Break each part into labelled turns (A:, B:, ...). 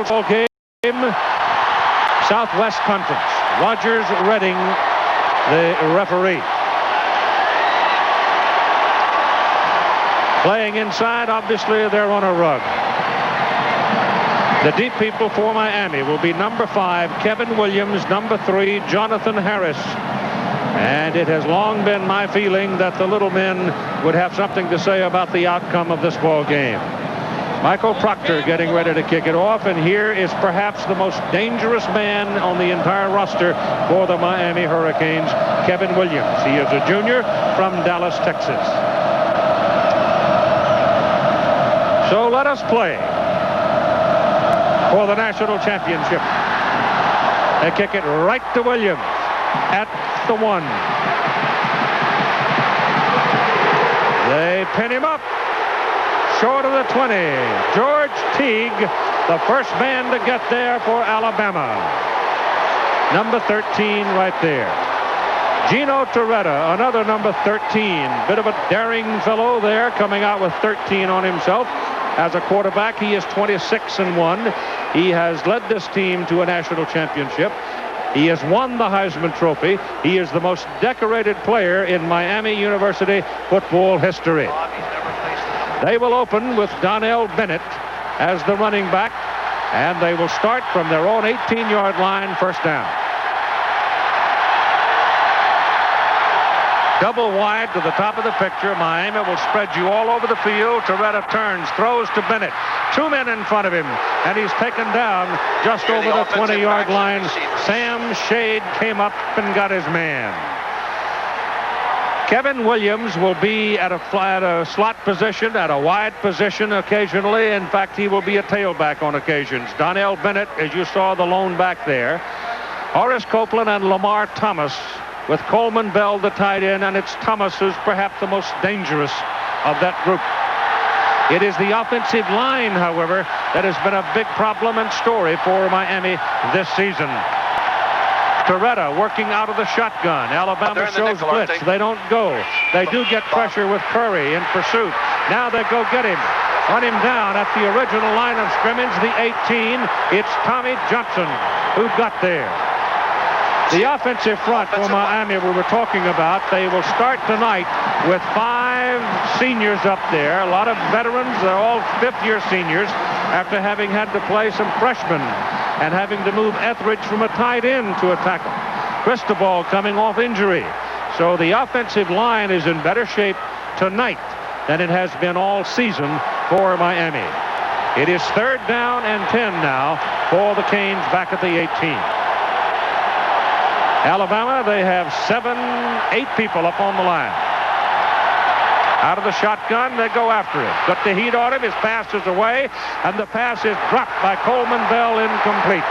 A: National game, Southwest Conference. Rogers Redding, the referee. Playing inside, obviously they're on a rug. The deep people for Miami will be number 5, Kevin Williams, number 3, Jonathan Harris. And it has long been my feeling that the little men would have something to say about the outcome of this ball game. Michael Proctor getting ready to kick it off, and here is perhaps the most dangerous man on the entire roster for the Miami Hurricanes, Kevin Williams. He is a junior from Dallas, Texas. So let us play for the national championship. They kick it right to Williams at the 1. They pin him up short of the 20. George Teague, the first man to get there for Alabama. Number 13 right there. Gino Torretta, another number 13. Bit of a daring fellow there, coming out with 13 on himself. As a quarterback, he is 26-1. He has led this team to a national championship. He has won the Heisman Trophy. He is the most decorated player in Miami University football history. They will open with Donnell Bennett as the running back, and they will start from their own 18-yard line, first down. Double wide to the top of the picture. Miami will spread you all over the field. Torretta turns, throws to Bennett. 2 men in front of him, and he's taken down just over the 20-yard line. Sam Shade came up and got his man. Kevin Williams will be at a slot position, at a wide position occasionally. In fact, he will be a tailback on occasions. Donnell Bennett, as you saw, the lone back there. Horace Copeland and Lamar Thomas, with Coleman Bell the tight end, and it's Thomas who's perhaps the most dangerous of that group. It is the offensive line, however, that has been a big problem and story for Miami this season. Torretta working out of the shotgun. Alabama shows blitz. They don't go. They do get pressure with Curry in pursuit. Now they go get him. Run him down at the original line of scrimmage, the 18. It's Tommy Johnson who got there. The offensive front for Miami we were talking about, they will start tonight with 5 seniors up there. A lot of veterans. They're all fifth-year seniors after having had to play some freshmen and having to move Etheridge from a tight end to a tackle. Cristobal coming off injury. So the offensive line is in better shape tonight than it has been all season for Miami. It is 3rd down and 10 now for the Canes back at the 18. Alabama, they have 7, 8 people up on the line. Out of the shotgun, they go after it. Got the heat on him. His pass is away, and the pass is dropped by Coleman Bell, incomplete.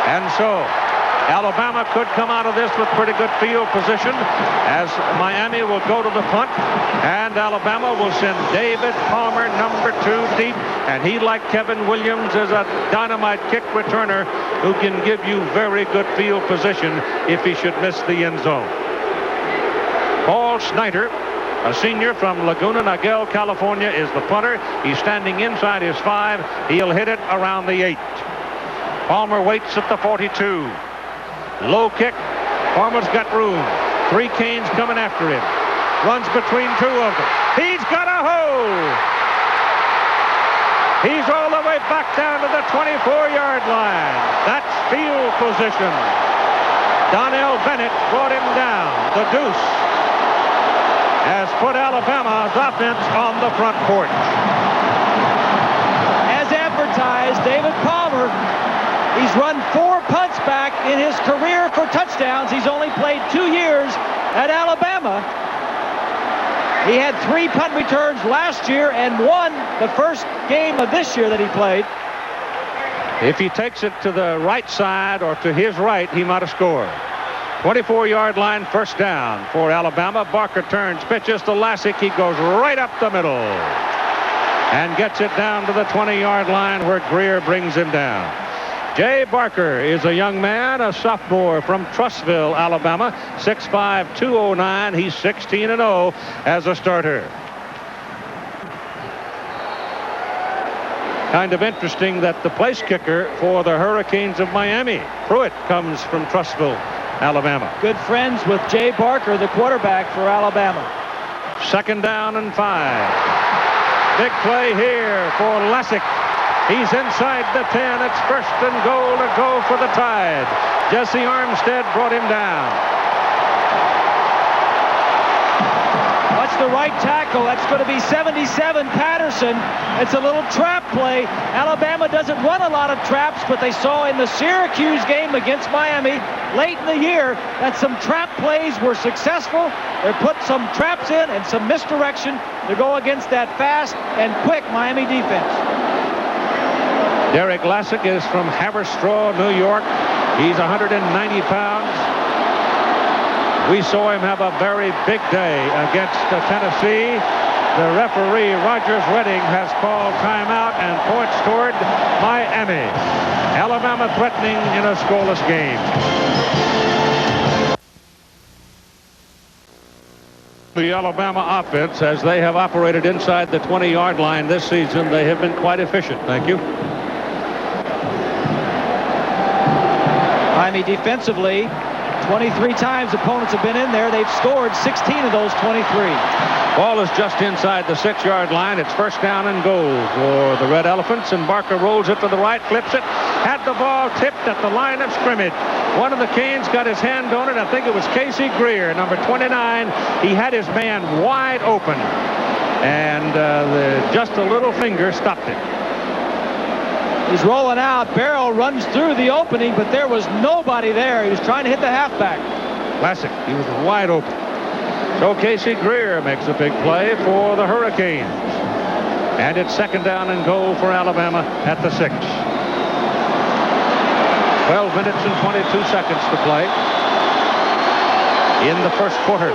A: And so Alabama could come out of this with pretty good field position, as Miami will go to the punt, and Alabama will send David Palmer, number 2, deep, and he, like Kevin Williams, is a dynamite kick returner who can give you very good field position if he should miss the end zone. Paul Snyder, a senior from Laguna Niguel, California, is the punter. He's standing inside his 5. He'll hit it around the 8. Palmer waits at the 42. Low kick. Palmer's got room. 3 Canes coming after him. Runs between 2 of them. He's got a hole. He's all the way back down to the 24-yard line. That's field position. Donnell Bennett brought him down. The deuce has put Alabama's offense on the front porch.
B: As advertised, David Palmer, he's run 4 punts back in his career for touchdowns. He's only played 2 years at Alabama. He had 3 punt returns last year and won the first game of this year that he played.
A: If he takes it to the right side or to his right, he might have scored. 24-yard line, first down for Alabama. Barker turns, pitches to Lassick. He goes right up the middle and gets it down to the 20-yard line where Greer brings him down. Jay Barker is a young man, a sophomore from Trussville, Alabama, 6'5", 209. He's 16-0 as a starter. Kind of interesting that the place kicker for the Hurricanes of Miami, Pruitt, comes from Trussville, Alabama.
B: Good friends with Jay Barker, the quarterback for Alabama.
A: 2nd down and 5. Big play here for Lessick. He's inside the 10. It's 1st and goal to go for the Tide. Jesse Armstead brought him down.
B: Watch the right tackle. That's going to be 77, Patterson. It's a little trap play. Alabama doesn't run a lot of traps, but they saw in the Syracuse game against Miami late in the year that some trap plays were successful. They put some traps in and some misdirection to go against that fast and quick Miami defense.
A: Derek Lessick is from Haverstraw, New York. He's 190 pounds. We saw him have a very big day against Tennessee. The referee, Rogers Redding, has called timeout and points toward Miami. Alabama threatening in a scoreless game. The Alabama offense, as they have operated inside the 20-yard line this season, they have been quite efficient. Thank you.
B: Miami defensively, 23 times opponents have been in there. They've scored 16 of those 23.
A: Ball is just inside the 6-yard line. It's 1st down and goal for the Red Elephants, and Barker rolls it to the right, flips it, had the ball tipped at the line of scrimmage. One of the Canes got his hand on it. I think it was Casey Greer, number 29. He had his man wide open, and just a little finger stopped it.
B: He's rolling out. Barrow runs through the opening, but there was nobody there. He was trying to hit the halfback.
A: Classic. He was wide open. So Casey Greer makes a big play for the Hurricanes. And it's 2nd down and goal for Alabama at the 6. 12 minutes and 22 seconds to play in the 1st quarter.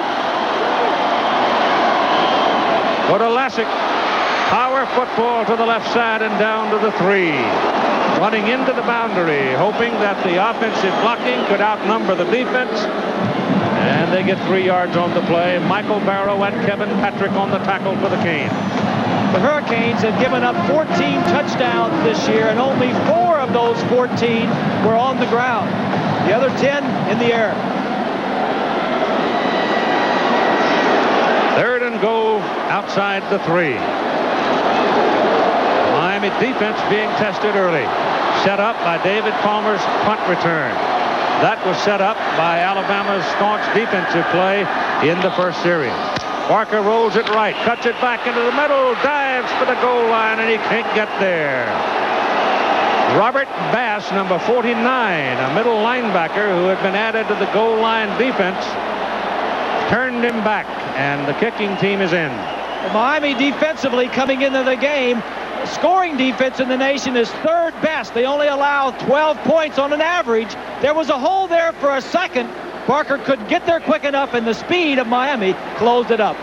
A: Go to Lessick. Power football to the left side and down to the 3. Running into the boundary, hoping that the offensive blocking could outnumber the defense. And they get 3 yards on the play. Michael Barrow and Kevin Patrick on the tackle for the Canes.
B: The Hurricanes have given up 14 touchdowns this year, and only 4 of those 14 were on the ground. The other 10 in the air.
A: 3rd and goal outside the 3. Miami defense being tested early. Set up by David Palmer's punt return. That was set up by Alabama's staunch defensive play in the 1st series. Barker rolls it right, cuts it back into the middle, dives for the goal line, and he can't get there. Robert Bass, number 49, a middle linebacker who had been added to the goal line defense, turned him back, and the kicking team is in.
B: Miami defensively coming into the game, scoring defense in the nation is 3rd best. They only allow 12 points on an average. There was a hole there for a second. Barker couldn't get there quick enough, and the speed of Miami closed it up.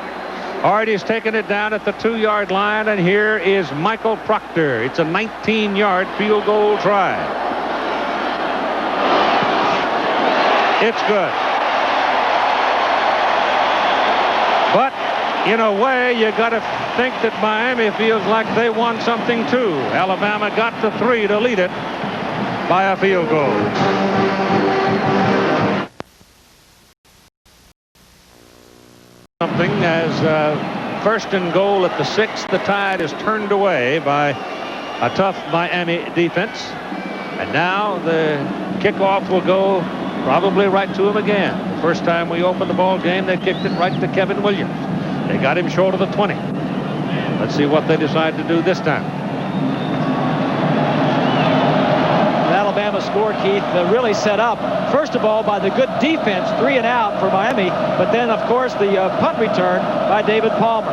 A: All right, he's taken it down at the 2-yard line, and here is Michael Proctor. It's a 19-yard field goal try. It's good. But in a way, you got to think that Miami feels like they won something too. Alabama got to 3 to lead it by a field goal. Something as 1st and goal at the 6. The Tide is turned away by a tough Miami defense. And now the kickoff will go probably right to him again. The first time we opened the ball game, they kicked it right to Kevin Williams. They got him short of the 20. Let's see what they decide to do this time.
B: Alabama score, Keith, really set up, first of all, by the good defense, 3 and out for Miami, but then, of course, the punt return by David Palmer.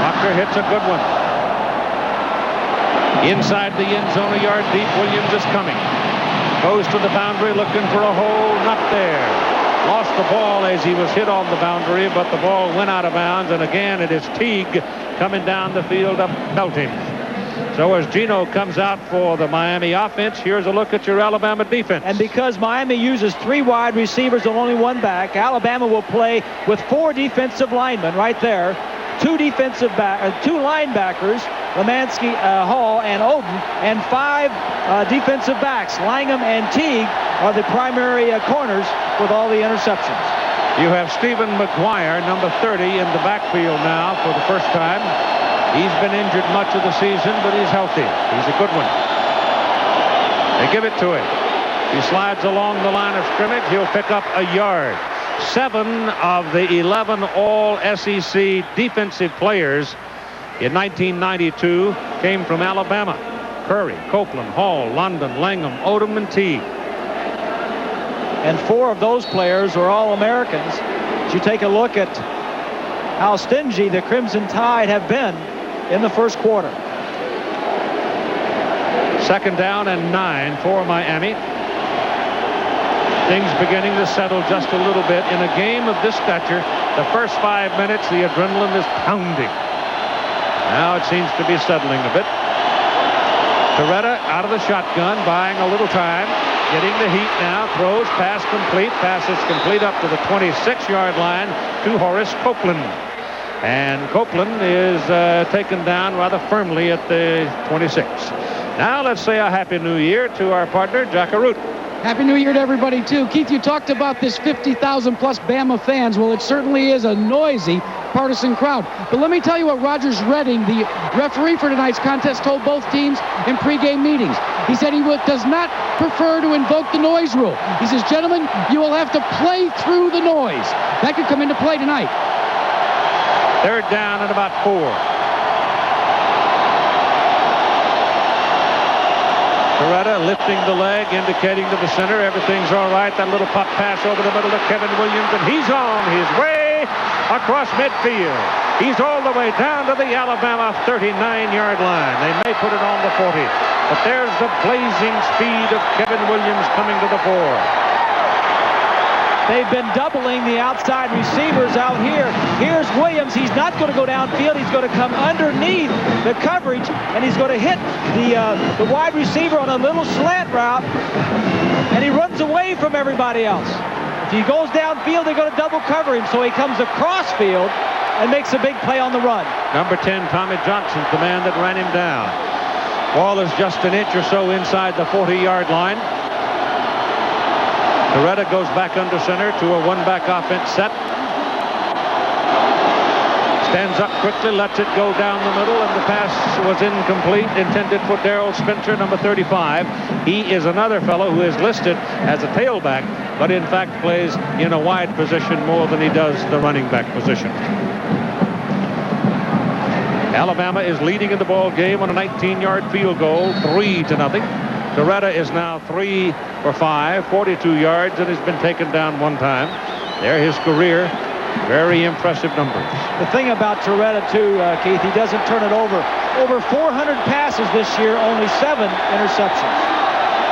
A: Proctor hits a good one. Inside the end zone, a yard deep. Williams is coming. Goes to the boundary, looking for a hole. Not there. Lost the ball as he was hit on the boundary, but the ball went out of bounds, and again it is Teague coming down the field to belt him. So as Gino comes out for the Miami offense, here's a look at your Alabama defense.
B: And because Miami uses 3 wide receivers and only 1 back, Alabama will play with 4 defensive linemen right there. two linebackers, Lemansky, Hall, and Oden, and 5 defensive backs. Langham and Teague are the primary corners with all the interceptions.
A: You have Stephen McGuire, number 30, in the backfield now for the first time. He's been injured much of the season, but he's healthy. He's a good one. They give it to him. He slides along the line of scrimmage. He'll pick up a yard. 7 of the 11 all-SEC defensive players in 1992 came from Alabama. Curry, Copeland, Hall, London, Langham, Odom, and Teague.
B: And 4 of those players are All-Americans. As you take a look at how stingy the Crimson Tide have been in the first quarter.
A: 2nd down and 9 for Miami. Things beginning to settle just a little bit. In a game of this stature, the first 5 minutes, the adrenaline is pounding. Now it seems to be settling a bit. Torretta out of the shotgun, buying a little time. Getting the heat now, throws, pass complete. Pass is complete up to the 26-yard line to Horace Copeland. And Copeland is taken down rather firmly at the 26. Now let's say a Happy New Year to our partner, Jack Arute.
C: Happy New Year to everybody, too. Keith, you talked about this 50,000-plus Bama fans. Well, it certainly is a noisy, partisan crowd. But let me tell you what Rogers Redding, the referee for tonight's contest, told both teams in pregame meetings. He said he does not prefer to invoke the noise rule. He says, gentlemen, you will have to play through the noise. That could come into play tonight.
A: 3rd down and about 4. Torretta lifting the leg, indicating to the center everything's all right. That little pop pass over the middle to Kevin Williams, and he's on his way across midfield. He's all the way down to the Alabama 39-yard line. They may put it on the 40, but there's the blazing speed of Kevin Williams coming to the fore.
B: They've been doubling the outside receivers out here. Here's Williams. He's not going to go downfield. He's going to come underneath the coverage, and he's going to hit the wide receiver on a little slant route, and he runs away from everybody else. If he goes downfield, they're going to double cover him, so he comes across field and makes a big play on the run.
A: Number 10, Tommy Johnson's the man that ran him down. Ball is just an inch or so inside the 40-yard line. Torretta goes back under center to a one-back offense set. Stands up quickly, lets it go down the middle, and the pass was incomplete, intended for Darrell Spencer, number 35. He is another fellow who is listed as a tailback, but in fact plays in a wide position more than he does the running back position. Alabama is leading in the ball game on a 19-yard field goal, 3-0. Torretta is now 3 for 5, 42 yards, and has been taken down one time. There, his career, very impressive numbers.
B: The thing about Torretta, too, Keith, he doesn't turn it over. Over 400 passes this year, only 7 interceptions.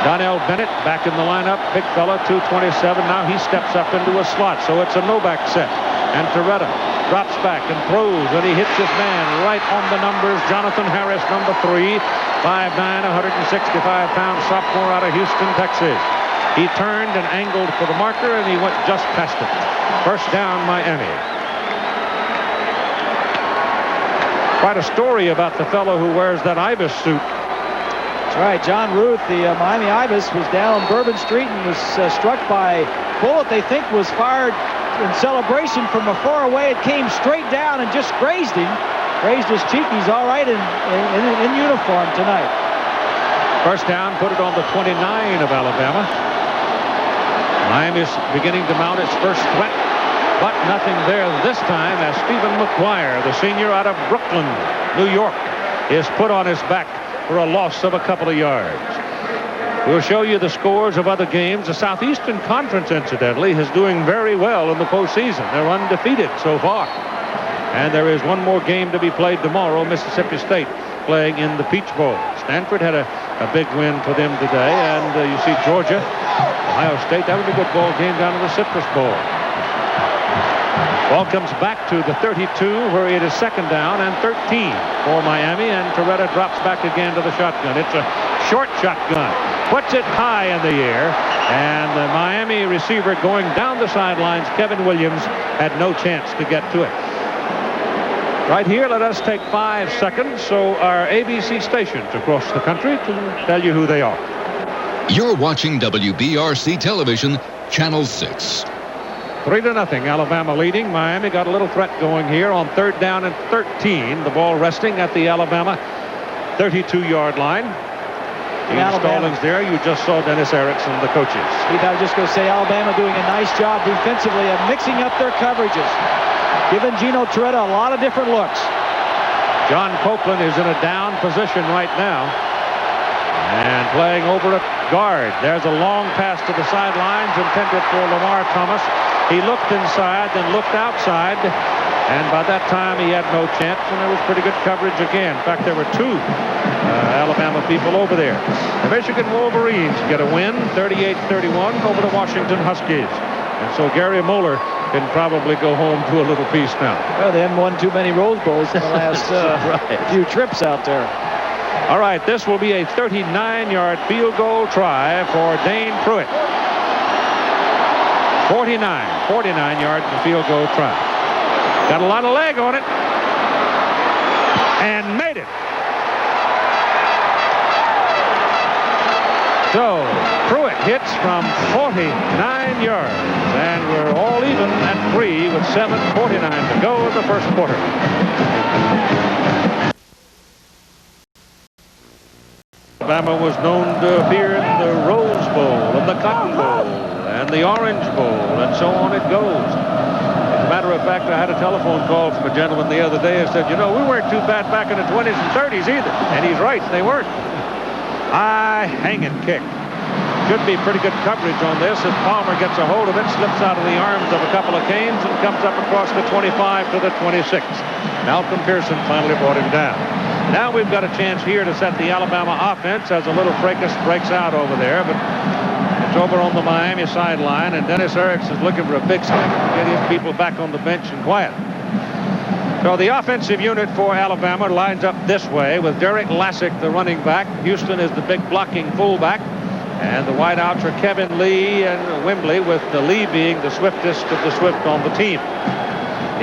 A: Donnell Bennett back in the lineup, big fella, 227. Now he steps up into a slot, so it's a no-back set. And Torretta drops back and throws, and he hits his man right on the numbers. Jonathan Harris, number 3, 5'9", 165-pound sophomore out of Houston, Texas. He turned and angled for the marker, and he went just past it. First down, Miami. Quite a story about the fellow who wears that Ibis suit.
B: That's right. John Ruth, the Miami Ibis, was down on Bourbon Street and was struck by a bullet they think was fired in celebration from far away. It came straight down and just grazed him. Grazed his cheek. He's all right in uniform tonight.
A: First down, put it on the 29 of Alabama. Miami's beginning to mount its first threat, but nothing there this time as Stephen McGuire, the senior out of Brooklyn, New York, is put on his back for a loss of a couple of yards. We'll show you the scores of other games. The Southeastern Conference, incidentally, is doing very well in the postseason. They're undefeated so far. And there is one more game to be played tomorrow. Mississippi State playing in the Peach Bowl. Stanford had a big win for them today. And you see Georgia, Ohio State. That was a good ball game down in the Citrus Bowl. Ball comes back to the 32, where it is second down and 13 for Miami. And Torretta drops back again to the shotgun. It's a short shotgun. Puts it high in the air. And the Miami receiver going down the sidelines, Kevin Williams, had no chance to get to it. Right here, let us take 5 seconds so our ABC stations across the country can tell you who they are.
D: You're watching WBRC Television, Channel 6.
A: 3-0, Alabama leading. Miami got a little threat going here on 3rd down and 13. The ball resting at the Alabama 32-yard line. Gene Stallings there. You just saw Dennis Erickson, the coaches.
B: Steve, I was just going to say Alabama doing a nice job defensively of mixing up their coverages, giving Gino Torretta a lot of different looks.
A: John Copeland is in a down position right now and playing over a guard. There's a long pass to the sidelines intended for Lamar Thomas. He looked inside, then looked outside, and by that time he had no chance, and there was pretty good coverage again. In fact, there were 2 Alabama people over there. The Michigan Wolverines get a win, 38-31 over the Washington Huskies. And so Gary Moeller can probably go home to a little peace now.
B: Well, they haven't won too many Rose Bowls in the last few trips out there.
A: All right, this will be a 39-yard field goal try for Dane Pruitt. 49-yard field goal try. Got a lot of leg on it. And made it. So Pruitt hits from 49 yards. And we're all even at 3 with 7:49 to go in the first quarter. Alabama was known to appear in the Rose Bowl and the Cotton Bowl and the Orange Bowl, and so on it goes. As a matter of fact, I had a telephone call from a gentleman the other day and said, you know, we weren't too bad back in the 20s and 30s either. And he's right, they weren't. Hanging kick. Should be pretty good coverage on this as Palmer gets a hold of it, slips out of the arms of a couple of Canes and comes up across the 25 to the 26. Malcolm Pearson finally brought him down. Now we've got a chance here to set the Alabama offense as a little fracas breaks out over there, but it's over on the Miami sideline, and Dennis Erickson is looking for a big stick to get his people back on the bench and quiet. So the offensive unit for Alabama lines up this way with Derek Lassick, the running back. Houston is the big blocking fullback. And the wideouts are Kevin Lee and Wembley, with the Lee being the swiftest of the swift on the team.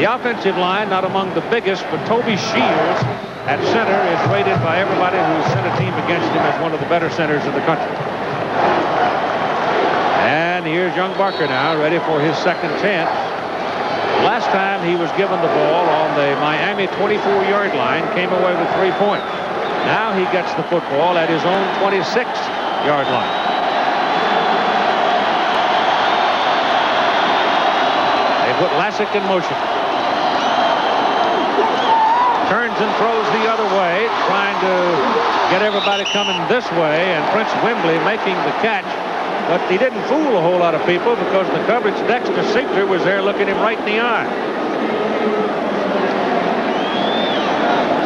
A: The offensive line, not among the biggest, but Toby Shields at center is rated by everybody who's sent a team against him as one of the better centers in the country. And here's young Barker now, ready for his second chance. Last time he was given the ball on the Miami 24-yard line, came away with 3 points. Now he gets the football at his own 26-yard line. They put Lassick in motion. Turns and throws the other way, trying to get everybody coming this way, and Prince Wembley making the catch. But he didn't fool a whole lot of people because the coverage, Dexter Siegler was there looking him right in the eye.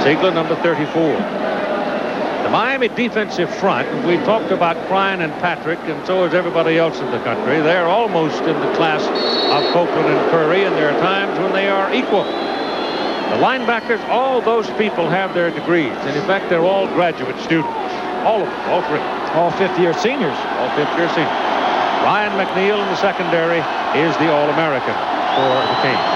A: Siegler, number 34. The Miami defensive front, we talked about Klein and Patrick, and so is everybody else in the country. They're almost in the class of Copeland and Curry, and there are times when they are equal. The linebackers, all those people have their degrees, and in fact, they're all graduate students. All of them, all 3.
B: All fifth-year seniors.
A: All fifth-year seniors. Ryan McNeil in the secondary is the All-American for the Canes.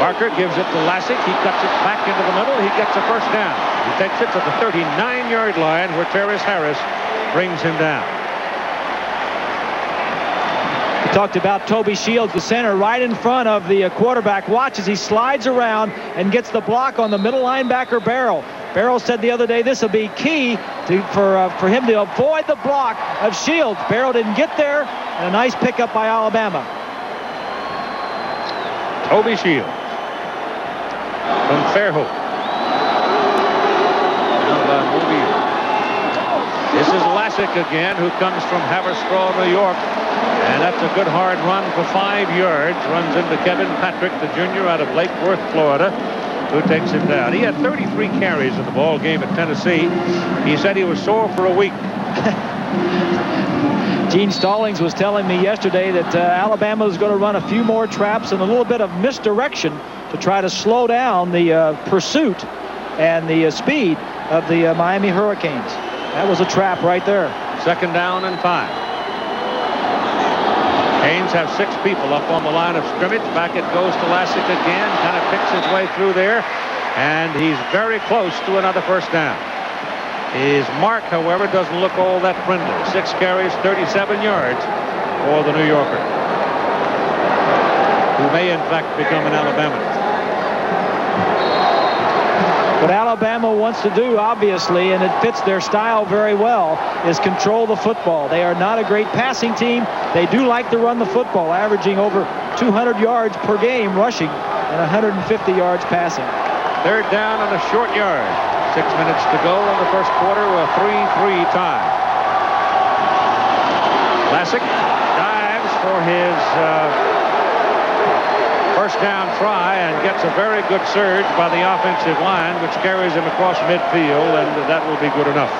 A: Barker gives it to Lassick. He cuts it back into the middle. He gets a first down. He takes it to the 39-yard line where Terrace Harris brings him down.
B: We talked about Toby Shields, the center, right in front of the quarterback. Watch as he slides around and gets the block on the middle linebacker, Barrow. Barrow said the other day this will be key for him to avoid the block of Shields. Barrow didn't get there, and a nice pickup by Alabama.
A: Toby Shields from Fairhope. This is Lassick again, who comes from Haverstraw, New York. And that's a good hard run for 5 yards. Runs into Kevin Patrick, the junior out of Lake Worth, Florida, who takes him down. He had 33 carries in the ball game at Tennessee. He said he was sore for a week.
B: Gene Stallings was telling me yesterday that Alabama is going to run a few more traps and a little bit of misdirection to try to slow down the pursuit and the speed of the Miami Hurricanes. That was a trap right there.
A: 2nd down and 5. Haynes has 6 people up on the line of scrimmage. Back it goes to Lassick again. Kind of picks his way through there. And he's very close to another first down. His mark, however, doesn't look all that friendly. 6 carries, 37 yards for the New Yorker, who may in fact become an Alabama.
B: What Alabama wants to do, obviously, and it fits their style very well, is control the football. They are not a great passing team. They do like to run the football, averaging over 200 yards per game rushing and 150 yards passing.
A: Third down and a short yard. 6 minutes to go in the first quarter. A 3-3 tie. Lassick dives for his first down try and gets a very good surge by the offensive line, which carries him across midfield, and that will be good enough.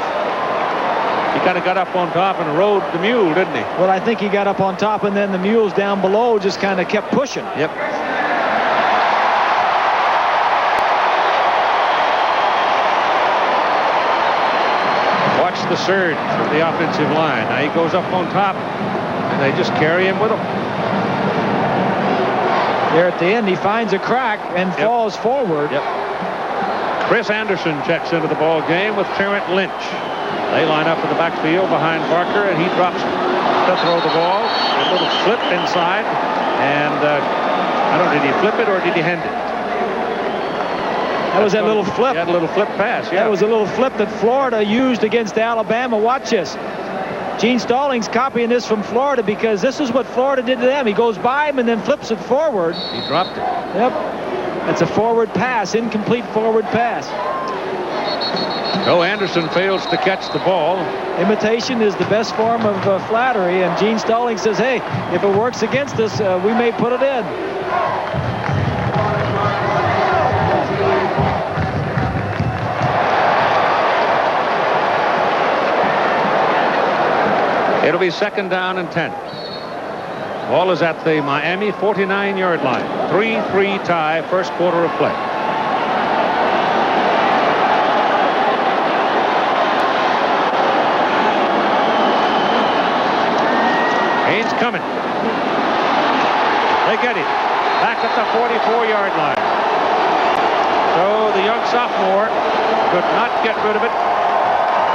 A: He kind of got up on top and rode the mule, didn't he?
B: Well, I think he got up on top, and then the mules down below just kind of kept pushing.
A: Yep. Watch the surge of the offensive line. Now he goes up on top, and they just carry him with him.
B: There at the end, he finds a crack and falls forward.
A: Yep. Chris Anderson checks into the ball game with Terrence Lynch. They line up in the backfield behind Barker, and he drops to throw the ball. A little flip inside, and I don't know, did he flip it or did he hand it?
B: That was that little flip.
A: He had a little flip pass, yeah.
B: That was a little flip that Florida used against Alabama. Watch this. Gene Stallings copying this from Florida because this is what Florida did to them. He goes by him and then flips it forward.
A: He dropped it.
B: Yep. That's a forward pass, incomplete forward pass.
A: No, Anderson fails to catch the ball.
B: Imitation is the best form of flattery, and Gene Stallings says, hey, if it works against us, we may put it in.
A: It'll be 2nd down and 10. Ball is at the Miami 49-yard line. 3-3 tie, first quarter of play. Haynes coming. They get him. Back at the 44-yard line. So the young sophomore could not get rid of it.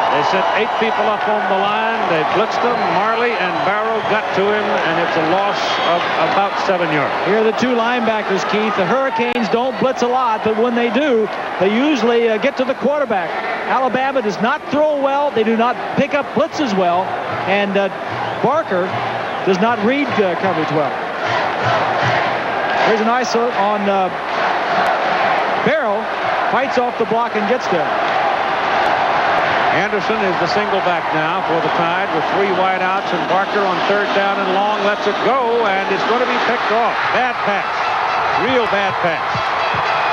A: They sent 8 people up on the line. They blitzed him. Marley and Barrow got to him, and it's a loss of about 7 yards.
B: Here are the 2 linebackers, Keith. The Hurricanes don't blitz a lot, but when they do, they usually get to the quarterback. Alabama does not throw well. They do not pick up blitzes well, and Barker does not read coverage well. Here's an ISO on Barrow. Fights off the block and gets there.
A: Anderson is the single back now for the Tide with 3 wideouts, and Barker on 3rd down and long lets it go, and it's going to be picked off. Bad pass. Real bad pass.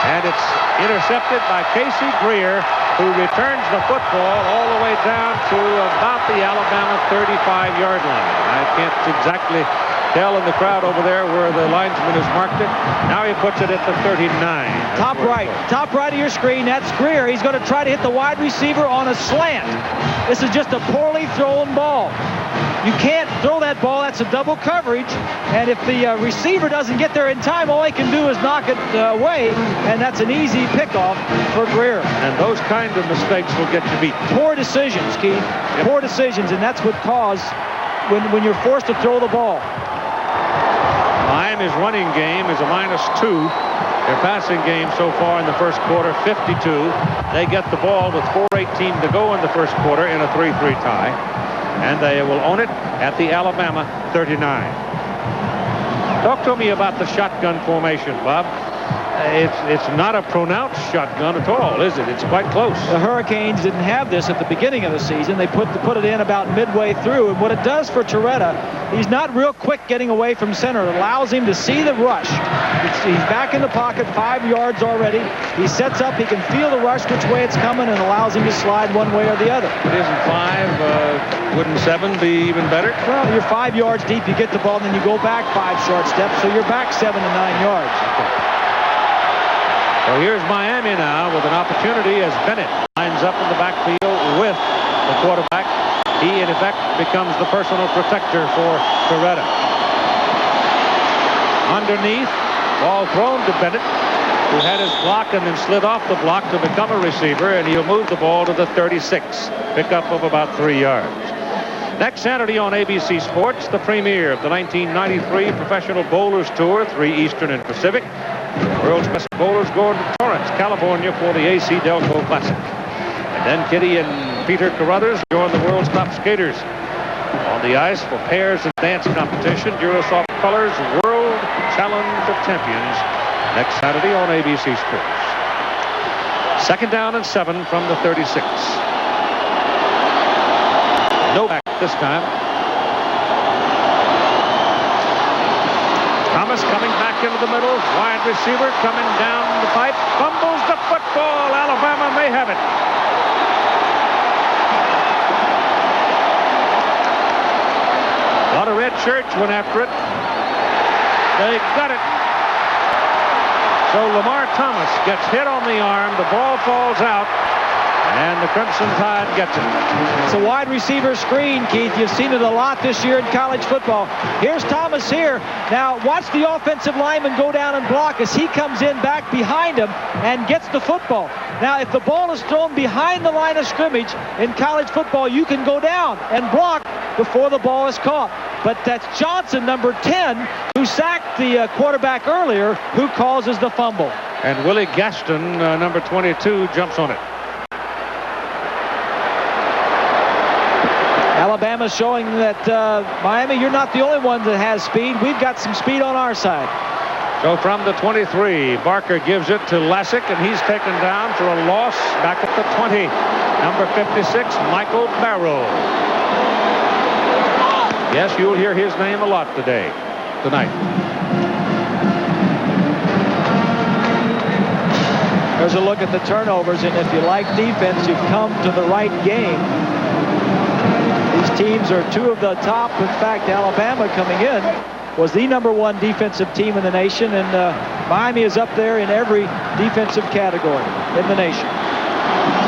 A: And it's intercepted by Casey Greer, who returns the football all the way down to about the Alabama 35-yard line. I can't exactly tell in the crowd over there where the linesman has marked it. Now he puts it at the 39.
B: Top right of your screen, that's Greer. He's going to try to hit the wide receiver on a slant. This is just a poorly thrown ball. You can't throw that ball. That's a double coverage. And if the receiver doesn't get there in time, all he can do is knock it away. And that's an easy pickoff for Greer.
A: And those kind of mistakes will get you beat.
B: Poor decisions, Keith. Yep. Poor decisions, and that's what caused when you're forced to throw the ball.
A: Miami's running game is a -2. Their passing game so far in the first quarter, 52. They get the ball with 4:18 to go in the first quarter in a 3-3 tie. And they will own it at the Alabama 39. Talk to me about the shotgun formation, Bob. It's not a pronounced shotgun at all, is it? It's quite close.
B: The Hurricanes didn't have this at the beginning of the season. They put it in about midway through, and what it does for Torretta, he's not real quick getting away from center. It allows him to see the rush. He's back in the pocket, 5 yards already. He sets up, he can feel the rush, which way it's coming, and allows him to slide one way or the other.
A: It isn't 5, wouldn't 7 be even better?
B: Well, you're 5 yards deep, you get the ball, and then you go back 5 short steps, so you're back 7 to 9 yards.
A: So here's Miami now with an opportunity as Bennett lines up in the backfield with the quarterback. He, in effect, becomes the personal protector for Torretta. underneath. Ball thrown to Bennett, who had his block and then slid off the block to become a receiver, and he'll move the ball to the 36. Pickup of about 3 yards. Next Saturday on ABC Sports, the premiere of the 1993 Professional Bowlers Tour, 3 Eastern and Pacific. World's best bowlers go to Torrance, California for the AC Delco Classic. And then Kitty and Peter Carruthers join the world's top skaters on the ice for pairs and dance competition. Durasoft Colors World Challenge of Champions next Saturday on ABC Sports. 2nd down and 7 from the 36. Novak this time. Thomas coming back into the middle. Wide receiver coming down the pipe. Fumbles the football. Alabama may have it. A lot of red shirts went after it. They got it. So Lamar Thomas gets hit on the arm. The ball falls out. And the Crimson Tide gets it.
B: It's a wide receiver screen, Keith. You've seen it a lot this year in college football. Here's Thomas here. Now watch the offensive lineman go down and block as he comes in back behind him and gets the football. Now if the ball is thrown behind the line of scrimmage in college football, you can go down and block before the ball is caught. But that's Johnson, number 10, who sacked the quarterback earlier, who causes the fumble.
A: And Willie Gaston, number 22, jumps on it.
B: Alabama showing that Miami, you're not the only one that has speed. We've got some speed on our side.
A: So from the 23, Barker gives it to Lassick, and he's taken down for a loss back at the 20. Number 56, Michael Barrow. Yes, you'll hear his name a lot tonight.
B: There's a look at the turnovers, and if you like defense, you've come to the right game. These teams are 2 of the top. In fact, Alabama coming in was the number 1 defensive team in the nation, and Miami is up there in every defensive category in the nation.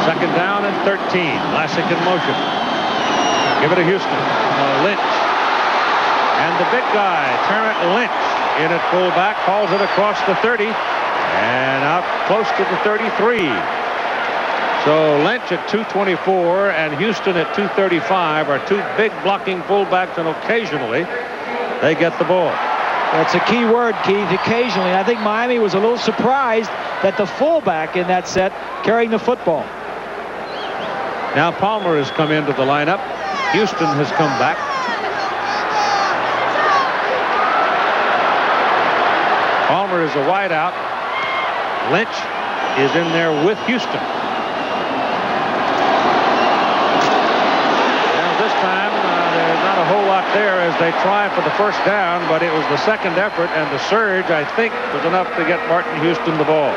A: 2nd down and 13. Lassick in motion. Give it to Houston. Lynch. And the big guy, Terrence Lynch, in at fullback, hauls it across the 30 and out close to the 33. So Lynch at 224 and Houston at 235 are 2 big blocking fullbacks, and occasionally they get the ball.
B: That's a key word, Keith, occasionally. I think Miami was a little surprised that the fullback in that set carrying the football.
A: Now Palmer has come into the lineup. Houston has come back. Palmer is a wideout. Lynch is in there with Houston. There's not a whole lot there as they try for the 1st down, but it was the 2nd effort, and the surge, I think, was enough to get Martin Houston the ball.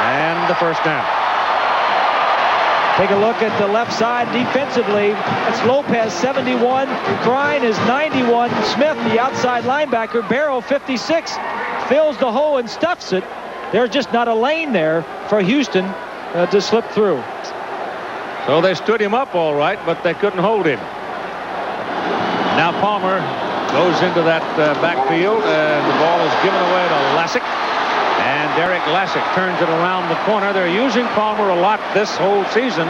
A: And the 1st down.
B: Take a look at the left side defensively. It's Lopez, 71. Crine is 91. Smith, the outside linebacker. Barrow, 56. Fills the hole and stuffs it. There's just not a lane there for Houston to slip through.
A: So they stood him up all right, but they couldn't hold him. Now Palmer goes into that backfield, and the ball is given away to Lassick. And Derek Lassick turns it around the corner. They're using Palmer a lot this whole season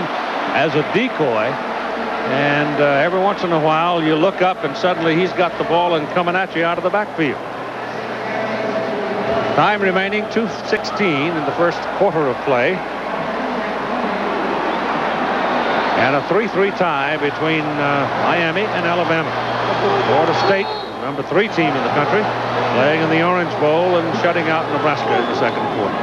A: as a decoy. And every once in a while, you look up and suddenly he's got the ball and coming at you out of the backfield. Time remaining, 2:16 in the 1st quarter of play. And a 3-3 tie between Miami and Alabama. Florida State, number 3 team in the country, playing in the Orange Bowl and shutting out Nebraska in the 2nd quarter.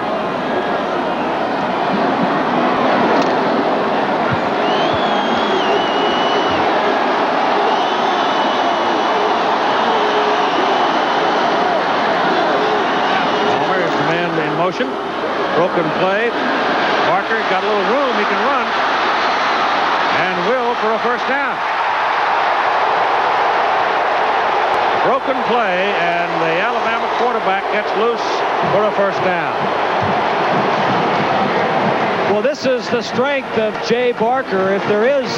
A: Palmer is the man in motion. Broken play. Barker got a little room. He can run. And will for a 1st down. Broken play, and the Alabama quarterback gets loose for a 1st down.
B: Well, So this is the strength of Jay Barker. If there is,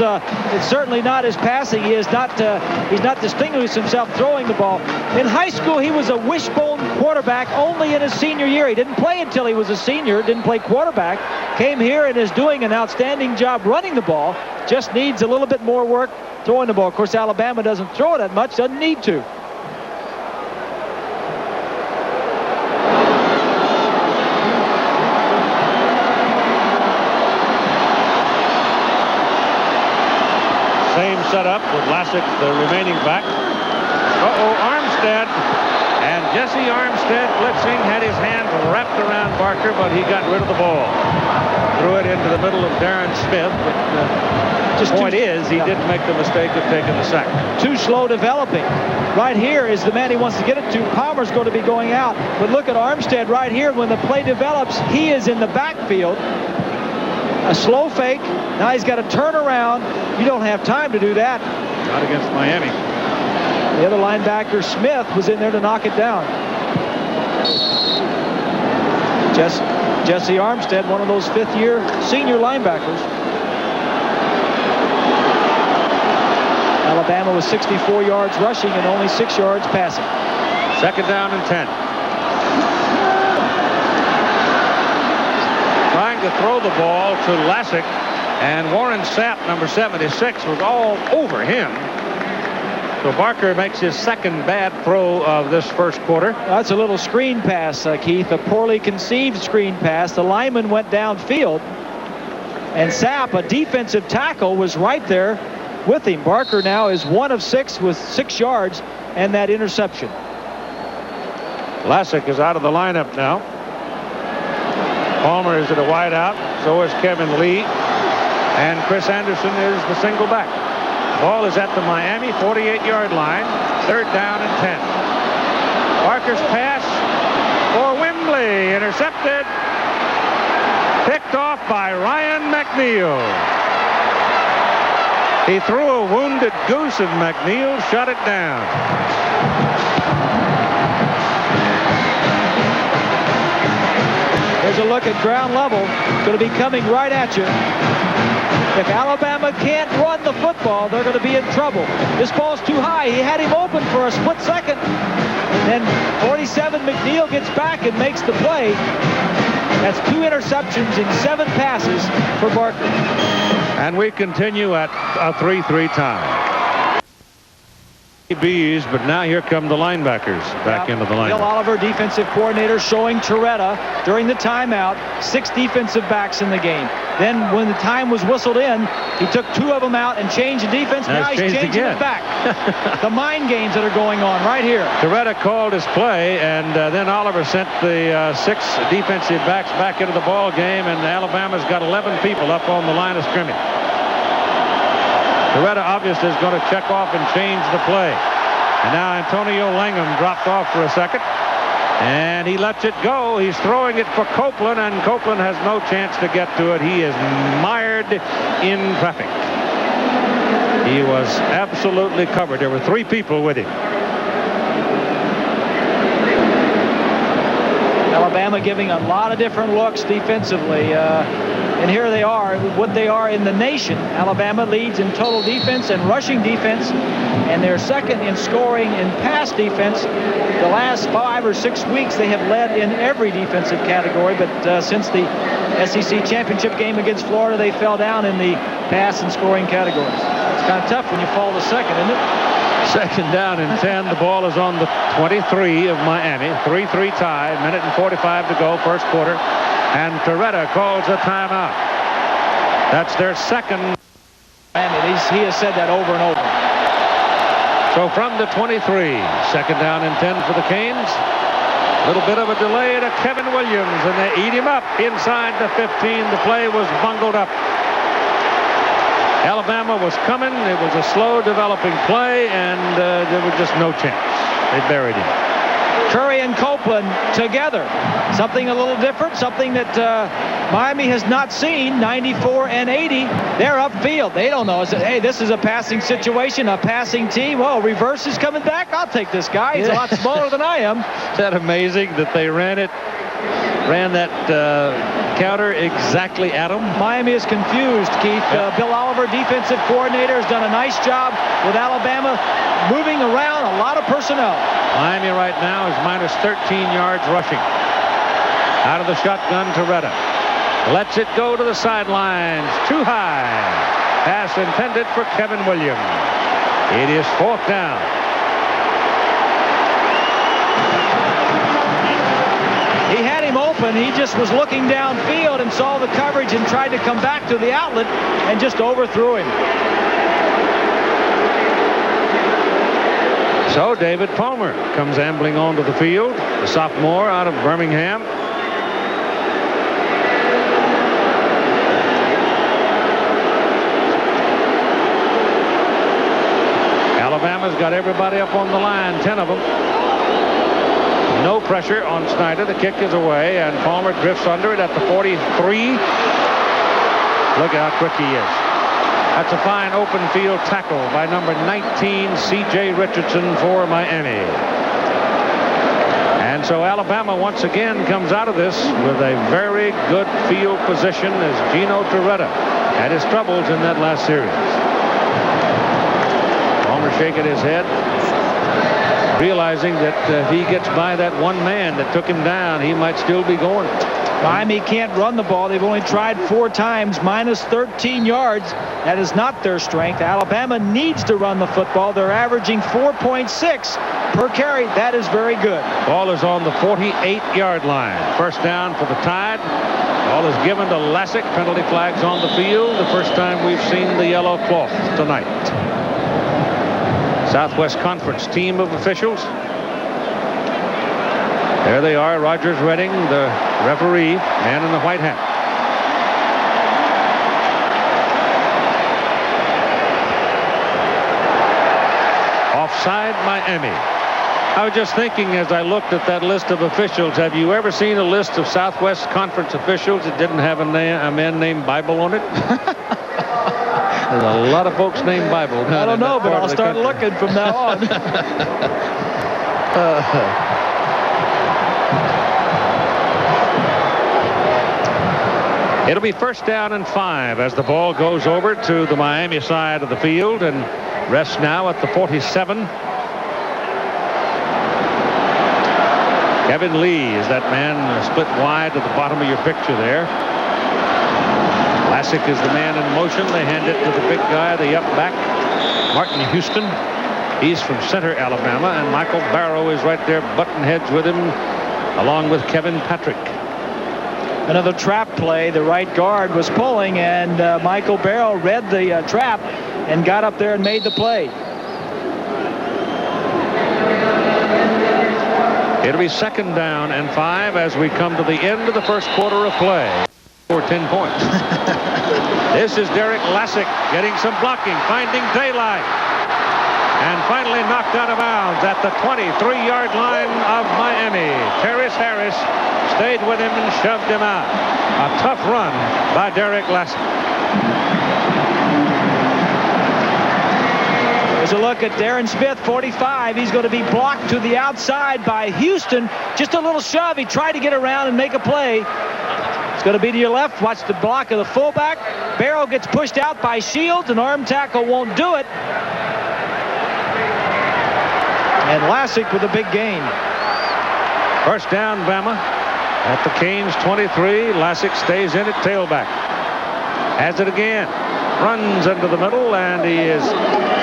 B: it's certainly not his passing. He's not distinguished himself throwing the ball. In high school, he was a wishbone quarterback only in his senior year. He didn't play until he was a senior, didn't play quarterback. Came here and is doing an outstanding job running the ball. Just needs a little bit more work throwing the ball. Of course, Alabama doesn't throw it that much, doesn't need to.
A: Same setup with Lassick, the remaining back. Armstead. And Jesse Armstead blitzing, had his hand wrapped around Barker, but he got rid of the ball. Threw it into the middle of Darren Smith. But the point is, he didn't make the mistake of taking the sack.
B: Too slow developing. Right here is the man he wants to get it to. Palmer's going to be going out. But look at Armstead right here. When the play develops, he is in the backfield. A slow fake. Now he's got to turn around. You don't have time to do that.
A: Not against Miami.
B: The other linebacker, Smith, was in there to knock it down. Jesse Armstead, one of those fifth-year senior linebackers. Alabama was 64 yards rushing and only 6 yards passing.
A: 2nd down and 10. Trying to throw the ball to Lassick, and Warren Sapp, number 76, was all over him. So Barker makes his second bad throw of this first quarter.
B: That's a little screen pass, Keith, a poorly conceived screen pass. The lineman went downfield, and Sapp, a defensive tackle, was right there with him. Barker now is 1 of 6 with 6 yards and that interception.
A: Lassick is out of the lineup now. Palmer is at a wideout. So is Kevin Lee. And Chris Anderson is the single back. Ball is at the Miami 48-yard line. 3rd down and 10. Barker's pass for Wembley. Intercepted. Picked off by Ryan McNeil. He threw a wounded goose and McNeil shut it down.
B: Here's a look at ground level. It's going to be coming right at you. If Alabama can't run the football, they're going to be in trouble. This ball's too high. He had him open for a split second. And then 47 McNeil gets back and makes the play. That's 2 interceptions in 7 passes for Barker.
A: And we continue at a 3-3 tie. Bees, but now here come the linebackers back into the lineup.
B: Bill Oliver, defensive coordinator, showing Torretta during the timeout 6 defensive backs in the game. Then when the time was whistled in, he took 2 of them out and changed the defense. Now he's changing it back. The mind games that are going on right here.
A: Torretta called his play, and then Oliver sent the 6 defensive backs back into the ball game, and Alabama's got 11 people up on the line of scrimmage. Torretta obviously is going to check off and change the play. And now Antonio Langham dropped off for a second. And he lets it go. He's throwing it for Copeland, and Copeland has no chance to get to it. He is mired in traffic. He was absolutely covered. There were 3 people with him.
B: Alabama giving a lot of different looks defensively. And here they are, what they are in the nation. Alabama leads in total defense and rushing defense, and they're second in scoring in pass defense. The last 5 or 6 weeks, they have led in every defensive category, but since the SEC championship game against Florida, they fell down in the pass and scoring categories. It's kind of tough when you fall to second, isn't it?
A: 2nd down and 10. The ball is on the 23 of Miami. 3-3 tie. 1:45 to go, first quarter. And Torretta calls a timeout. That's their second.
B: He has said that over and over.
A: So from the 23, 2nd down and 10 for the Canes. A little bit of a delay to Kevin Williams, and they eat him up inside the 15. The play was bungled up. Alabama was coming. It was a slow developing play, and there was just no chance. They buried him.
B: Curry and Copeland together. Something a little different, something that Miami has not seen. 94 and 80. They're upfield. They don't know. Hey, this is a passing situation, a passing team. Well, reverse is coming back. I'll take this guy. He's a lot smaller than I am.
A: Is that amazing that they ran it ran that counter exactly at him.
B: Miami is confused, Keith. Bill Oliver, defensive coordinator, has done a nice job with Alabama moving around a lot of personnel.
A: Miami right now is minus 13 yards rushing. Out of the shotgun, Torretta lets it go to the sidelines. Too high. Pass intended for Kevin Williams. It is 4th down.
B: He had him open. He just was looking downfield and saw the coverage and tried to come back to the outlet and just overthrew him.
A: So David Palmer comes ambling onto the field, the sophomore out of Birmingham. Alabama's got everybody up on the line, 10 of them. No pressure on Snyder. The kick is away, and Palmer drifts under it at the 43. Look at how quick he is. That's a fine open field tackle by number 19, C.J. Richardson for Miami. And so Alabama once again comes out of this with a very good field position as Gino Torretta had his troubles in that last series. Palmer shaking his head, realizing that if he gets by that one man that took him down, he might still be going.
B: Miami can't run the ball. They've only tried 4 times, minus 13 yards. That is not their strength. Alabama needs to run the football. They're averaging 4.6 per carry. That is very good.
A: Ball is on the 48-yard line. First down for the Tide. Ball is given to Lassick. Penalty flags on the field. The first time we've seen the yellow cloth tonight. Southwest Conference team of officials. There they are, Rogers Redding, the referee, man in the white hat. Offside, Miami. I was just thinking as I looked at that list of officials, have you ever seen a list of Southwest Conference officials that didn't have a man named Bible on it? There's a lot of folks named Bible.
B: I don't know, but I'll start looking from now on.
A: It'll be first down and 5 as the ball goes over to the Miami side of the field and rests now at the 47. Kevin Lee is that man split wide to the bottom of your picture there. Lassick is the man in motion. They hand it to the big guy, the up back, Martin Houston. He's from Center, Alabama, and Michael Barrow is right there button heads with him, along with Kevin Patrick.
B: Another trap play. The right guard was pulling, and Michael Barrow read the trap and got up there and made the play.
A: It'll be second down and 5 as we come to the end of the first quarter of play. For 10 points. This is Derek Lassick getting some blocking, finding daylight, and finally knocked out of bounds at the 23-yard line of Miami. Terrace Harris stayed with him and shoved him out. A tough run by Derek Lassick.
B: There's a look at Darren Smith, 45. He's going to be blocked to the outside by Houston. Just a little shove. He tried to get around and make a play. It's going to be to your left. Watch the block of the fullback. Barrow gets pushed out by Shields. An arm tackle won't do it. And Lassick with a big gain.
A: First down, Bama. At the Canes 23. Lassick stays in at tailback. Has it again. Runs into the middle, and he is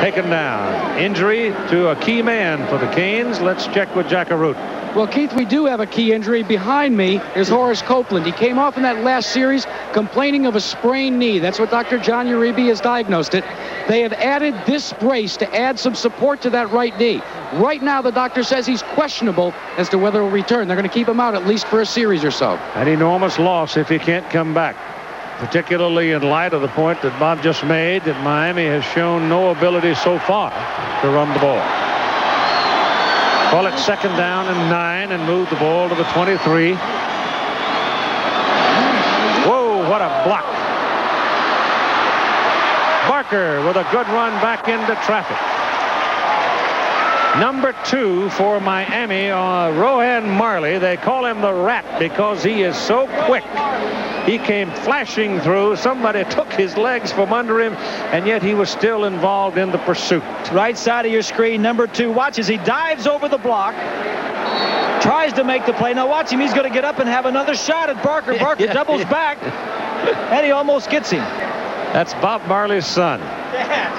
A: taken down. Injury to a key man for the Canes. Let's check with Jack Arute.
C: Well, Keith, we do have a key injury. Behind me is Horace Copeland. He came off in that last series complaining of a sprained knee. That's what Dr. John Uribe has diagnosed it. They have added this brace to add some support to that right knee. Right now, the doctor says he's questionable as to whether he'll return. They're going to keep him out at least for a series or so.
A: An enormous loss if he can't come back, particularly in light of the point that Bob just made that Miami has shown no ability so far to run the ball. Call it second down and 9 and move the ball to the 23. Whoa, what a block. Barker with a good run back into traffic. Number 2 for Miami, Rohan Marley. They call him the Rat because he is so quick. He came flashing through. Somebody took his legs from under him, and yet he was still involved in the pursuit.
B: Right side of your screen, number 2. Watch as he dives over the block. Tries to make the play. Now watch him. He's going to get up and have another shot at Barker. Barker doubles back, and he almost gets him.
A: That's Bob Marley's son,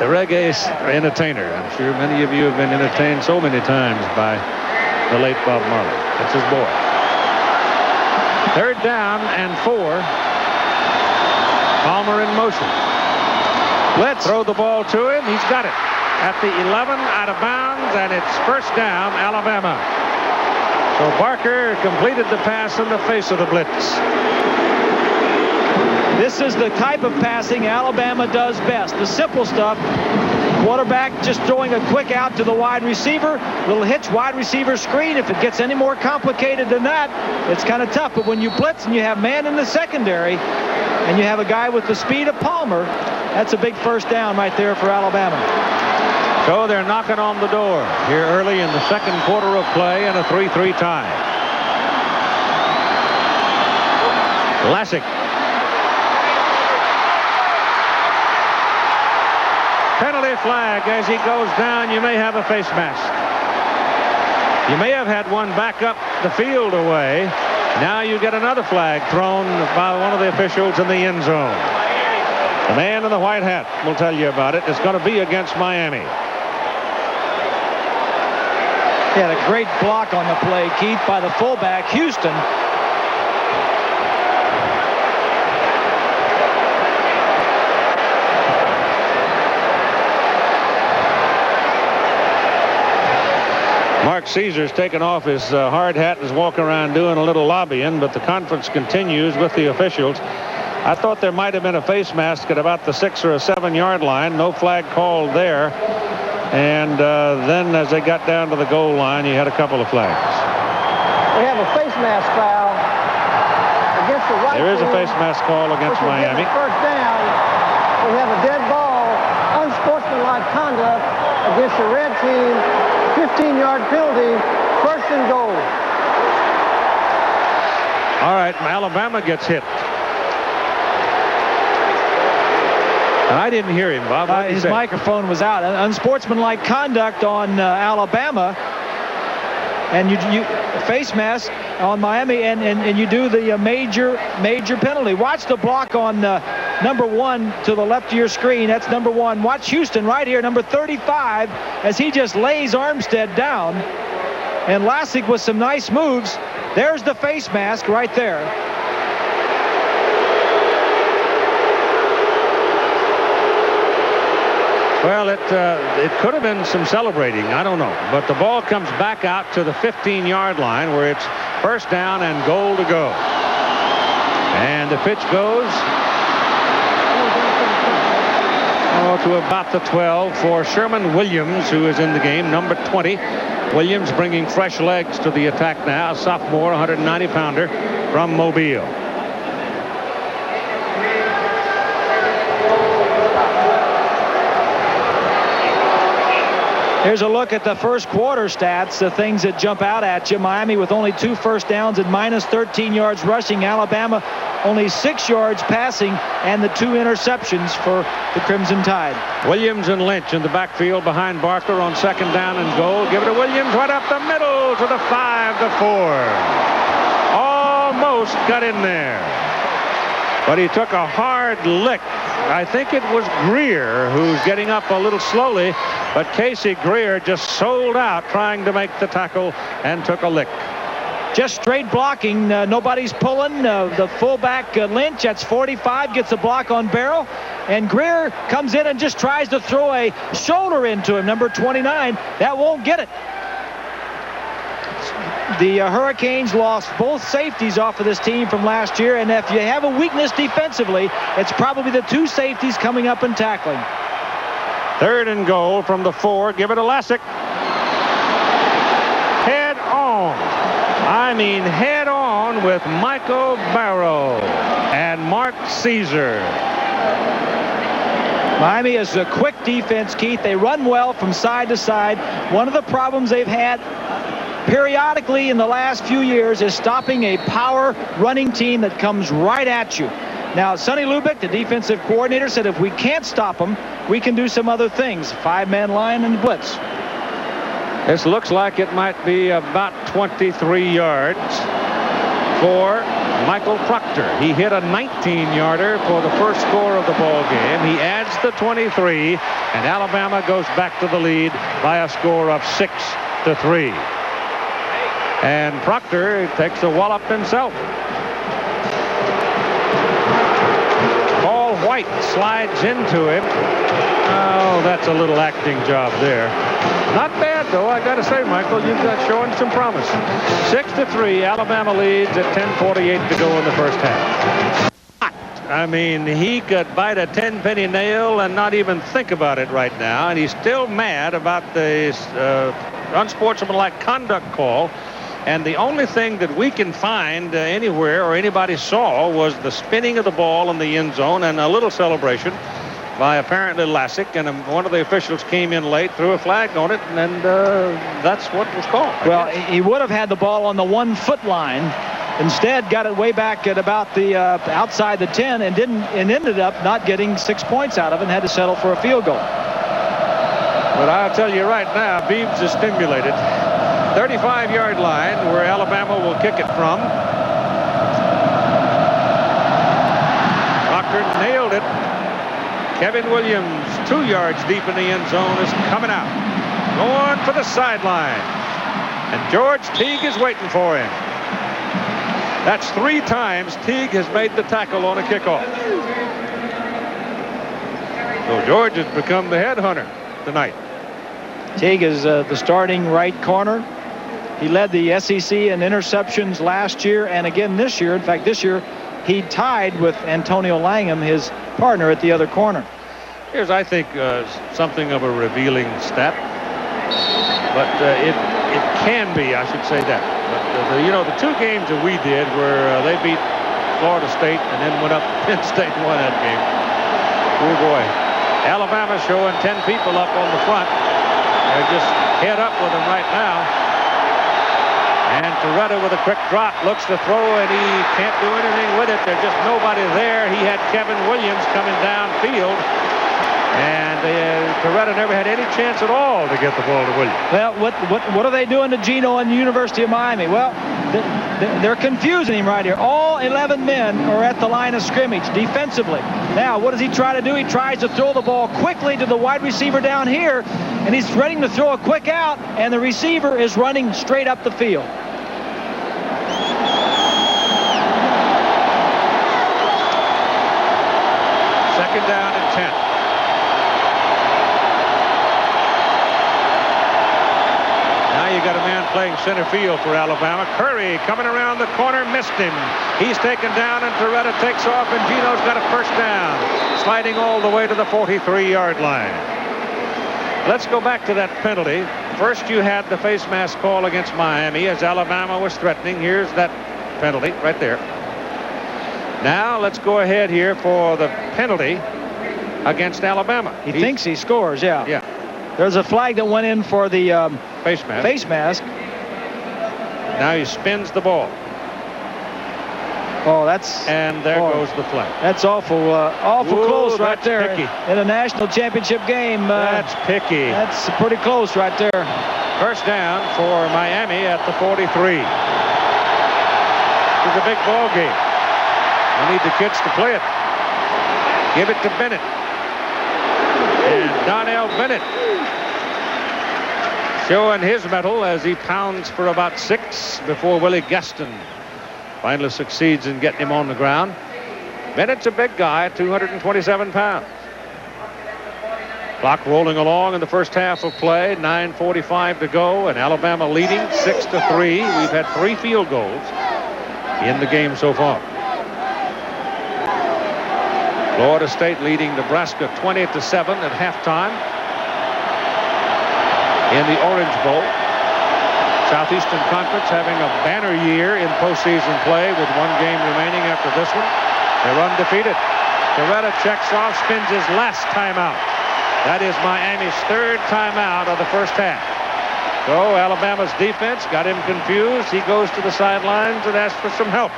A: the reggae entertainer. I'm sure many of you have been entertained so many times by the late Bob Marley. That's his boy. 3rd down and 4. Palmer in motion. Let's throw the ball to him. He's got it at the 11, out of bounds, and it's 1st down, Alabama. So Barker completed the pass in the face of the blitz.
B: This is the type of passing Alabama does best. The simple stuff. Quarterback just throwing a quick out to the wide receiver. Little hitch, wide receiver screen. If it gets any more complicated than that, it's kind of tough. But when you blitz and you have man in the secondary and you have a guy with the speed of Palmer, that's a big 1st down right there for Alabama.
A: So they're knocking on the door here early in the 2nd quarter of play and a 3-3 tie. Lassick. Penalty flag as he goes down. You may have a face mask. You may have had one back up the field away. Now you get another flag thrown by one of the officials in the end zone. The man in the white hat will tell you about it. It's going to be against Miami.
B: He had a great block on the play, Keith, by the fullback, Houston.
A: Mark Caesar's taken off his hard hat and is walking around doing a little lobbying, but the conference continues with the officials. I thought there might have been a face mask at about the 6 or 7 yard line. No flag called there. And then as they got down to the goal line, you had a couple of flags.
E: We have a face mask foul against the white team.
A: There is a face mask call against Miami.
E: 1st down. We have a dead ball, unsportsmanlike conduct against the red team. 15-yard penalty, 1st and goal.
A: All right, Alabama gets hit. And I didn't hear him, Bob.
B: His microphone was out. Unsportsmanlike conduct on Alabama. And you face mask on Miami, and you do the major penalty. Watch the block on number 1 to the left of your screen. That's number 1. Watch Houston right here, number 35, as he just lays Armstead down. And Lassick with some nice moves. There's the face mask right there.
A: Well, it could have been some celebrating. I don't know. But the ball comes back out to the 15-yard line where it's 1st down and goal to go. And the pitch goes to about the 12 for Sherman Williams, who is in the game, number 20. Williams bringing fresh legs to the attack now. A sophomore, 190-pounder from Mobile.
B: Here's a look at the 1st quarter stats, the things that jump out at you. Miami with only 2 first downs and minus 13 yards rushing. Alabama only 6 yards passing, and the 2 interceptions for the Crimson Tide.
A: Williams and Lynch in the backfield behind Barker on 2nd down and goal. Give it to Williams right up the middle to the 5-4. Almost got in there. But he took a hard lick. I think it was Greer who's getting up a little slowly, but Casey Greer just sold out trying to make the tackle and took a lick.
B: Just straight blocking. Nobody's pulling. The fullback, Lynch, that's 45, gets a block on Barrow. And Greer comes in and just tries to throw a shoulder into him, number 29. That won't get it. The Hurricanes lost both safeties off of this team from last year, and if you have a weakness defensively, it's probably the 2 safeties coming up and tackling.
A: 3rd and goal from the 4. Give it to Lassick. Head on. I mean head on with Michael Barrow and Mark Caesar.
B: Miami is a quick defense, Keith. They run well from side to side. One of the problems they've had periodically in the last few years is stopping a power running team that comes right at you. Now, Sonny Lubick, the defensive coordinator, said if we can't stop them, we can do some other things. 5-man line and blitz.
A: This looks like it might be about 23 yards for Michael Proctor. He hit a 19-yarder for the first score of the ball game. He adds the 23, and Alabama goes back to the lead by a score of 6-3. And Proctor takes a wallop himself. Paul White slides into him. Oh, that's a little acting job there. Not bad, though, I got to say, Michael. You've got showing some promise. 6-3, Alabama leads at 10:48 to go in the first half. I mean, he could bite a 10-penny nail and not even think about it right now, and he's still mad about the unsportsmanlike conduct call. And the only thing that we can find anywhere or anybody saw was the spinning of the ball in the end zone and a little celebration by apparently Lassick, and one of the officials came in late, threw a flag on it, and that's what was called.
B: Well, he would have had the ball on the 1-foot line. Instead, got it way back at about the outside the 10, and ended up not getting 6 points out of it, and had to settle for a field goal.
A: But I'll tell you right now, Beebs is stimulated. 35-yard line where Alabama will kick it from. Proctor nailed it. Kevin Williams, 2 yards deep in the end zone, is coming out. Going for the sideline. And George Teague is waiting for him. That's 3 times Teague has made the tackle on a kickoff. So George has become the headhunter tonight.
B: Teague is the starting right corner. He led the SEC in interceptions last year and again this year. In fact, this year he tied with Antonio Langham, his partner, at the other corner.
A: Here's, I think, something of a revealing stat. But it can be, I should say that. But, you know, the 2 games that we did where they beat Florida State and then went up Penn State and won that game. Oh, boy. Alabama showing 10 people up on the front. They're just head up with them right now. And Torretta with a quick drop looks to throw, and he can't do anything with it. There's just nobody there. He had Kevin Williams coming downfield, and Torretta never had any chance at all to get the ball to Williams.
B: Well, what are they doing to Gino and the University of Miami? Well, they're confusing him right here. All 11 men are at the line of scrimmage defensively. Now, what does he try to do? He tries to throw the ball quickly to the wide receiver down here, and he's ready to throw a quick out, and the receiver is running straight up the field.
A: Second down and 10. Now you got a man playing center field for Alabama. Curry coming around the corner, missed him. He's taken down, and Torretta takes off, and Gino's got a first down, sliding all the way to the 43-yard line. Let's go back to that penalty. First, you had the face mask call against Miami as Alabama was threatening. Here's that penalty right there. Now let's go ahead here for the penalty against Alabama.
B: He thinks he scores, yeah.
A: Yeah.
B: There's a flag that went in for the
A: face mask.
B: Face mask.
A: Now he spins the ball.
B: Oh, that's...
A: And there goes the flag.
B: That's awful
A: Ooh,
B: close right
A: that's
B: there.
A: picky.
B: In a national championship game.
A: That's picky.
B: That's pretty close right there.
A: First down for Miami at the 43. It's a big ball game. We need the kids to play it. Give it to Bennett. And Donnell Bennett showing his mettle as he pounds for about 6 before Willie Gaston finally succeeds in getting him on the ground. Bennett's a big guy, 227 pounds. Clock rolling along in the first half of play, 9:45 to go, and Alabama leading 6-3. We've had 3 field goals in the game so far. Florida State leading Nebraska 20-7 at halftime in the Orange Bowl. Southeastern Conference having a banner year in postseason play with 1 game remaining after this one. They're undefeated. Torretta checks off, spins his last timeout. That is Miami's third timeout of the first half. So Alabama's defense got him confused. He goes to the sidelines and asks for some help.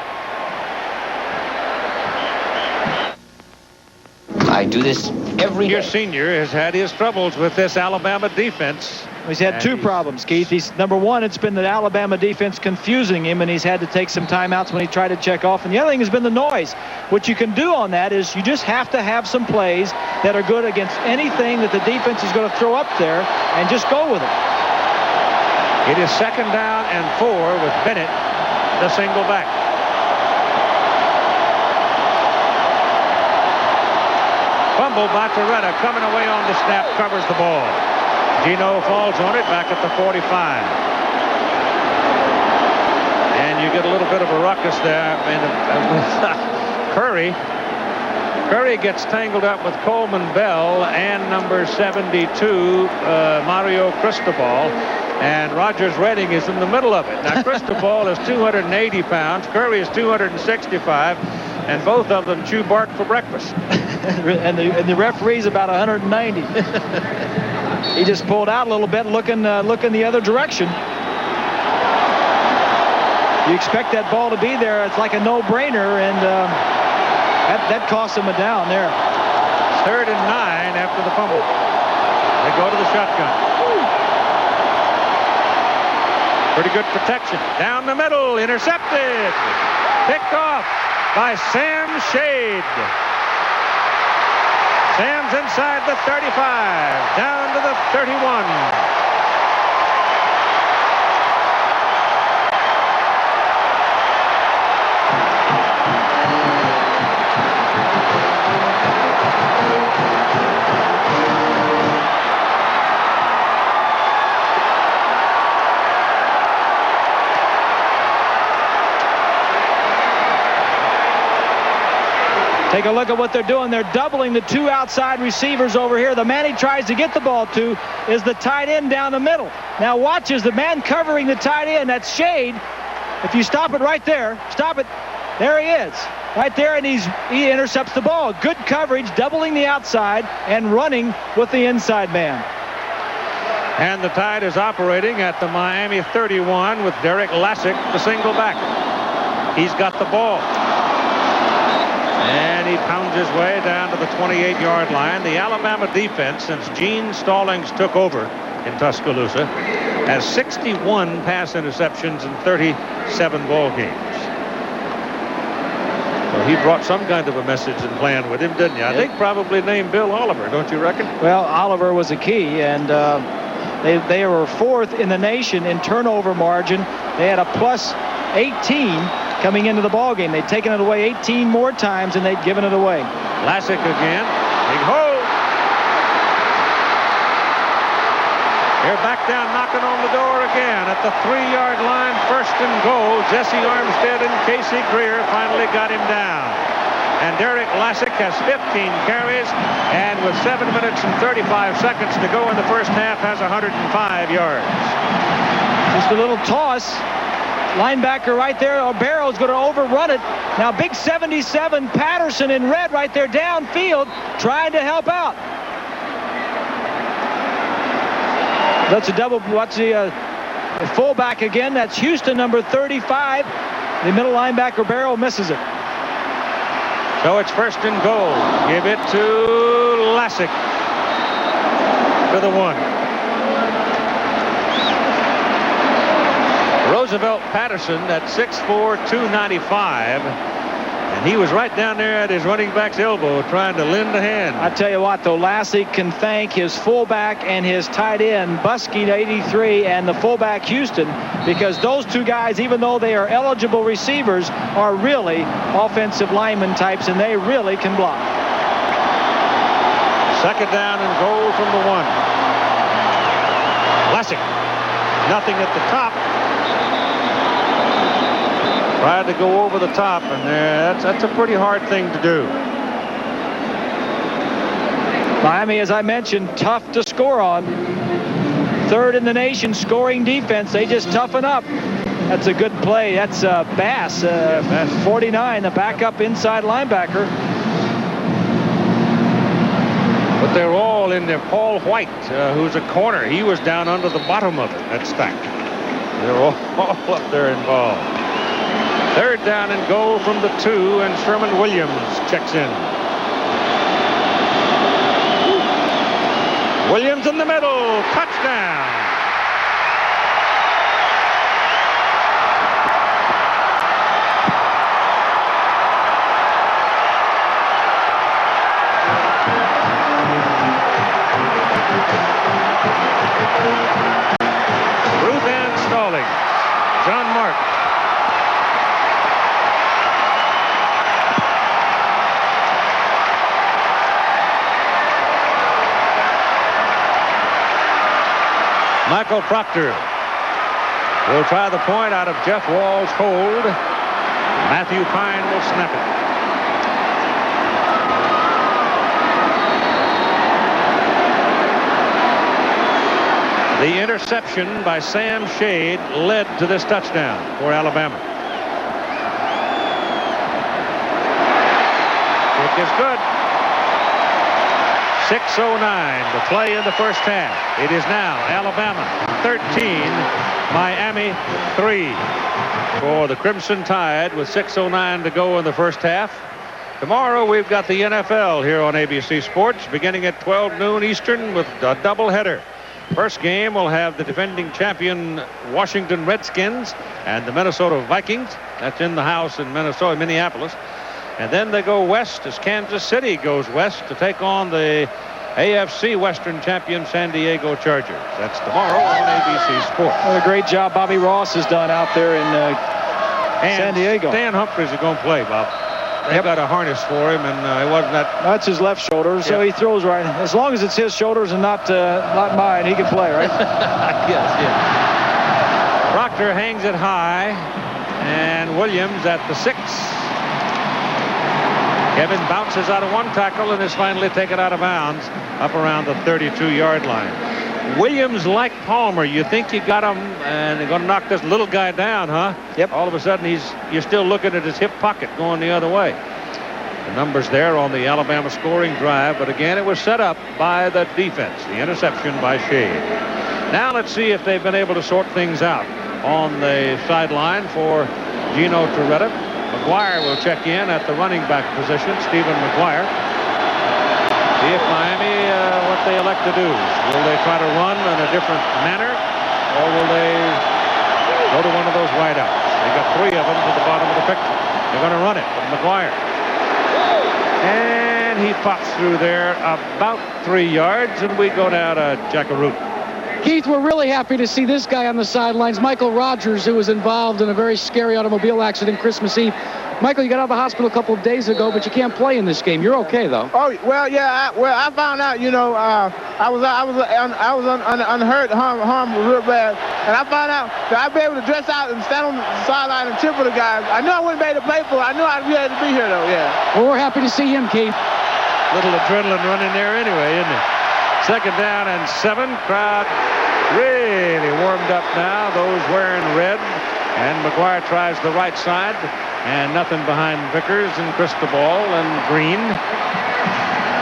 F: I do this every
A: Your
F: day.
A: senior has had his troubles with this Alabama defense.
B: He's had
A: And
B: two problems, Keith. Number one, it's been the Alabama defense confusing him, and he's had to take some timeouts when he tried to check off. And the other thing has been the noise. What you can do on that is you just have to have some plays that are good against anything that the defense is going to throw up there, and just go with it.
A: It is 2nd down and 4 with Bennett, the single back. Fumble by Torretta, coming away on the snap, covers the ball. Gino falls on it back at the 45. And you get a little bit of a ruckus there with Curry. Curry gets tangled up with Coleman Bell and number 72, Mario Cristobal. And Rogers Redding is in the middle of it. Now, Cristobal is 280 pounds. Curry is 265. And both of them chew bark for breakfast.
B: and the referee's about 190. He just pulled out a little bit, looking the other direction. You expect that ball to be there. It's like a no-brainer, and that cost him a down there.
A: 3rd and 9 after the fumble. They go to the shotgun. Pretty good protection. Down the middle, intercepted. Picked off by Sam Shade. Sam's inside the 35, down to the 31.
B: Take a look at what they're doing. They're doubling the two outside receivers over here. The man he tries to get the ball to is the tight end down the middle. Now watch as the man covering the tight end, that's Shade. If you stop it right there, stop it. There he is, right there, and he intercepts the ball. Good coverage, doubling the outside and running with the inside man.
A: And the Tide is operating at the Miami 31 with Derek Lassick, the single back. He's got the ball. And he pounds his way down to the 28-yard line. The Alabama defense, since Gene Stallings took over in Tuscaloosa, has 61 pass interceptions in 37 ball games. So he brought some kind of a message in playing with him, didn't you? I think probably named Bill Oliver, don't you reckon?
B: Well, Oliver was a key, and they were 4th in the nation in turnover margin. They had a plus 18 coming into the ball game. They'd taken it away 18 more times and they'd given it away.
A: Lassick again. Big hole. They're back down, knocking on the door again at the 3-yard line. 1st and goal. Jesse Armstead and Casey Greer finally got him down. And Derek Lassick has 15 carries, and with 7 minutes and 35 seconds to go in the first half, has 105 yards.
B: Just a little toss. Linebacker right there. Barrow's going to overrun it. Now big 77 Patterson in red right there downfield trying to help out. That's a double. Watch the fullback again. That's Houston, number 35. The middle linebacker Barrow misses it.
A: So it's 1st and goal. Give it to Lassick to the 1. Roosevelt Patterson at 6'4", 295, and he was right down there at his running back's elbow trying to lend a hand.
B: I tell you what, though, Lassick can thank his fullback and his tight end, Buskey, 83, and the fullback, Houston, because those two guys, even though they are eligible receivers, are really offensive lineman types, and they really can block.
A: 2nd down and goal from the 1. Lassick, nothing at the top. Tried to go over the top, and that's a pretty hard thing to do.
B: Miami, as I mentioned, tough to score on. 3rd in the nation scoring defense. They just toughen up. That's a good play. That's Bass, 49, the backup inside linebacker.
A: But they're all in there. Paul White, who's a corner, he was down under the bottom of it, that stack. They're all up there involved. Third down and goal from the 2, and Sherman Williams checks in. Williams in the middle, touchdown. Ruth Ann Stalling, John Mark. Michael Proctor will try the point out of Jeff Wall's hold. Matthew Pine will snap it. The interception by Sam Shade led to this touchdown for Alabama. Kick is good. 6:09 to play in the first half. It is now Alabama 13, Miami 3. For the Crimson Tide with 6:09 to go in the first half. Tomorrow we've got the NFL here on ABC Sports beginning at 12 noon Eastern with a doubleheader. First game will have the defending champion Washington Redskins and the Minnesota Vikings. That's in the house in Minneapolis. And then they go west as Kansas City goes west to take on the AFC Western champion San Diego Chargers. That's tomorrow on ABC Sports.
B: What a great job Bobby Ross has done out there in San Diego.
A: Stan Humphries is going to play, Bob. They got a harness for him, and it wasn't that.
B: That's his left shoulder, so he throws right. As long as it's his shoulders and not mine, he can play, right?
A: Yes, yeah. Proctor hangs it high, and Williams at the 6. Kevin bounces out of one tackle and is finally taken out of bounds up around the 32-yard line. Williams, like Palmer, you think you got him and they're going to knock this little guy down, huh?
B: Yep.
A: All of a sudden you're still looking at his hip pocket going the other way. The numbers there on the Alabama scoring drive, but again it was set up by the defense. The interception by Shade. Now let's see if they've been able to sort things out on the sideline for Gino Torretta. McGuire will check in at the running back position. Stephen McGuire. See if Miami, what they elect to do. Will they try to run in a different manner, or will they go to one of those wideouts? They got 3 of them to the bottom of the picture. They're going to run it with McGuire. And he pops through there about 3 yards, and we go down to Jackaroot.
C: Keith, we're really happy to see this guy on the sidelines, Michael Rogers, who was involved in a very scary automobile accident Christmas Eve. Michael, you got out of the hospital a couple of days ago, but you can't play in this game. You're okay, though.
G: Oh, well, yeah. I found out, I was unhurt, harmed real bad, and I found out that I'd be able to dress out and stand on the sideline and cheer for the guys. I knew I wouldn't be able to play for it. I knew I'd be able to be here, though. Yeah.
C: Well, we're happy to see him, Keith.
A: Little adrenaline running there anyway, isn't it? Second down and 7. Crowd really warmed up now. Those wearing red. And McGuire tries the right side. And nothing behind Vickers and Cristobal and Green.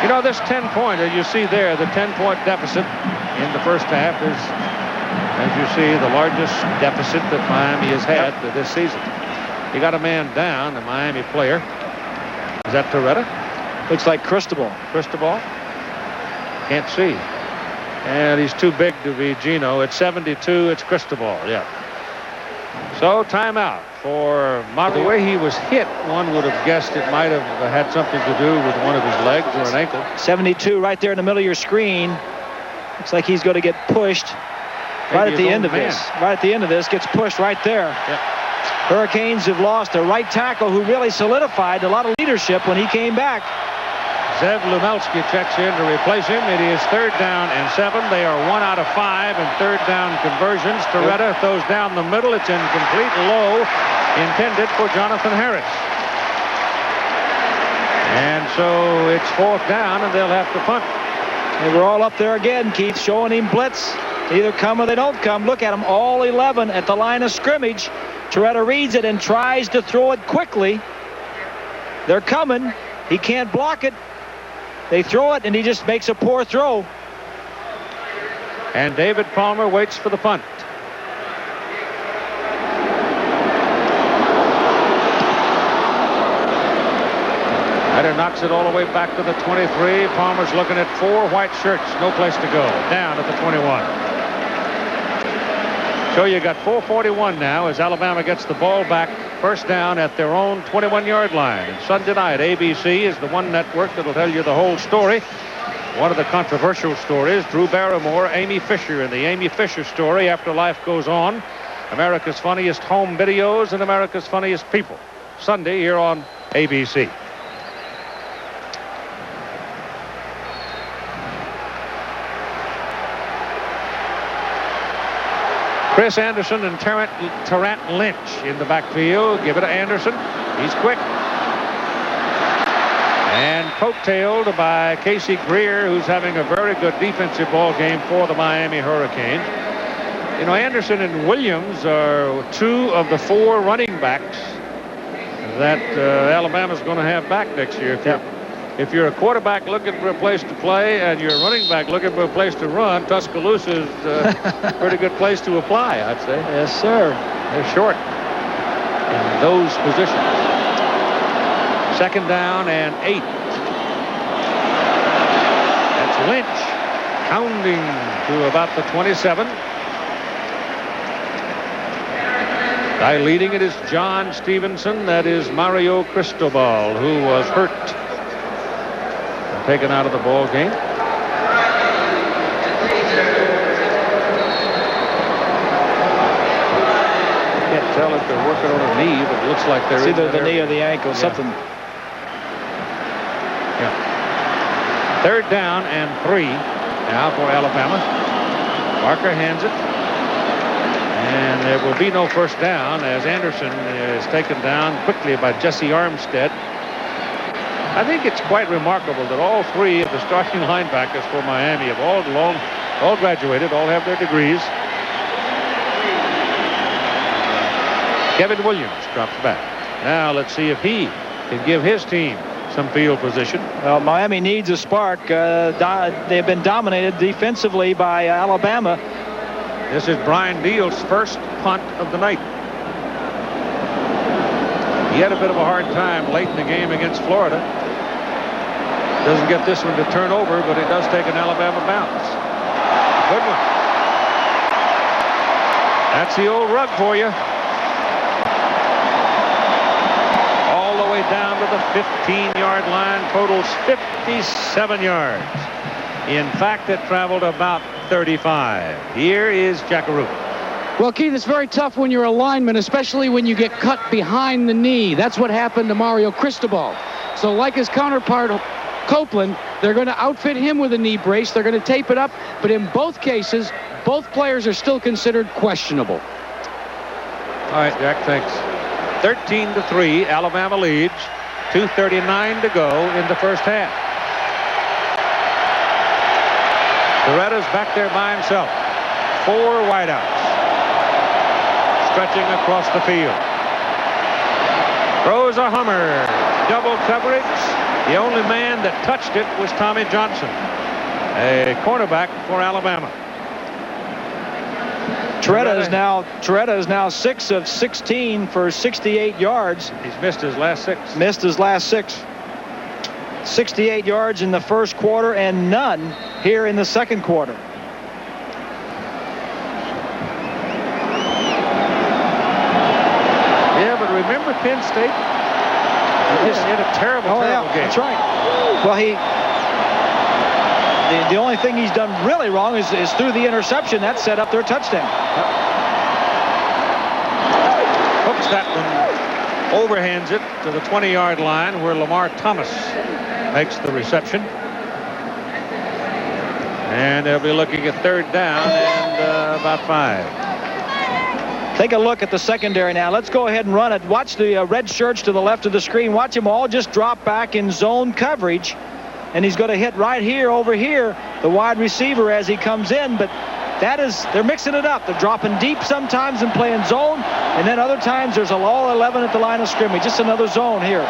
A: You know, this 10-point, as you see there, the 10-point deficit in the first half is, as you see, the largest deficit that Miami has had this season. You got a man down, a Miami player. Is that Torretta?
B: Looks like Cristobal.
A: Cristobal? Can't see. And he's too big to be Gino. It's 72. It's Cristobal. Yeah. So timeout for Mata. The way he was hit, one would have guessed it might have had something to do with one of his legs or an ankle.
B: 72 right there in the middle of your screen. Looks like he's going to get pushed right at the end of this. Right at the end of this, gets pushed right there.
A: Yep.
B: Hurricanes have lost a right tackle who really solidified a lot of leadership when he came back.
A: Zev Lumelski checks in to replace him. It is 3rd down and 7. They are 1 out of 5 in 3rd down conversions. Torretta throws down the middle. It's incomplete, low, intended for Jonathan Harris. And so it's 4th down, and they'll have to punt.
B: They were all up there again, Keith, showing him blitz. They either come or they don't come. Look at them, all 11 at the line of scrimmage. Torretta reads it and tries to throw it quickly. They're coming. He can't block it. They throw it, and he just makes a poor throw.
A: And David Palmer waits for the punt. Ryder knocks it all the way back to the 23. Palmer's looking at 4 white shirts. No place to go. Down at the 21. So you got 4:41 now as Alabama gets the ball back. First down at their own 21-yard line. And Sunday night, ABC is the one network that'll tell you the whole story. One of the controversial stories, Drew Barrymore, Amy Fisher, and the Amy Fisher story, After Life Goes On. America's Funniest Home Videos and America's Funniest People. Sunday here on ABC. Chris Anderson and Tarrant Lynch in the backfield. Give it to Anderson. He's quick. And coattailed by Casey Greer, who's having a very good defensive ball game for the Miami Hurricanes. You know, Anderson and Williams are 2 of the 4 running backs that Alabama's going to have back next year. If you're a quarterback looking for a place to play and you're a running back looking for a place to run, Tuscaloosa is a pretty good place to apply, I'd say.
B: Yes, sir.
A: They're short in those positions. Second down and 8. That's Lynch pounding to about the 27. Guy leading it is John Stevenson. That is Mario Cristobal, who was hurt. Taken out of the ball game. Can't tell if they're working on a knee, but it looks like they're
B: either the knee or the ankle, something.
A: Yeah. Third down and 3 now for Alabama. Barker hands it. And there will be no first down as Anderson is taken down quickly by Jesse Armstead. I think it's quite remarkable that all 3 of the starting linebackers for Miami have all graduated, all have their degrees. Kevin Williams drops back. Now let's see if he can give his team some field position.
B: Well, Miami needs a spark. They've been dominated defensively by Alabama.
A: This is Brian Neal's first punt of the night. He had a bit of a hard time late in the game against Florida. Doesn't get this one to turn over, but it does take an Alabama bounce. Good one. That's the old rug for you. All the way down to the 15-yard line. Totals 57 yards. In fact, it traveled about 35. Here is Jackaroo.
C: Well, Keith, it's very tough when you're a lineman, especially when you get cut behind the knee. That's what happened to Mario Cristobal. So like his counterpart, Copeland, they're going to outfit him with a knee brace. They're going to tape it up. But in both cases, both players are still considered questionable.
A: All right, Jack, thanks. 13-3, Alabama leads. 2:39 to go in the first half. Beretta's back there by himself. 4 wideouts. Stretching across the field. Throws a hummer. Double coverage. The only man that touched it was Tommy Johnson, a cornerback for Alabama.
B: Torretta is now 6 of 16 for 68 yards.
A: He's missed his last 6.
B: Missed his last 6. 68 yards in the first quarter and none here in the second quarter.
A: Yeah, but remember Penn State? He just hit a terrible game.
B: That's right. Well, the only thing he's done really wrong is through the interception. That set up their touchdown.
A: Hooks that one, overhands it to the 20-yard line where Lamar Thomas makes the reception. And they'll be looking at third down and about 5.
B: Take a look at the secondary now. Let's go ahead and run it. Watch the red shirts to the left of the screen. Watch them all just drop back in zone coverage. And he's going to hit right here, over here, the wide receiver as he comes in. But they're mixing it up. They're dropping deep sometimes and playing zone. And then other times there's a all 11 at the line of scrimmage. Just another zone here.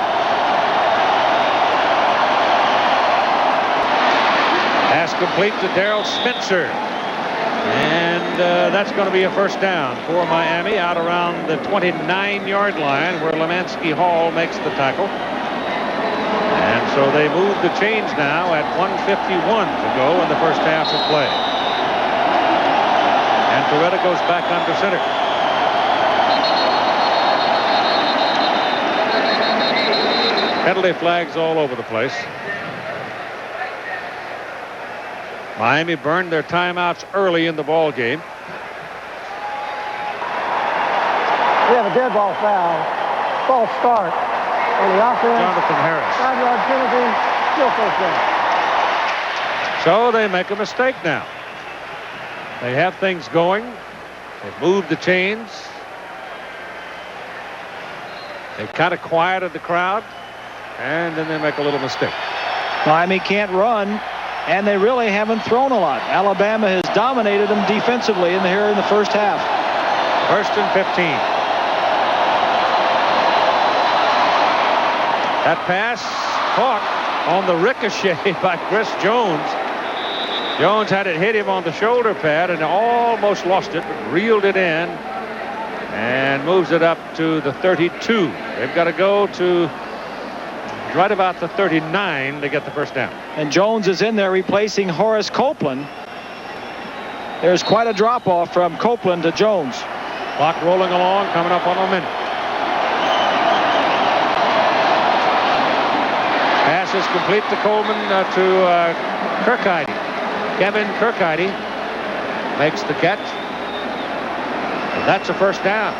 A: complete to Darrell Spencer. And that's going to be a first down for Miami out around the 29-yard line where Lemansky Hall makes the tackle. And so they move the chains now at 1:51 to go in the first half of play. And Torretta goes back under center. Penalty flags all over the place. Miami burned their timeouts early in the ball game.
E: We have a dead ball foul. False start on the offense.
A: Jonathan Harris.
E: 5-yard penalty. Still first down.
A: So they make a mistake now. They have things going. They've moved the chains. They kind of quieted the crowd. And then they make a little mistake.
B: Miami can't run, and they really haven't thrown a lot. Alabama has dominated them defensively here in the first half.
A: 1st and 15. That pass caught on the ricochet by Chris Jones. Jones had it hit him on the shoulder pad and almost lost it, but reeled it in and moves it up to the 32. They've got to go to right about the 39 to get the first down.
B: And Jones is in there replacing Horace Copeland. There's quite a drop-off from Copeland to Jones.
A: Clock rolling along, coming up on a minute. Pass is complete to Coleman to Kirkheide. Kevin Kirkheide makes the catch. And that's a first down.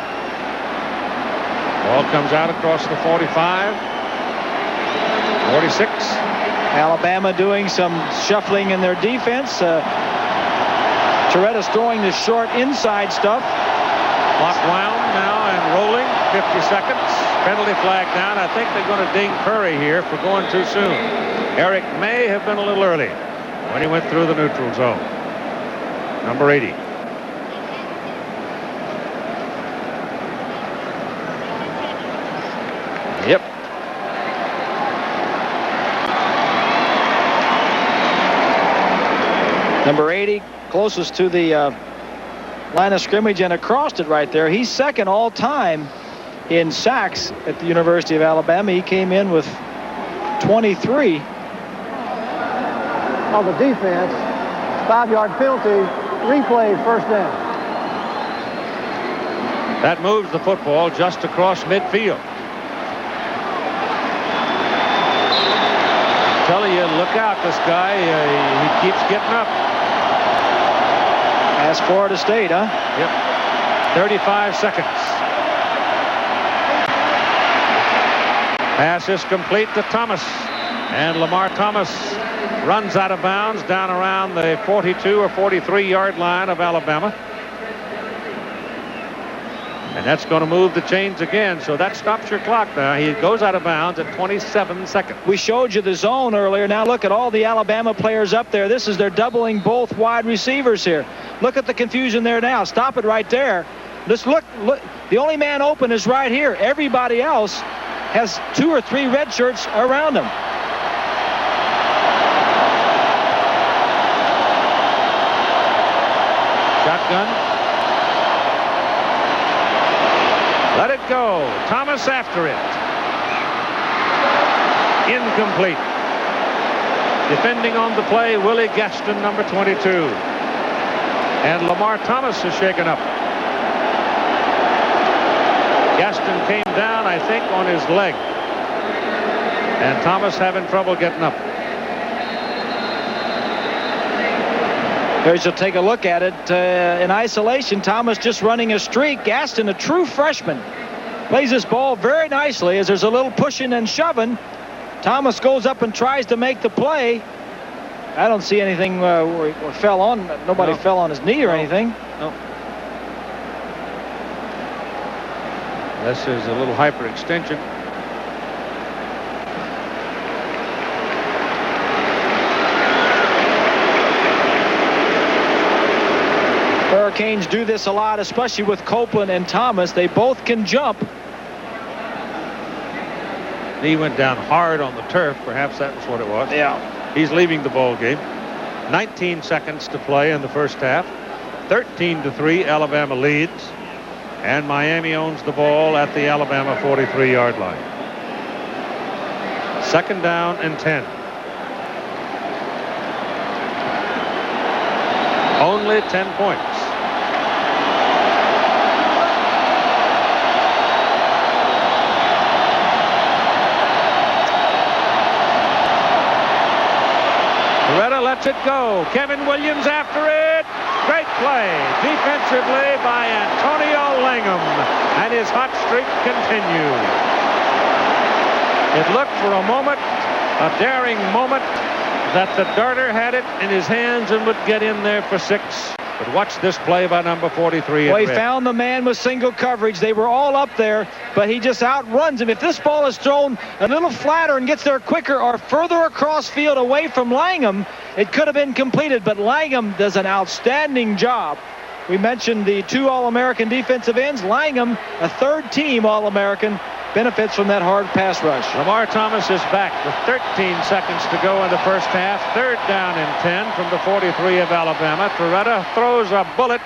A: Ball comes out across the 45. 46.
B: Alabama doing some shuffling in their defense. Torretta's throwing the short inside stuff.
A: Clock wound now and rolling. 50 seconds. Penalty flag down. I think they're going to ding Curry here for going too soon. Eric may have been a little early when he went through the neutral zone. Number 80. Yep.
B: Number 80, closest to the line of scrimmage and across it right there. He's second all time in sacks at the University of Alabama. He came in with 23.
E: On the defense, 5-yard penalty, replay, first down.
A: That moves the football just across midfield. I'm telling you, look out, this guy. He keeps getting up.
B: As Florida State, huh?
A: Yep. 35 seconds. Pass is complete to Thomas. And Lamar Thomas runs out of bounds down around the 42 or 43-yard line of Alabama. And that's going to move the chains again. So that stops your clock now. He goes out of bounds at 27 seconds.
B: We showed you the zone earlier. Now look at all the Alabama players up there. This is they're doubling both wide receivers here. Look at the confusion there now. Stop it right there. Just look. The only man open is right here. Everybody else has 2 or 3 red shirts around them.
A: Shotgun. Let it go. Thomas after it. Incomplete. Defending on the play, Willie Gaston, number 22. And Lamar Thomas is shaken up. Gaston came down, I think, on his leg. And Thomas having trouble getting up.
B: Here's, you'll take a look at it in isolation. Thomas just running a streak. Gaston, a true freshman, plays this ball very nicely as there's a little pushing and shoving. Thomas goes up and tries to make the play. I don't see anything where fell on. Nobody fell on his knee or anything.
A: No. This is a little hyperextension.
B: Hurricanes do this a lot, especially with Copeland and Thomas. They both can jump.
A: Knee went down hard on the turf. Perhaps that was what it was.
B: Yeah.
A: He's leaving the ball game. 19 seconds to play in the first half. 13-3, Alabama leads. And Miami owns the ball at the Alabama 43-yard line. Second down and 10. Only 10 points. Beretta lets it go. Kevin Williams after it. Great play defensively by Antonio Langham. And his hot streak continues. It looked for a moment, a daring moment, that the darter had it in his hands and would get in there for 6. But watch this play by number 43.
B: Well, he found the man with single coverage. They were all up there, but he just outruns him. If this ball is thrown a little flatter and gets there quicker or further across field away from Langham, it could have been completed. But Langham does an outstanding job. We mentioned the 2 All-American defensive ends. Langham, a third-team All-American, benefits from that hard pass rush.
A: Lamar Thomas is back with 13 seconds to go in the first half. Third down and 10 from the 43 of Alabama. Torretta throws a bullet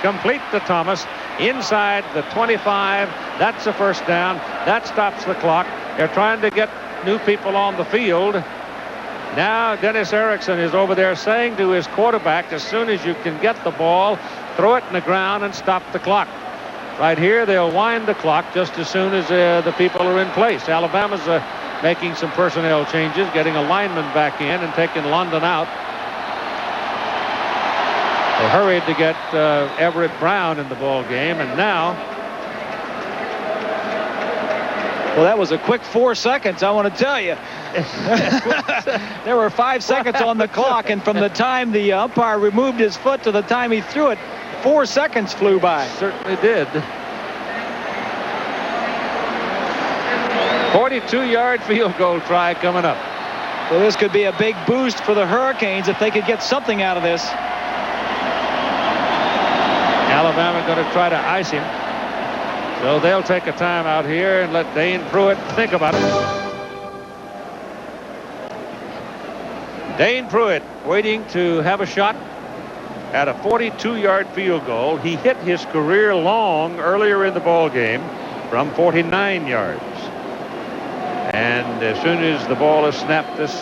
A: complete to Thomas inside the 25. That's a first down. That stops the clock. They're trying to get new people on the field. Now Dennis Erickson is over there saying to his quarterback, as soon as you can get the ball, throw it in the ground and stop the clock. Right here, they'll wind the clock just as soon as the people are in place. Alabama's making some personnel changes, getting a lineman back in and taking London out. They hurried to get Everett Brown in the ball game, and now...
B: Well, that was a quick 4 seconds, I want to tell you. There were 5 seconds on the clock, and from the time the umpire removed his foot to the time he threw it, 4 seconds flew by.
A: Certainly did. 42-yard field goal try coming up.
B: Well, this could be a big boost for the Hurricanes if they could get something out of this.
A: Alabama going to try to ice him. So they'll take a timeout here and let Dane Pruitt think about it. Dane Pruitt waiting to have a shot at a 42-yard field goal. He hit his career long earlier in the ball game from 49 yards. And as soon as the ball is snapped, this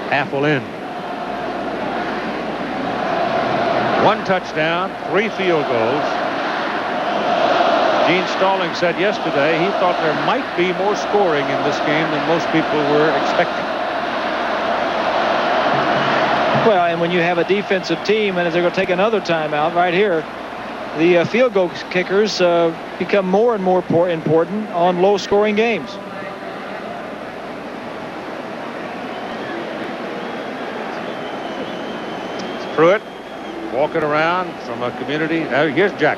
A: half will end. 1 touchdown, 3 field goals. Gene Stalling said yesterday he thought there might be more scoring in this game than most people were expecting.
B: Well, and when you have a defensive team, and as they're going to take another timeout right here, the field goal kickers become more and more important on low-scoring games.
A: Pruitt walking around from a community. Here's Jack.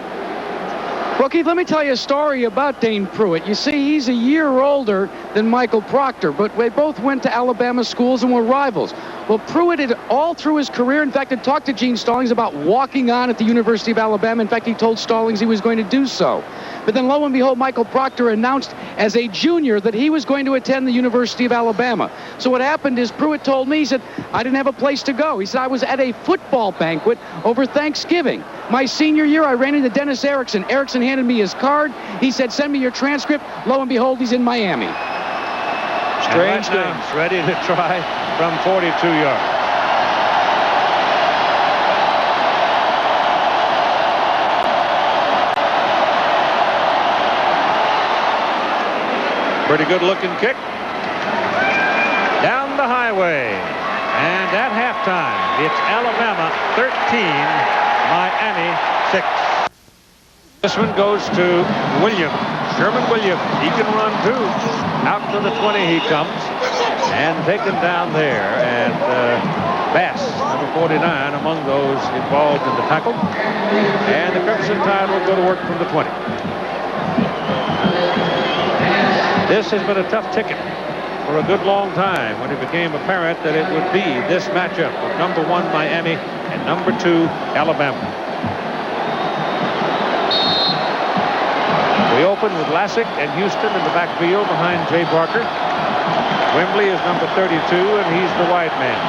C: Well, Keith, let me tell you a story about Dane Pruitt. You see, he's a year older than Michael Proctor, but they both went to Alabama schools and were rivals. Well, Pruitt had all through his career, in fact, had talked to Gene Stallings about walking on at the University of Alabama. In fact, he told Stallings he was going to do so. But then, lo and behold, Michael Proctor announced as a junior that he was going to attend the University of Alabama. So what happened is Pruitt told me, he said, I didn't have a place to go. He said, I was at a football banquet over Thanksgiving. My senior year, I ran into Dennis Erickson. Erickson handed me his card. He said, send me your transcript. Lo and behold, he's in Miami.
A: Strange things. Ready to try from 42 yards. Pretty good looking kick. Down the highway. And at halftime, it's Alabama 13, Miami 6. This one goes to Williams. Sherman Williams. He can run too. Out to the 20 he comes. And taken down there. And Bass, number 49, among those involved in the tackle. And the Crimson Tide will go to work from the 20. This has been a tough ticket for a good long time when it became apparent that it would be this matchup of number 1 Miami and number 2 Alabama. We open with Lassick and Houston in the backfield behind Jay Barker. Wembley is number 32, and he's the wide man.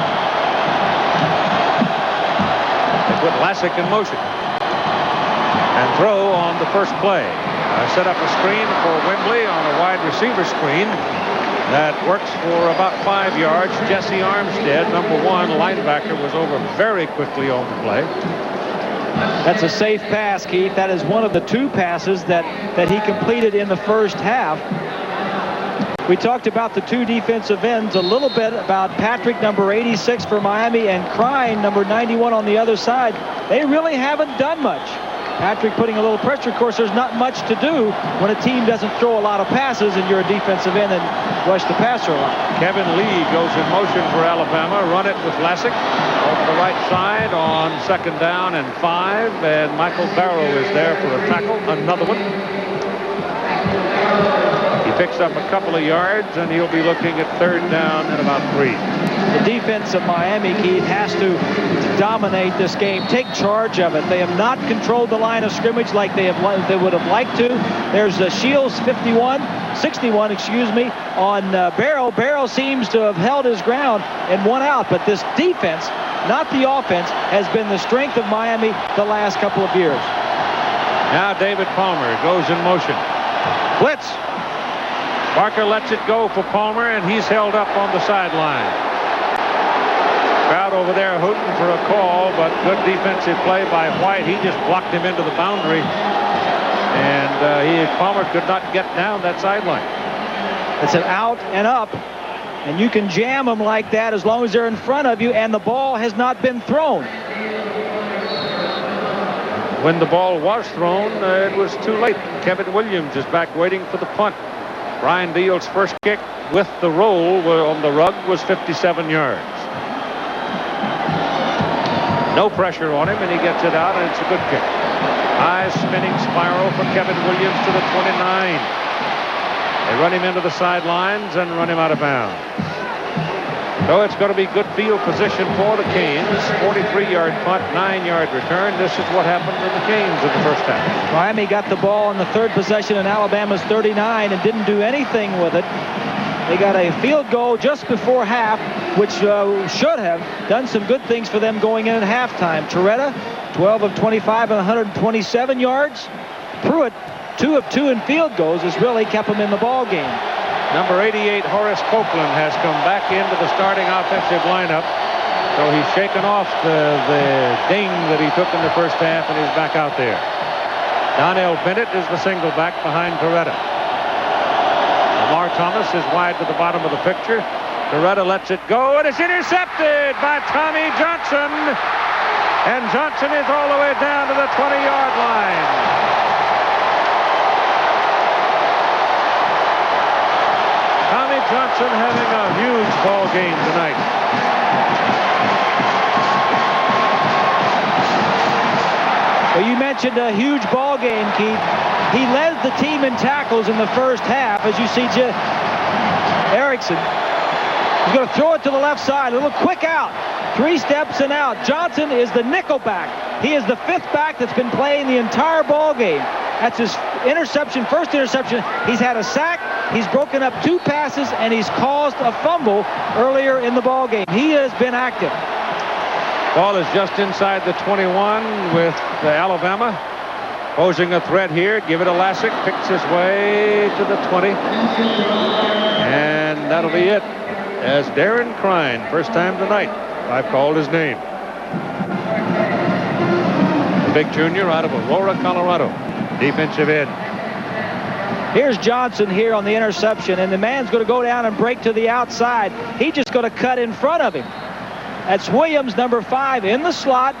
A: Put Lassick in motion. And throw on the first play. Set up a screen for Wembley on a wide receiver screen. That works for about 5 yards. Jesse Armstead, number 1 linebacker, was over very quickly on the play.
B: That's a safe pass, Keith. That is one of the 2 passes that he completed in the first half. We talked about the 2 defensive ends a little bit, about Patrick, number 86 for Miami, and Crine, number 91 on the other side. They really haven't done much. Patrick putting a little pressure. Of course, there's not much to do when a team doesn't throw a lot of passes and you're a defensive end and rush the passer a lot.
A: Kevin Lee goes in motion for Alabama. Run it with Lassick over the right side on 2nd down and 5. And Michael Barrow is there for a tackle. Another one. He picks up a couple of yards, and he'll be looking at 3rd down and about 3.
B: The defense of Miami, Keith, has to dominate this game, take charge of it. They have not controlled the line of scrimmage like they would have liked to. There's Shields 61, excuse me, on Barrow. Barrow seems to have held his ground and won out, but this defense, not the offense, has been the strength of Miami the last couple of years.
A: Now David Palmer goes in motion. Blitz. Barker lets it go for Palmer, and he's held up on the sideline. Crowd over there hooting for a call, but good defensive play by White. He just blocked him into the boundary, and Palmer could not get down that sideline.
B: It's an out and up, and you can jam them like that as long as they're in front of you and the ball has not been thrown.
A: When the ball was thrown, it was too late. Kevin Williams is back waiting for the punt. Brian Deal's first kick with the roll on the rug was 57 yards. No pressure on him, and he gets it out, and it's a good kick. High spinning spiral for Kevin Williams to the 29. They run him into the sidelines and run him out of bounds. So it's going to be good field position for the Canes. 43-yard punt, 9-yard return. This is what happened to the Canes in the first half.
B: Miami got the ball on the 3rd possession in Alabama's 39 and didn't do anything with it. They got a field goal just before half, which should have done some good things for them going in at halftime. Torretta, 12 of 25 and 127 yards. Pruitt, 2 of 2 in field goals, has really kept them in the ball game.
A: Number 88, Horace Copeland, has come back into the starting offensive lineup. So he's shaken off the ding that he took in the first half, and he's back out there. Donnell Bennett is the single back behind Torretta. Lamar Thomas is wide to the bottom of the picture. Torretta lets it go, and it's intercepted by Tommy Johnson. And Johnson is all the way down to the 20-yard line. Tommy Johnson having a huge ball game tonight.
B: Well, you mentioned a huge ball game, Keith. He led the team in tackles in the first half. As you see, Erickson is going to throw it to the left side. A little quick out. 3 steps and out. Johnson is the nickel back. He is the 5th back that's been playing the entire ball game. That's his interception, first interception. He's had a sack. He's broken up 2 passes, and he's caused a fumble earlier in the ball game. He has been active.
A: Ball is just inside the 21 with Alabama. Posing a threat here. Give it to Lassick. Picks his way to the 20. And that'll be it. As Darren Crine, first time tonight, I've called his name. The big junior out of Aurora, Colorado. Defensive end.
B: Here's Johnson here on the interception, and the man's going to go down and break to the outside. He's just going to cut in front of him. That's Williams, number 5, in the slot.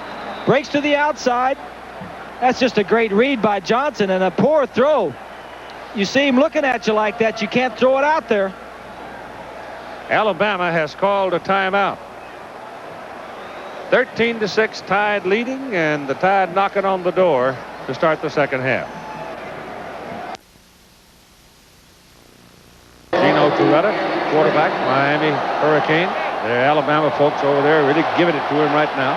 B: Breaks to the outside. That's just a great read by Johnson, and a poor throw. You see him looking at you like that, you can't throw it out there.
A: Alabama has called a timeout. 13-6, Tide leading, and the Tide knocking on the door to start the second half. Gino Torretta, quarterback, Miami Hurricane. The Alabama folks over there really giving it to him right now.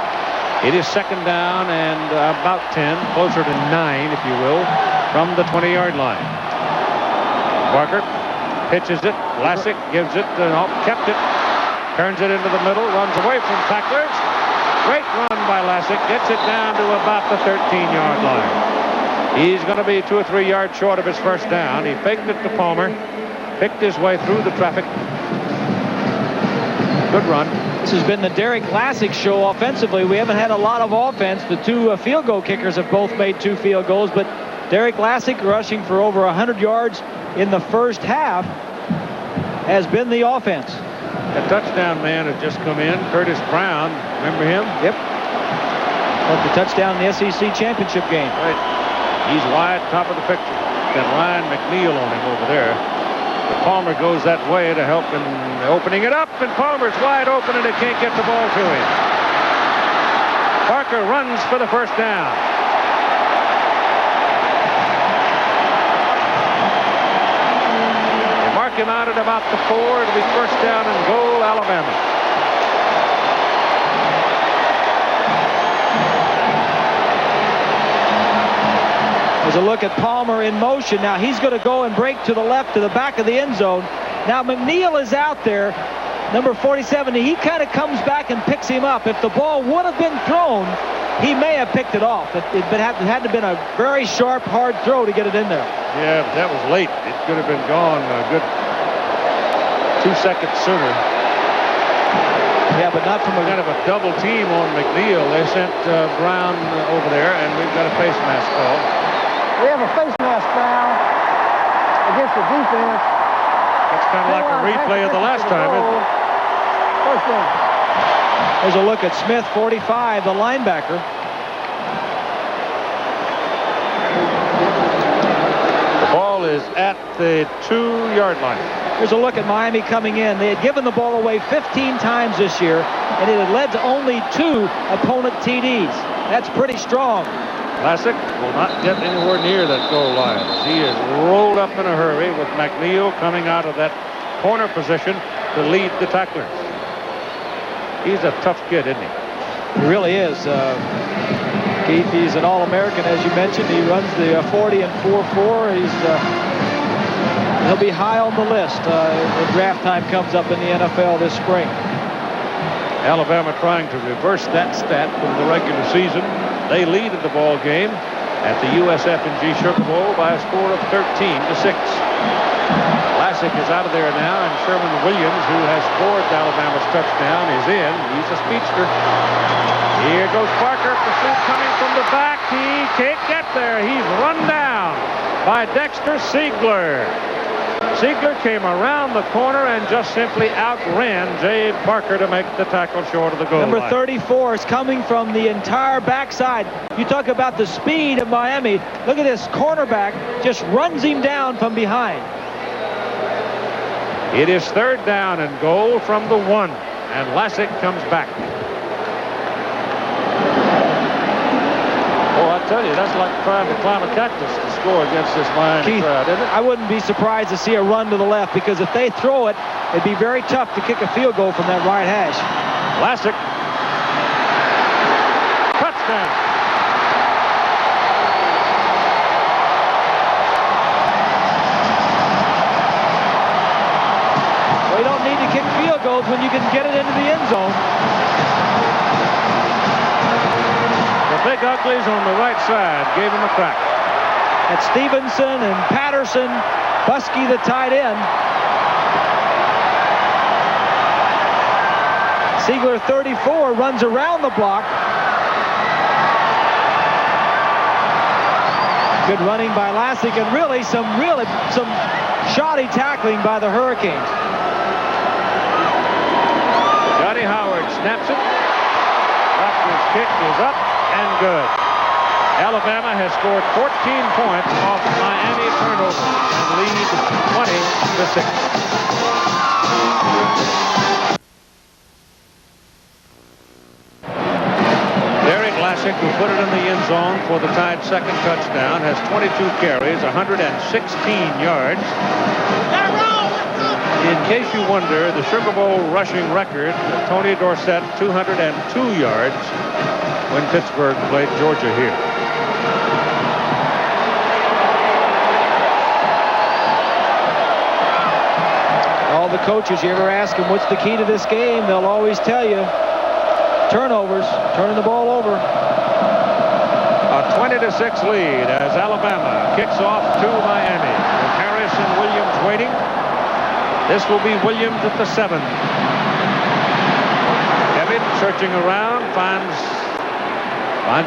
A: It is 2nd down and about 10, closer to 9, if you will, from the 20-yard line. Barker pitches it. Lassick gives it. Kept it. Turns it into the middle. Runs away from tacklers. Great run by Lassick. Gets it down to about the 13-yard line. He's going to be 2 or 3 yards short of his first down. He faked it to Palmer. Picked his way through the traffic. Good run.
B: This has been the Derek Lassick show offensively. We haven't had a lot of offense. The two field goal kickers have both made 2 field goals, but Derek Lassick, rushing for over 100 yards in the first half, has been the offense.
A: The touchdown man had just come in, Curtis Brown. Remember him?
B: Yep. Got the touchdown in the SEC championship game.
A: Right. He's wide, top of the picture. Got Ryan McNeil on him over there. But Palmer goes that way to help in opening it up, and Palmer's wide open, and it can't get the ball to him. Parker runs for the first down. They mark him out at about the 4. It'll be first down and goal, Alabama.
B: There's a look at Palmer in motion. Now he's going to go and break to the left to the back of the end zone. Now McNeil is out there, number 47. He kind of comes back and picks him up. If the ball would have been thrown, he may have picked it off. It had to have been a very sharp, hard throw to get it in there.
A: Yeah, but that was late. It could have been gone a good 2 seconds sooner.
B: Yeah, but not from a
A: kind of a double team on McNeil. They sent Brown over there, and we've got a face mask call.
E: We have a face mask foul against the defense.
A: That's kind of like a replay of the last time, isn't it?
E: First down.
B: There's a look at Smith, 45, the linebacker.
A: The ball is at the 2-yard line.
B: Here's a look at Miami coming in. They had given the ball away 15 times this year, and it had led to only 2 opponent TDs. That's pretty strong.
A: Lassick will not get anywhere near that goal line. He is rolled up in a hurry with McNeil coming out of that corner position to lead the tacklers. He's a tough kid, isn't he?
B: He really is. Keith, he's an All-American, as you mentioned. He runs the 40 and 4.4. He'll be high on the list when draft time comes up in the NFL this spring.
A: Alabama trying to reverse that stat from the regular season. They lead in the ball game at the USF&G Sugar Bowl by a score of 13-6. Lassick is out of there now, and Sherman Williams, who has scored Alabama's touchdown, is in. He's a speedster. Here goes Parker. Pursuit coming from the back. He can't get there. He's run down by Dexter Siegler. Siegler came around the corner and just simply outran Jay Parker to make the tackle short of the goal line.
B: Number 34 is coming from the entire backside. You talk about the speed of Miami. Look at this cornerback, just runs him down from behind.
A: It is third down and goal from the 1, and Lassick comes back. Oh, I tell you, that's like trying to climb a cactus to score against this Miami crowd, isn't it?
B: I wouldn't be surprised to see a run to the left, because if they throw it, it'd be very tough to kick a field goal from that right hash.
A: Lassick. Touchdown.
B: Well, you don't need to kick field goals when you can get it into the end zone.
A: The Big Uglies on the right side gave him a crack.
B: That's Stevenson and Patterson, Buskey the tight end. Siegler, 34, runs around the block. Good running by Lassick, and really some shoddy tackling by the Hurricanes.
A: Johnny Howard snaps it. Proctor's kick is up and good. Alabama has scored 14 points off Miami turnover and leads 20-6. Derek Lassick, who put it in the end zone for the Tide's second touchdown, has 22 carries, 116 yards. In case you wonder, the Sugar Bowl rushing record, Tony Dorsett, 202 yards when Pittsburgh played Georgia here. All
B: the coaches, you ever ask them what's the key to this game, they'll always tell you turnovers, turning the ball over.
A: A 20-6 lead as Alabama kicks off to Miami. With Harris and Williams waiting. This will be Williams at the 7. Kevin searching around, finds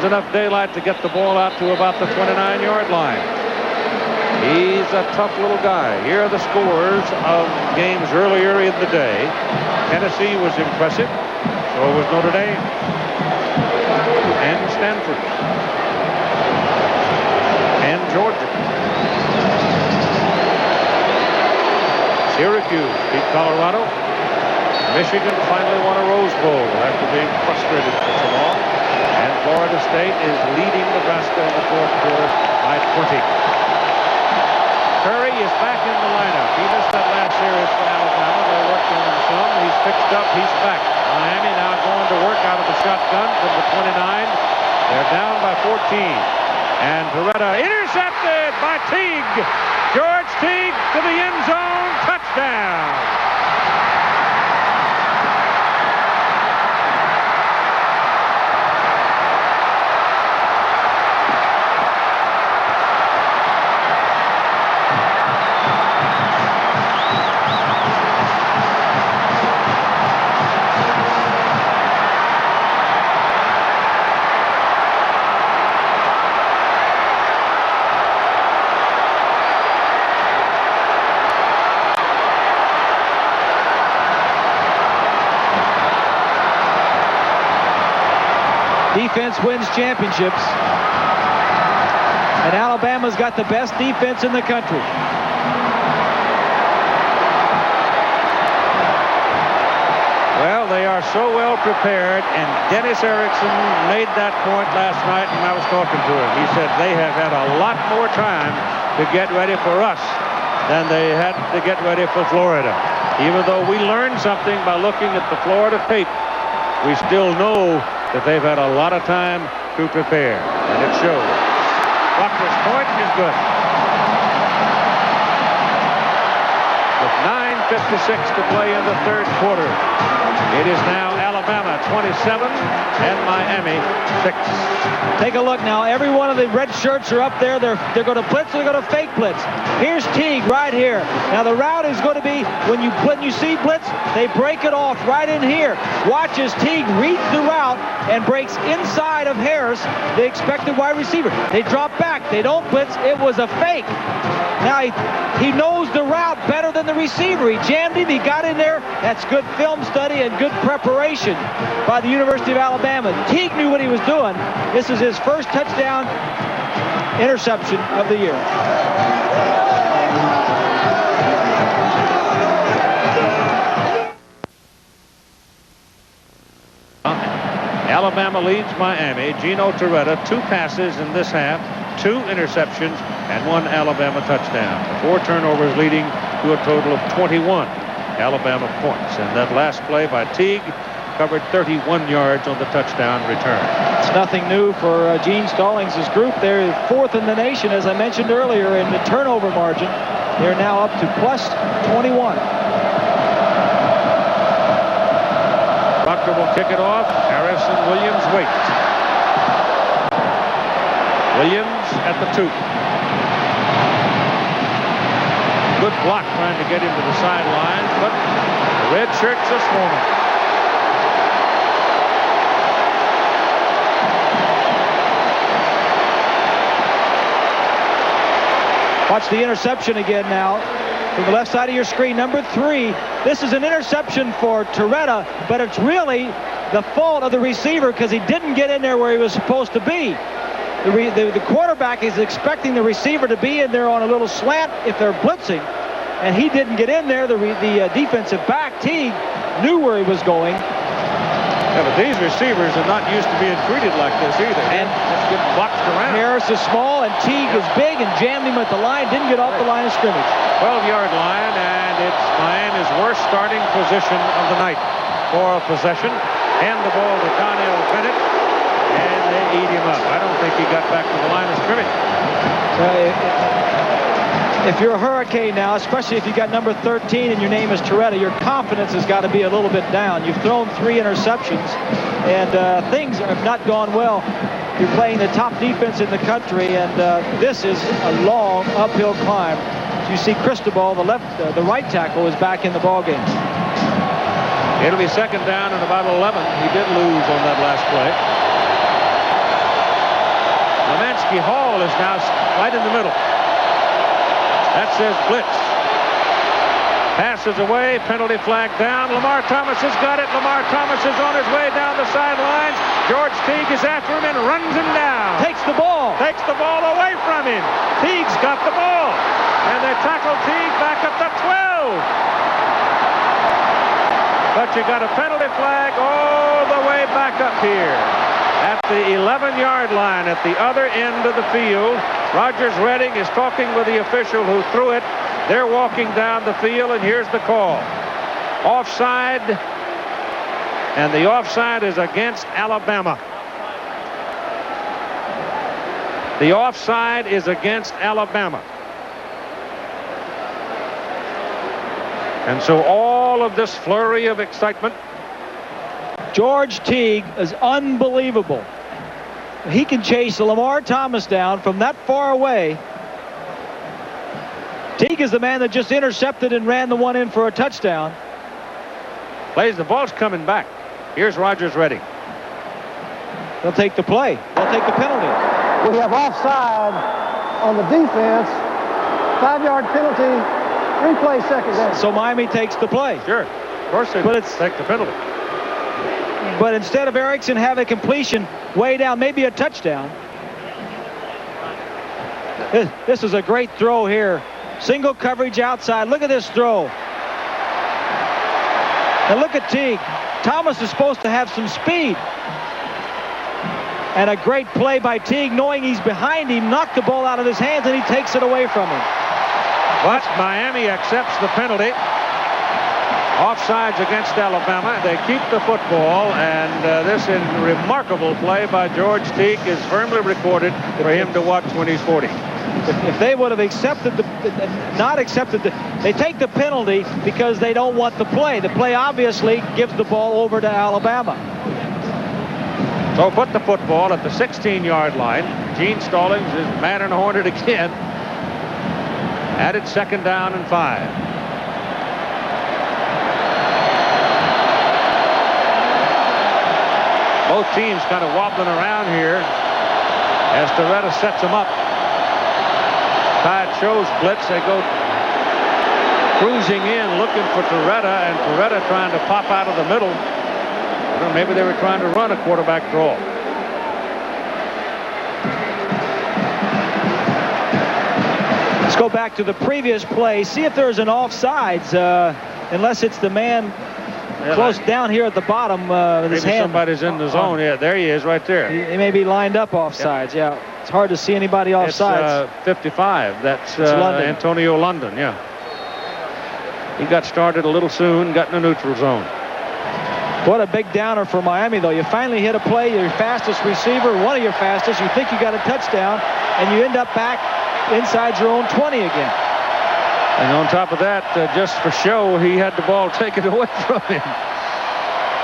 A: enough daylight to get the ball out to about the 29-yard line. He's a tough little guy. Here are the scores of games earlier in the day. Tennessee was impressive. So was Notre Dame and Stanford and Georgia. Syracuse beat Colorado. Michigan finally won a Rose Bowl after being frustrated for so long. And Florida State is leading Nebraska in the fourth quarter by 20. Curry is back in the lineup. He missed that last series for Alabama. They worked on him some. He's fixed up. He's back. Miami now going to work out of the shotgun from the 29. They're down by 14. And Torretta intercepted by Teague. George Teague to the end zone. Touchdown.
B: Defense wins championships. And Alabama's got the best defense in the country.
A: Well, they are so well prepared, and Dennis Erickson made that point last night when I was talking to him. He said they have had a lot more time to get ready for us than they had to get ready for Florida. Even though we learned something by looking at the Florida tape, we still know that they've had a lot of time to prepare, and it shows. Buckner's point is good. With 9:56 to play in the third quarter, it is now Alabama 27 and Miami 6.
B: Take a look now. Every one of the red shirts are up there. They're going to blitz or they're going to fake blitz. Here's Teague right here. Now the route is going to be when you see blitz, they break it off right in here. Watch as Teague reads the route and breaks inside of Harris, the expected wide receiver. They drop back. They don't blitz. It was a fake. Now he knows the route better than the receiver. He jammed him. He got in there. That's good film study and good preparation by the University of Alabama. Teague knew what he was doing. This is his first touchdown interception of the year.
A: Alabama leads Miami. Gino Torretta, 2 passes in this half, 2 interceptions, and 1 Alabama touchdown. 4 turnovers leading to a total of 21 Alabama points. And that last play by Teague covered 31 yards on the touchdown return.
B: It's nothing new for Gene Stallings' group. They're 4th in the nation, as I mentioned earlier, in the turnover margin. They're now up to plus 21.
A: Proctor will kick it off. Harris and Williams wait. Williams at the 2. Good block trying to get him to the sidelines, but the red shirts are swarming.
B: Watch the interception again now. From the left side of your screen, number 3. This is an interception for Torretta, but it's really the fault of the receiver because he didn't get in there where he was supposed to be. The quarterback is expecting the receiver to be in there on a little slant if they're blitzing, and he didn't get in there. The defensive back, Teague, knew where he was going.
A: Yeah, but these receivers are not used to being treated like this either.
B: And
A: just get boxed around.
B: Harris is small and Teague is big and jammed him at the line. Didn't get off the line of scrimmage.
A: 12-yard line, and it's Miami's worst starting position of the night for a possession. Hand the ball to Donnell Bennett, and they eat him up. I don't think he got back to the line of scrimmage.
B: If you're a Hurricane now, especially if you got number 13 and your name is Torretta, your confidence has got to be a little bit down. You've thrown 3 interceptions, and things have not gone well. You're playing the top defense in the country, and this is a long uphill climb. As you see, Cristobal, the right tackle, is back in the ballgame.
A: It'll be second down and about 11. He did lose on that last play. Lemansky Hall is now right in the middle. That says blitz. Passes away, penalty flag down. Lamar Thomas has got it. Lamar Thomas is on his way down the sidelines. George Teague is after him and runs him down.
B: Takes the ball.
A: Takes the ball away from him. Teague's got the ball. And they tackle Teague back at the 12. But you got a penalty flag all the way back up here. At the 11-yard line at the other end of the field. Rogers Redding is talking with the official who threw it. They're walking down the field, and here's the call. Offside, and the offside is against Alabama. The offside is against Alabama. And so all of this flurry of excitement.
B: George Teague is unbelievable. He can chase Lamar Thomas down from that far away. Teague is the man that just intercepted and ran the one in for a touchdown.
A: Plays, the ball's coming back. Here's Rogers Redding.
B: They'll take the play. They'll take the penalty.
E: We have offside on the defense. 5-yard penalty. Replay second down.
B: So Miami takes the play.
A: Sure. Of course they take the penalty.
B: But instead of Erickson have a completion way down, maybe a touchdown. This is a great throw here. Single coverage outside. Look at this throw. And look at Teague. Thomas is supposed to have some speed. And a great play by Teague, knowing he's behind him, knocked the ball out of his hands, and he takes it away from him.
A: But Miami accepts the penalty. Offsides against Alabama. They keep the football, and this is a remarkable play by George Teague is firmly recorded for him to watch when he's 40.
B: If they would have accepted they take the penalty because they don't want the play. The play obviously gives the ball over to Alabama.
A: So put the football at the 16-yard line. Gene Stallings is man and horned again. Added second down and 5. Both teams kind of wobbling around here as Torretta sets them up. Tide shows blitz. They go cruising in looking for Torretta, and Torretta trying to pop out of the middle. I don't know, maybe they were trying to run a quarterback draw.
B: Let's go back to the previous play. See if there's an offsides, unless it's the man close down here at the bottom with his hand.
A: Somebody's in the zone. Yeah, there he is right there.
B: He may be lined up offsides. Yeah, it's hard to see anybody offsides.
A: It's 55. That's Antonio London. Yeah. He got started a little soon, got in the neutral zone.
B: What a big downer for Miami, though. You finally hit a play, your fastest receiver, one of your fastest. You think you got a touchdown, and you end up back inside your own 20 again.
A: And on top of that, just for show, he had the ball taken away from him.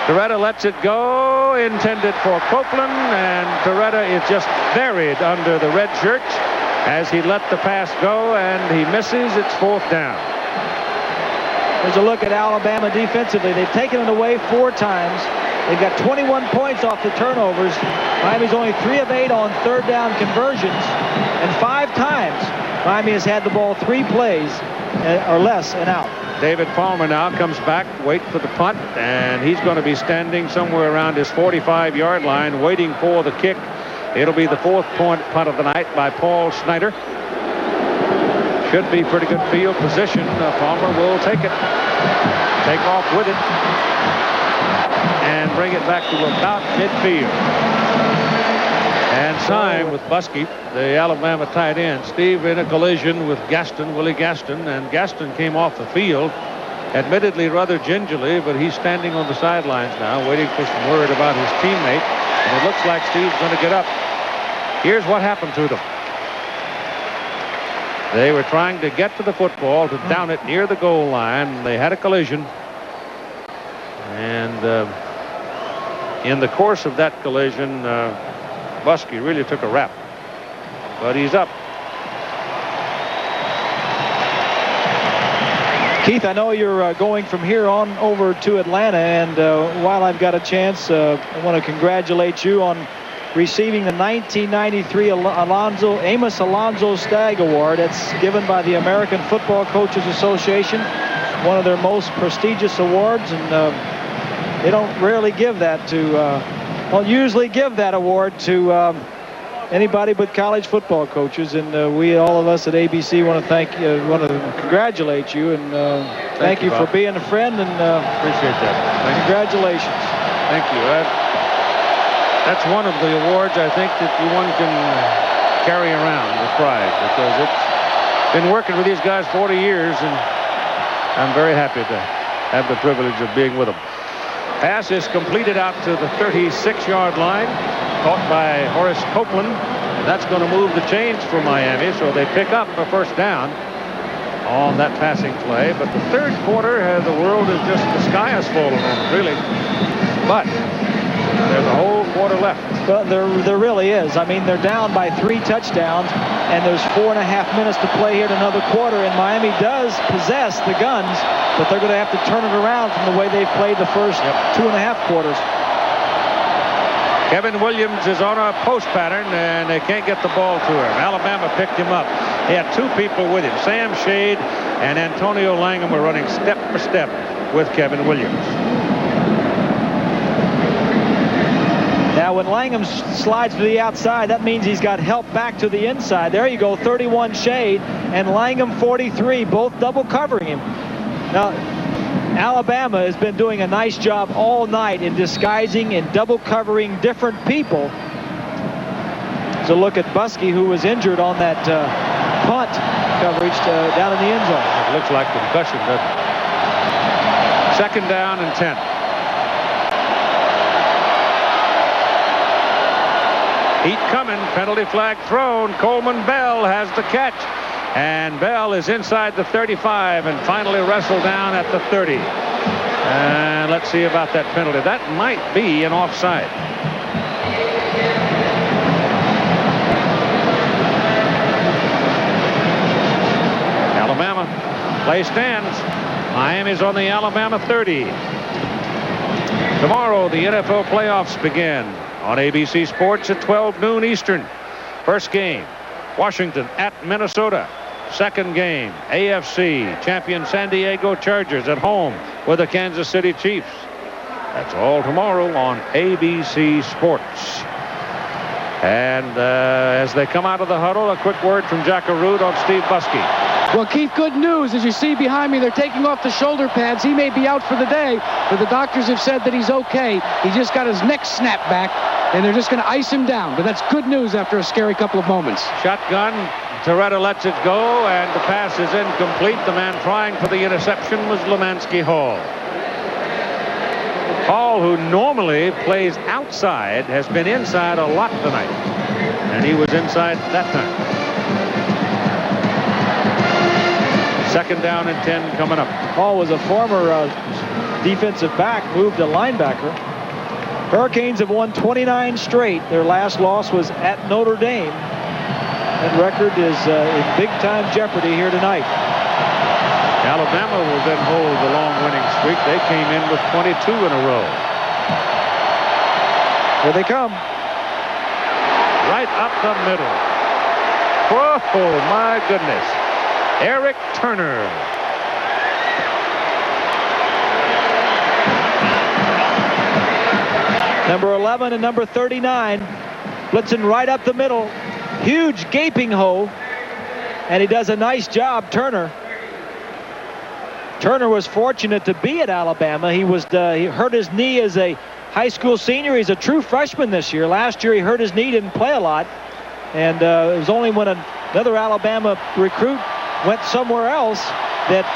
A: Torretta lets it go, intended for Copeland, and Torretta is just buried under the red shirt as he let the pass go, and he misses. It's fourth down.
B: There's a look at Alabama defensively. They've taken it away 4 times. They've got 21 points off the turnovers. Miami's only 3 of 8 on third down conversions, and 5 times Miami has had the ball 3 plays or less and out.
A: David Palmer now comes back, wait for the punt, and he's going to be standing somewhere around his 45-yard line waiting for the kick. It'll be the 4th punt of the night by Paul Snyder. Should be pretty good field position. Palmer will take it, take off with it, and bring it back to about midfield. And time with Buskey, the Alabama tight end. Steve in a collision with Gaston, Willie Gaston, and Gaston came off the field, admittedly rather gingerly, but he's standing on the sidelines now, waiting for some word about his teammate. And it looks like Steve's going to get up. Here's what happened to them. They were trying to get to the football to down it near the goal line. They had a collision. And in the course of that collision, Buskey really took a rap. But he's up.
B: Keith, I know you're going from here on over to Atlanta, and while I've got a chance, I want to congratulate you on receiving the 1993 Amos Alonzo Stagg Award. It's given by the American Football Coaches Association, one of their most prestigious awards, and they don't rarely give that to, well, usually give that award to anybody but college football coaches, and we, all of us at ABC, want to congratulate you, and thank you for being a friend, and
A: appreciate that.
B: Congratulations.
A: Thank you. That's one of the awards I think that one can carry around with pride, because it's been working with these guys 40 years, and I'm very happy to have the privilege of being with them. Pass is completed out to the 36-yard line, caught by Horace Copeland. And that's going to move the chains for Miami, so they pick up a first down on that passing play. But the third quarter, the world is just, the sky has fallen on it, really. But there's a whole quarter left.
B: Well, there really is. I mean, they're down by 3 touchdowns, and there's 4.5 minutes to play here in another quarter, and Miami does possess the guns, but they're going to have to turn it around from the way they've played the first 2.5 quarters.
A: Kevin Williams is on a post pattern, and they can't get the ball to him. Alabama picked him up. He had 2 people with him. Sam Shade and Antonio Langham were running step for step with Kevin Williams.
B: Now, when Langham slides to the outside, that means he's got help back to the inside. There you go, 31 Shade, and Langham 43, both double covering him. Now, Alabama has been doing a nice job all night in disguising and double covering different people. So look at Buskey, who was injured on that punt coverage down in the end zone.
A: It looks like concussion, doesn't it? Second down and 10. Heat coming, penalty flag thrown. Coleman Bell has the catch. And Bell is inside the 35 and finally wrestled down at the 30. And let's see about that penalty. That might be an offside. Alabama, play stands. Miami's on the Alabama 30. Tomorrow, the NFL playoffs begin on ABC Sports at 12 noon Eastern. First game, Washington at Minnesota. Second game, AFC champion San Diego Chargers at home with the Kansas City Chiefs. That's all tomorrow on ABC Sports. And as they come out of the huddle, a quick word from Jack Arute on Steve Buskey.
C: Well, Keith, good news. As you see behind me, they're taking off the shoulder pads. He may be out for the day, but the doctors have said that he's okay. He just got his neck snapped back, and they're just going to ice him down. But that's good news after a scary couple of moments.
A: Shotgun. Toretta lets it go, and the pass is incomplete. The man trying for the interception was Lemansky Hall. Hall, who normally plays outside, has been inside a lot tonight. And he was inside that time. Second down and 10 coming up.
B: Hall was a former defensive back, moved to linebacker. Hurricanes have won 29 straight. Their last loss was at Notre Dame. That record is in big-time jeopardy here tonight.
A: Alabama will then hold the long winning streak. They came in with 22 in a row.
B: Here they come.
A: Right up the middle. Oh, my goodness. Eric Turner.
B: Number 11 and number 39. Blitzing right up the middle. Huge gaping hole. And he does a nice job, Turner. Turner was fortunate to be at Alabama. He hurt his knee as a high school senior. He's a true freshman this year. Last year he hurt his knee, didn't play a lot. And it was only when another Alabama recruit went somewhere else that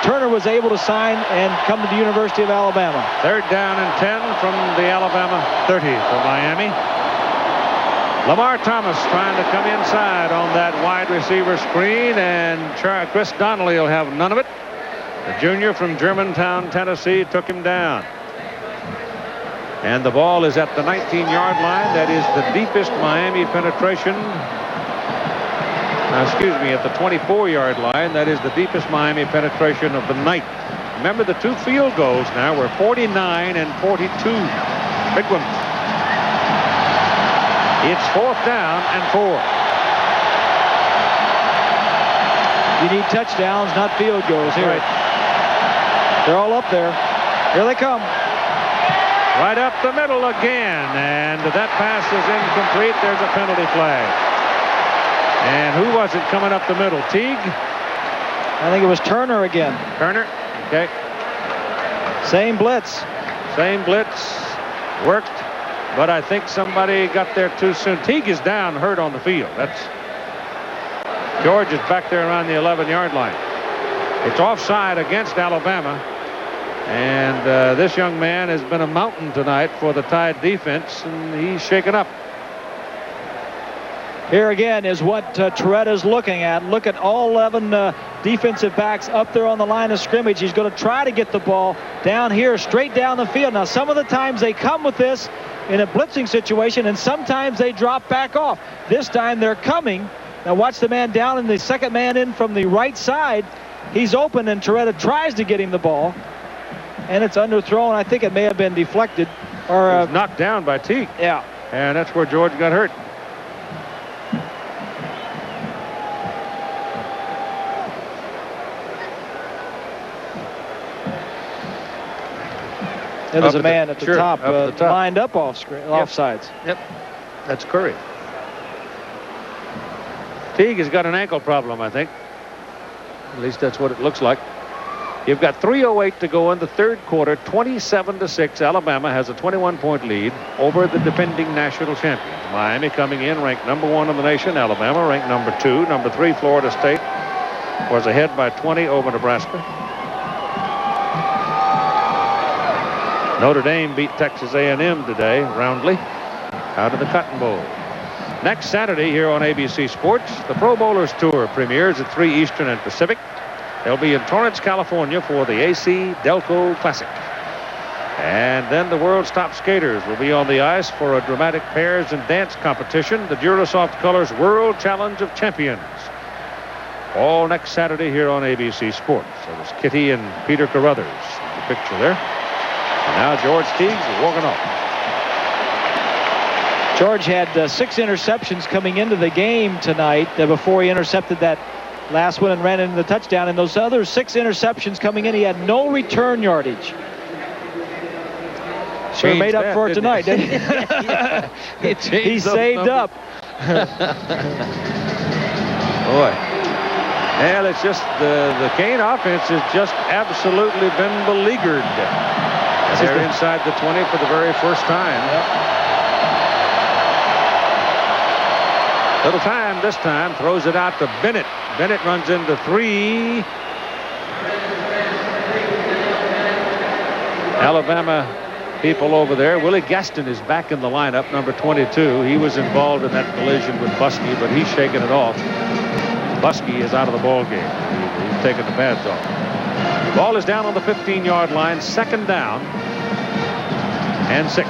B: Turner was able to sign and come to the University of Alabama.
A: Third down and 10 from the Alabama 30 for Miami. Lamar Thomas trying to come inside on that wide receiver screen, and Chris Donnelly will have none of it. The junior from Germantown, Tennessee, took him down. And the ball is at the 19-yard line. That is the deepest Miami penetration. Excuse me, at the 24-yard line. That is the deepest Miami penetration of the night. Remember, the two field goals now were 49 and 42. Big ones. It's 4th down and 4.
B: You need touchdowns, not field goals here.
A: Right.
B: They're all up there. Here they come.
A: Right up the middle again, and that pass is incomplete. There's a penalty flag. And who was it coming up the middle? Teague?
B: I think it was Turner again.
A: Turner? Okay.
B: Same blitz.
A: Same blitz. Worked, but I think somebody got there too soon. Teague is down, hurt on the field. That's George is back there around the 11-yard line. It's offside against Alabama. And this young man has been a mountain tonight for the Tide defense, and he's shaken up.
B: Here again is what Torretta's looking at. Look at all 11 defensive backs up there on the line of scrimmage. He's going to try to get the ball down here, straight down the field. Now, some of the times they come with this in a blitzing situation, and sometimes they drop back off. This time they're coming. Now, watch the man down, and the second man in from the right side. He's open, and Torretta tries to get him the ball. And it's underthrown. I think it may have been deflected. Or
A: knocked down by Teague.
B: Yeah.
A: And that's where George got hurt.
B: And there's a man at the top,
A: top.
B: lined up offsides.
A: Yep. That's Curry. Teague has got an ankle problem, I think. At least that's what it looks like. You've got 3:08 to go in the third quarter. 27-6. Alabama has a 21-point lead over the defending national champions. Miami coming in ranked number 1 in the nation. Alabama ranked number 2. Number 3, Florida State, was ahead by 20 over Nebraska. Notre Dame beat Texas A&M today, roundly, out of the Cotton Bowl. Next Saturday here on ABC Sports, the Pro Bowlers Tour premieres at 3 Eastern and Pacific. They'll be in Torrance, California for the AC Delco Classic. And then the world's top skaters will be on the ice for a dramatic pairs and dance competition, the Durasoft Colors World Challenge of Champions. All next Saturday here on ABC Sports. So there's Kitty and Peter Carruthers in the picture there. And now George Teague walking off.
B: George had 6 interceptions coming into the game tonight before he intercepted that last one and ran into the touchdown. And those other 6 interceptions coming in, he had no return yardage. Sure made up for it tonight, didn't he? He saved up.
A: Boy. Well, it's just the Kane offense has just absolutely been beleaguered. They're inside the 20 for the very first time.
B: Yep.
A: Little time this time, throws it out to Bennett. Bennett runs into 3. Alabama people over there. Willie Gaston is back in the lineup, number 22. He was involved in that collision with Buskey, but he's shaking it off. Buskey is out of the ball game. He's taking the pads off. Ball is down on the 15-yard line, 2nd down and 6.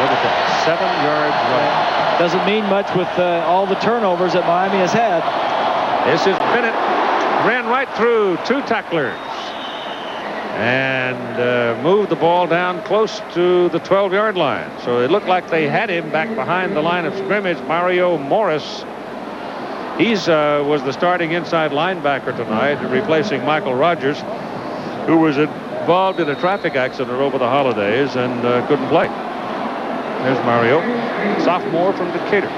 A: Look at that, 7-yard run.
B: Doesn't mean much with all the turnovers that Miami has had.
A: This is Bennett, ran right through 2 tacklers and moved the ball down close to the 12-yard line. So it looked like they had him back behind the line of scrimmage. Mario Morris, he's was the starting inside linebacker tonight, replacing Michael Rogers, who was involved in a traffic accident over the holidays and couldn't play. There's Mario, sophomore from Decatur.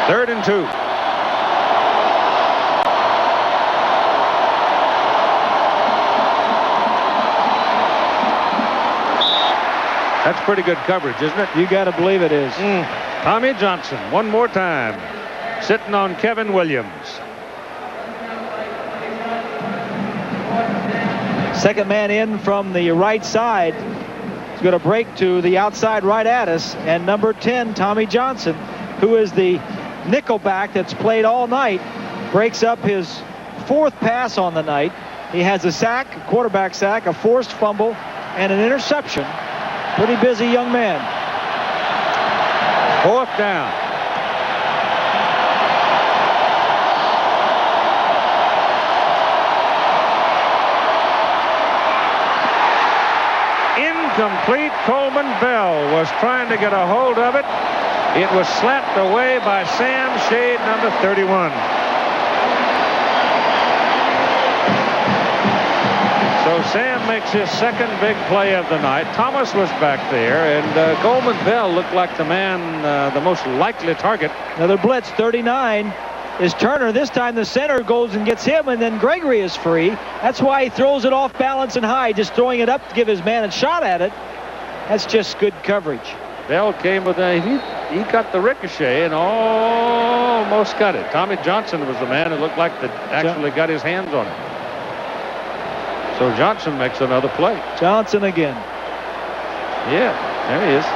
A: Third and 2.
B: That's pretty good coverage, isn't it? You got to believe it is.
A: Tommy Johnson, one more time. sitting on Kevin Williams.
B: Second man in from the right side. He's going to break to the outside right at us. And number 10, Tommy Johnson, who is the nickelback that's played all night, breaks up his 4th pass on the night. He has a sack, a quarterback sack, a forced fumble, and an interception. Pretty busy young man.
A: 4th down. Incomplete. Coleman Bell was trying to get a hold of it. It was slapped away by Sam Shade, number 31. So Sam makes his second big play of the night. Thomas was back there, and Coleman Bell looked like the man, the most likely target.
B: Another blitz. 39 is Turner. This time the center goes and gets him, and then Gregory is free. That's why he throws it off balance and high, just throwing it up to give his man a shot at it. That's just good coverage.
A: Bell came with a, he got the ricochet and almost got it. Tommy Johnson was the man who looked like that actually got his hands on it. So Johnson makes another play.
B: Johnson again.
A: Yeah, there he is.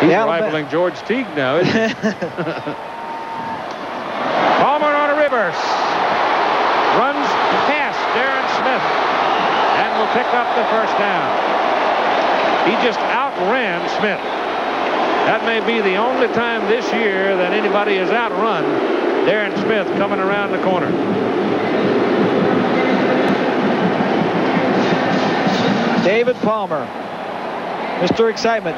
A: He's rivaling George Teague now, isn't he? Palmer on a reverse. Runs past Darren Smith and will pick up the 1st down. He just outran Smith. That may be the only time this year that anybody has outrun Darren Smith coming around the corner.
B: David Palmer, Mr. Excitement.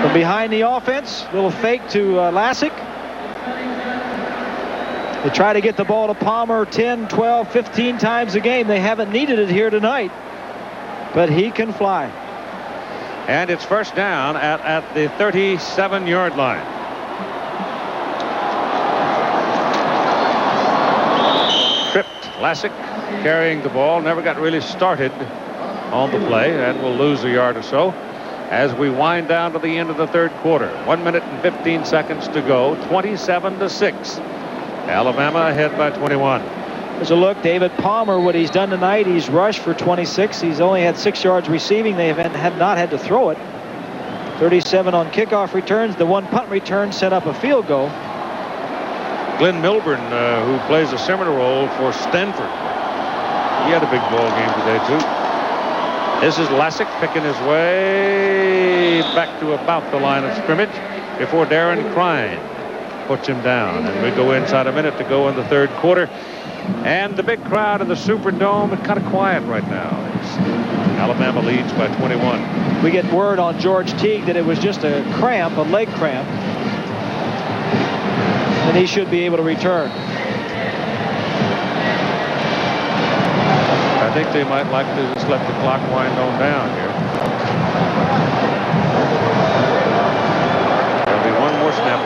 B: From behind the offense, little fake to Lassick. They try to get the ball to Palmer 10, 12, 15 times a game. They haven't needed it here tonight, but he can fly.
A: And it's 1st down at the 37-yard line. Tripped. Lassick carrying the ball, never got really started on the play, and will lose a yard or so as we wind down to the end of the 3rd quarter. 1 minute and 15 seconds to go. 27-6. Alabama ahead by 21.
B: There's a look. David Palmer, what he's done tonight, he's rushed for 26. He's only had 6 yards receiving. They have not had to throw it. 37 on kickoff returns. The 1 punt return set up a field goal.
A: Glenn Milburn, who plays a similar role for Stanford. He had a big ball game today, too. This is Lassick picking his way back to about the line of scrimmage before Darren Crine puts him down. And we go inside a minute to go in the 3rd quarter. And the big crowd in the Superdome, it's kind of quiet right now. Alabama leads by 21.
B: We get word on George Teague that it was just a cramp, a leg cramp. And he should be able to return.
A: I think they might like to just let the clock wind on down here. There'll be one more snap.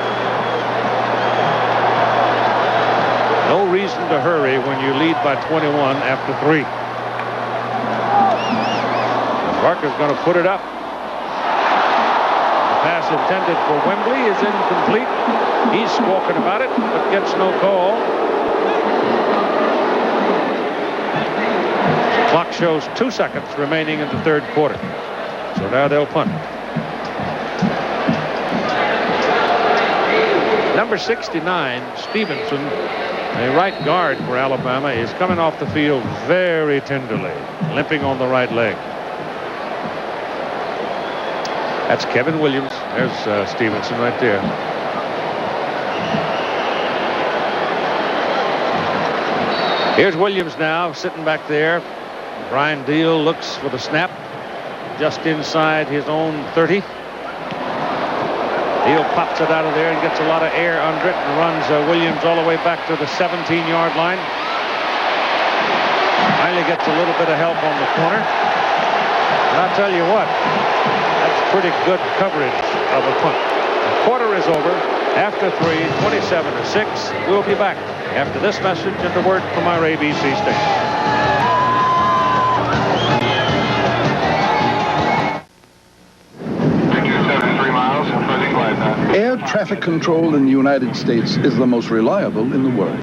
A: No reason to hurry when you lead by 21 after 3. Barker's going to put it up. The pass intended for Wembley is incomplete. He's squawking about it, but gets no call. Clock shows 2 seconds remaining in the 3rd quarter. So now they'll punt. Number 69, Stevenson, a right guard for Alabama, is coming off the field very tenderly, limping on the right leg. That's Kevin Williams. There's Stevenson right there. Here's Williams now sitting back there. Brian Deal looks for the snap just inside his own 30. Deal pops it out of there and gets a lot of air under it and runs Williams all the way back to the 17-yard line. Finally gets a little bit of help on the corner. And I'll tell you what, that's pretty good coverage of a punt. The quarter is over. After 3, 27-6. We'll be back after this message and a word from our ABC station.
H: Victor 73 miles. Air traffic control in the United States is the most reliable in the world.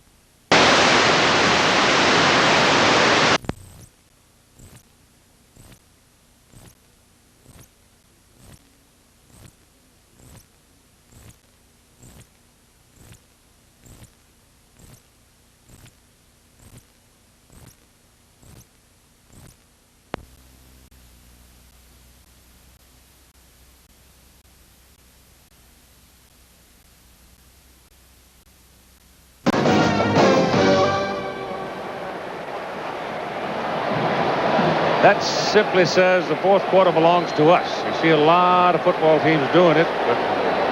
A: That simply says the fourth quarter belongs to us. You see a lot of football teams doing it, but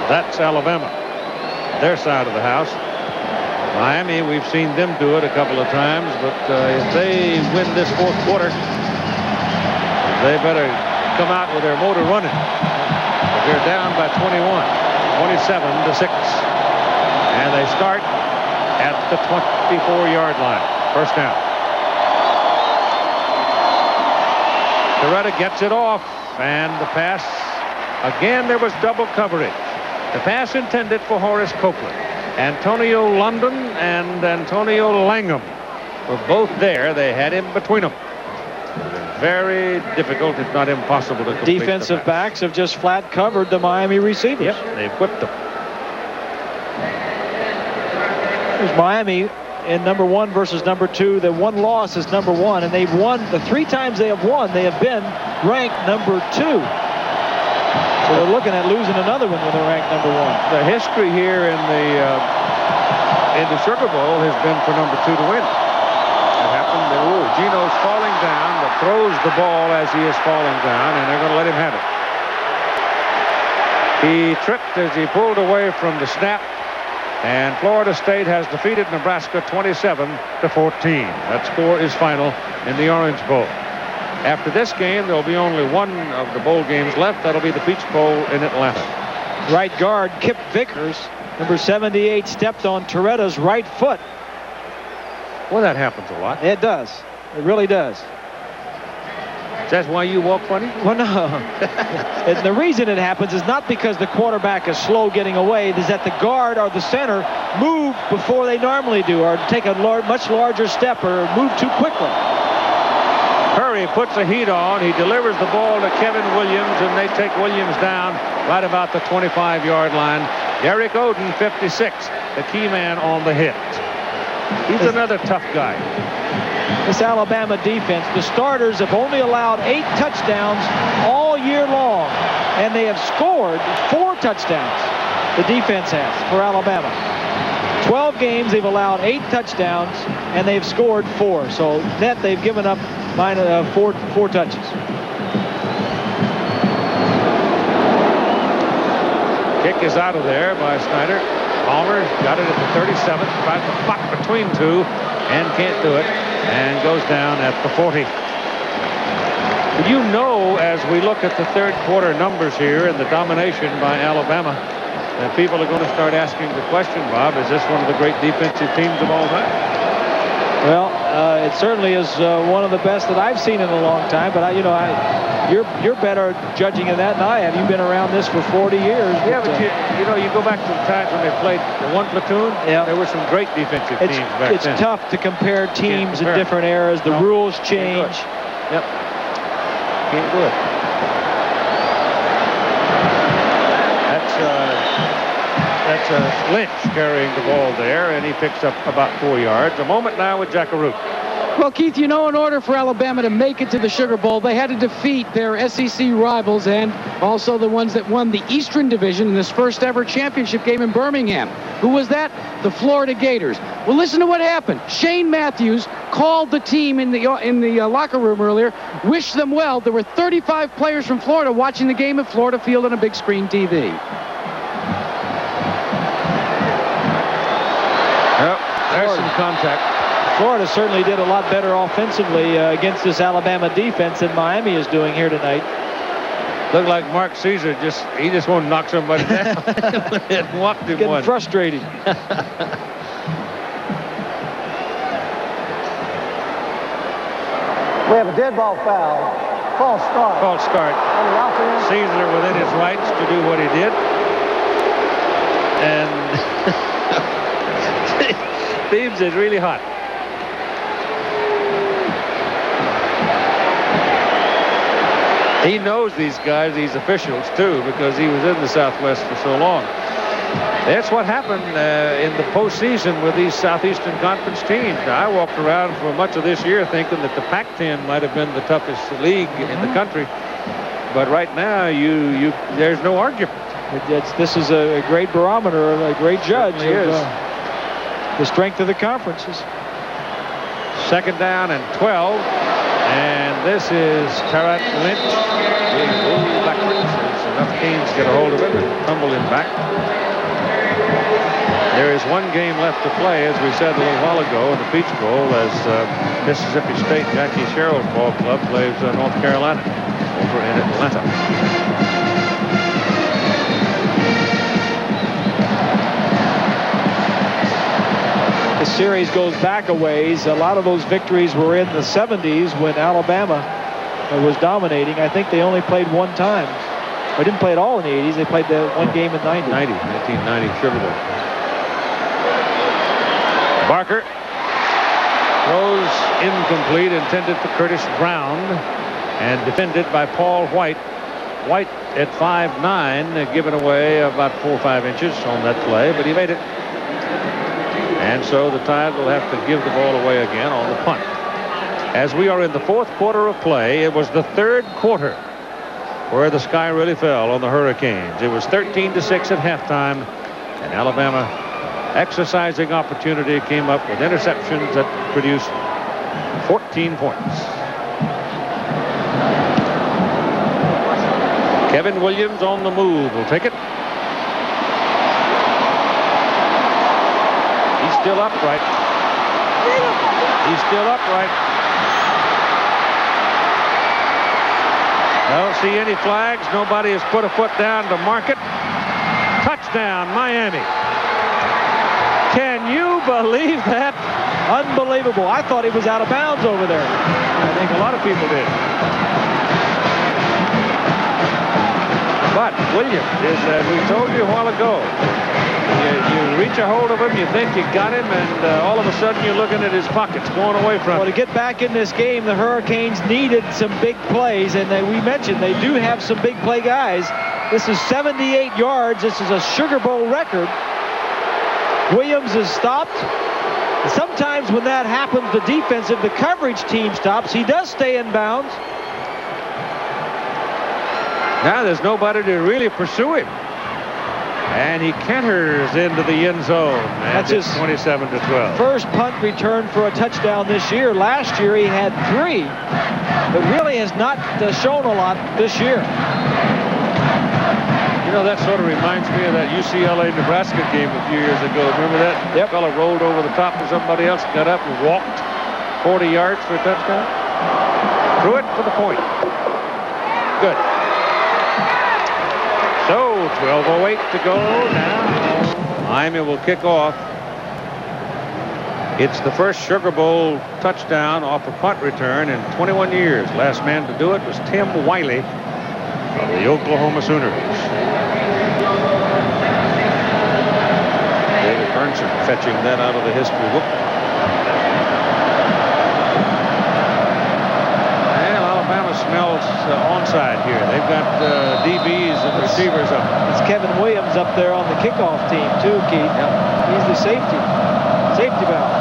A: that's Alabama, their side of the house. Miami, we've seen them do it a couple of times, but if they win this fourth quarter, they better come out with their motor running. They're down by 21, 27-6. And they start at the 24-yard line. First down. Torretta gets it off, and the pass, again, there was double coverage. The pass intended for Horace Copeland. Antonio London and Antonio Langham were both there. They had him between them. Very difficult, if not impossible, to complete.
B: Defensive backs have just flat covered the Miami receivers.
A: Yep, they've whipped them.
B: There's Miami in number 1 versus number 2. The one loss is number 1, and they've won the 3 times they have won. They have been ranked number 2. So they're looking at losing another one when they're ranked number 1.
A: The history here in the Sugar Bowl has been for number 2 to win. It happened. Gino's falling down, but throws the ball as he is falling down, and they're going to let him have it. He tripped as he pulled away from the snap. And Florida State has defeated Nebraska 27-14. That score is final in the Orange Bowl. After this game, there'll be only one of the bowl games left. That'll be the Peach Bowl in Atlanta.
B: Right guard Kip Vickers, number 78, stepped on Torretta's right foot.
A: Well, that happens a lot.
B: It does. It really does.
A: Is that why you walk funny?
B: Well, no. And the reason it happens is not because the quarterback is slow getting away. It is that the guard or the center move before they normally do, or take a much larger step, or move too quickly.
A: Hurry puts a heat on. He delivers the ball to Kevin Williams, and they take Williams down right about the 25-yard line. Derek Oden, 56, the key man on the hit. He's another tough guy.
B: This Alabama defense, the starters have only allowed 8 touchdowns all year long, and they have scored 4 touchdowns. The defense has for Alabama. 12 games, they've allowed 8 touchdowns, and they've scored 4. So net, they've given up 4 touches.
A: Kick is out of there by Snyder. Palmer got it at the 37, tries to puck between 2 and can't do it, and goes down at the 40. You know, as we look at the third quarter numbers here and the domination by Alabama, that people are going to start asking the question, Bob, is this one of the great defensive teams of all time?
B: Well, it certainly is one of the best that I've seen in a long time. But you're better judging than that than I have. You've been around this for 40 years.
A: Yeah, but you go back to the times when they played the one platoon. Yeah. There were some great defensive teams back then.
B: It's tough to compare teams in different eras. The rules change.
A: Yep. Can't do it. That's Lynch carrying the ball there, and he picks up about 4 yards. A moment now with Jackaroo.
C: Well, Keith, you know, in order for Alabama to make it to the Sugar Bowl, they had to defeat their SEC rivals and also the ones that won the Eastern Division in this first ever championship game in Birmingham. Who was that? The Florida Gators. Well, listen to what happened. Shane Matthews called the team in the locker room earlier, wished them well. There were 35 players from Florida watching the game at Florida Field on a big screen TV.
A: Yep, there's some contact.
B: Florida certainly did a lot better offensively against this Alabama defense than Miami is doing here tonight.
A: Looked like Mark Caesar just won't knock somebody down. It walked him.
B: Getting frustrated.
E: We have a dead ball foul. False start.
A: False start.
E: On the offense.
A: Caesar within his rights to do what he did.
B: And Beams is really hot.
A: He knows these guys, these officials, too, because he was in the Southwest for so long. That's what happened in the postseason with these Southeastern Conference teams. Now, I walked around for much of this year thinking that the Pac-10 might have been the toughest league in the country. But right now, there's no argument.
B: This is a great barometer, a great judge of the strength of the conferences.
A: Second down and 12. And this is Tarrant Lynch being rolled backwards as enough Canes get a hold of it and tumble him back. There is one game left to play, as we said a little while ago, in the Peach Bowl, as Mississippi State Jackie Sherrill's ball club plays North Carolina over in Atlanta.
B: The series goes back a ways. A lot of those victories were in the 70s when Alabama was dominating. I think they only played one time. They didn't play at all in the 80s. They played the one game in
A: 1990 Sugar Bowl. Barker throws incomplete, intended for Curtis Brown, and defended by Paul White. White at 5'9", given away about 4 or 5 inches on that play, but he made it. And so the Tide will have to give the ball away again on the punt. As we are in the fourth quarter of play, it was the third quarter where the sky really fell on the Hurricanes. It was 13-6 at halftime, and Alabama, exercising opportunity, came up with interceptions that produced 14 points. Kevin Williams on the move will take it. He's still upright. He's still upright. I don't see any flags. Nobody has put a foot down to mark it. Touchdown, Miami. Can you believe that?
B: Unbelievable. I thought he was out of bounds over there.
A: I think a lot of people did. But Williams is, as we told you a while ago, you reach a hold of him, you think you got him, and all of a sudden you're looking at his pockets going away from him.
B: Well, to get back in this game, the Hurricanes needed some big plays, and we mentioned they do have some big play guys. This is 78 yards. This is a Sugar Bowl record. Williams is stopped. Sometimes when that happens, the coverage team stops. He does stay in bounds.
A: Now there's nobody to really pursue him. And he canters into the end zone.
B: That's his
A: 27-12.
B: First punt return for a touchdown this year. Last year he had 3, but really has not shown a lot this year.
A: You know, that sort of reminds me of that UCLA-Nebraska game a few years ago. Remember that?
B: Yep.
A: The fellow rolled over the top of somebody else, got up and walked 40 yards for a touchdown. Threw it for the point. Good. So 12:08 to go now. Miami will kick off. It's the first Sugar Bowl touchdown off a punt return in 21 years. Last man to do it was Tim Wiley of the Oklahoma Sooners. David Burnson fetching that out of the history book. And Alabama smells onside here. They've got DBs and receivers up.
B: It's Kevin Williams up there on the kickoff team too, Keith.
A: Yep.
B: He's the safety valve.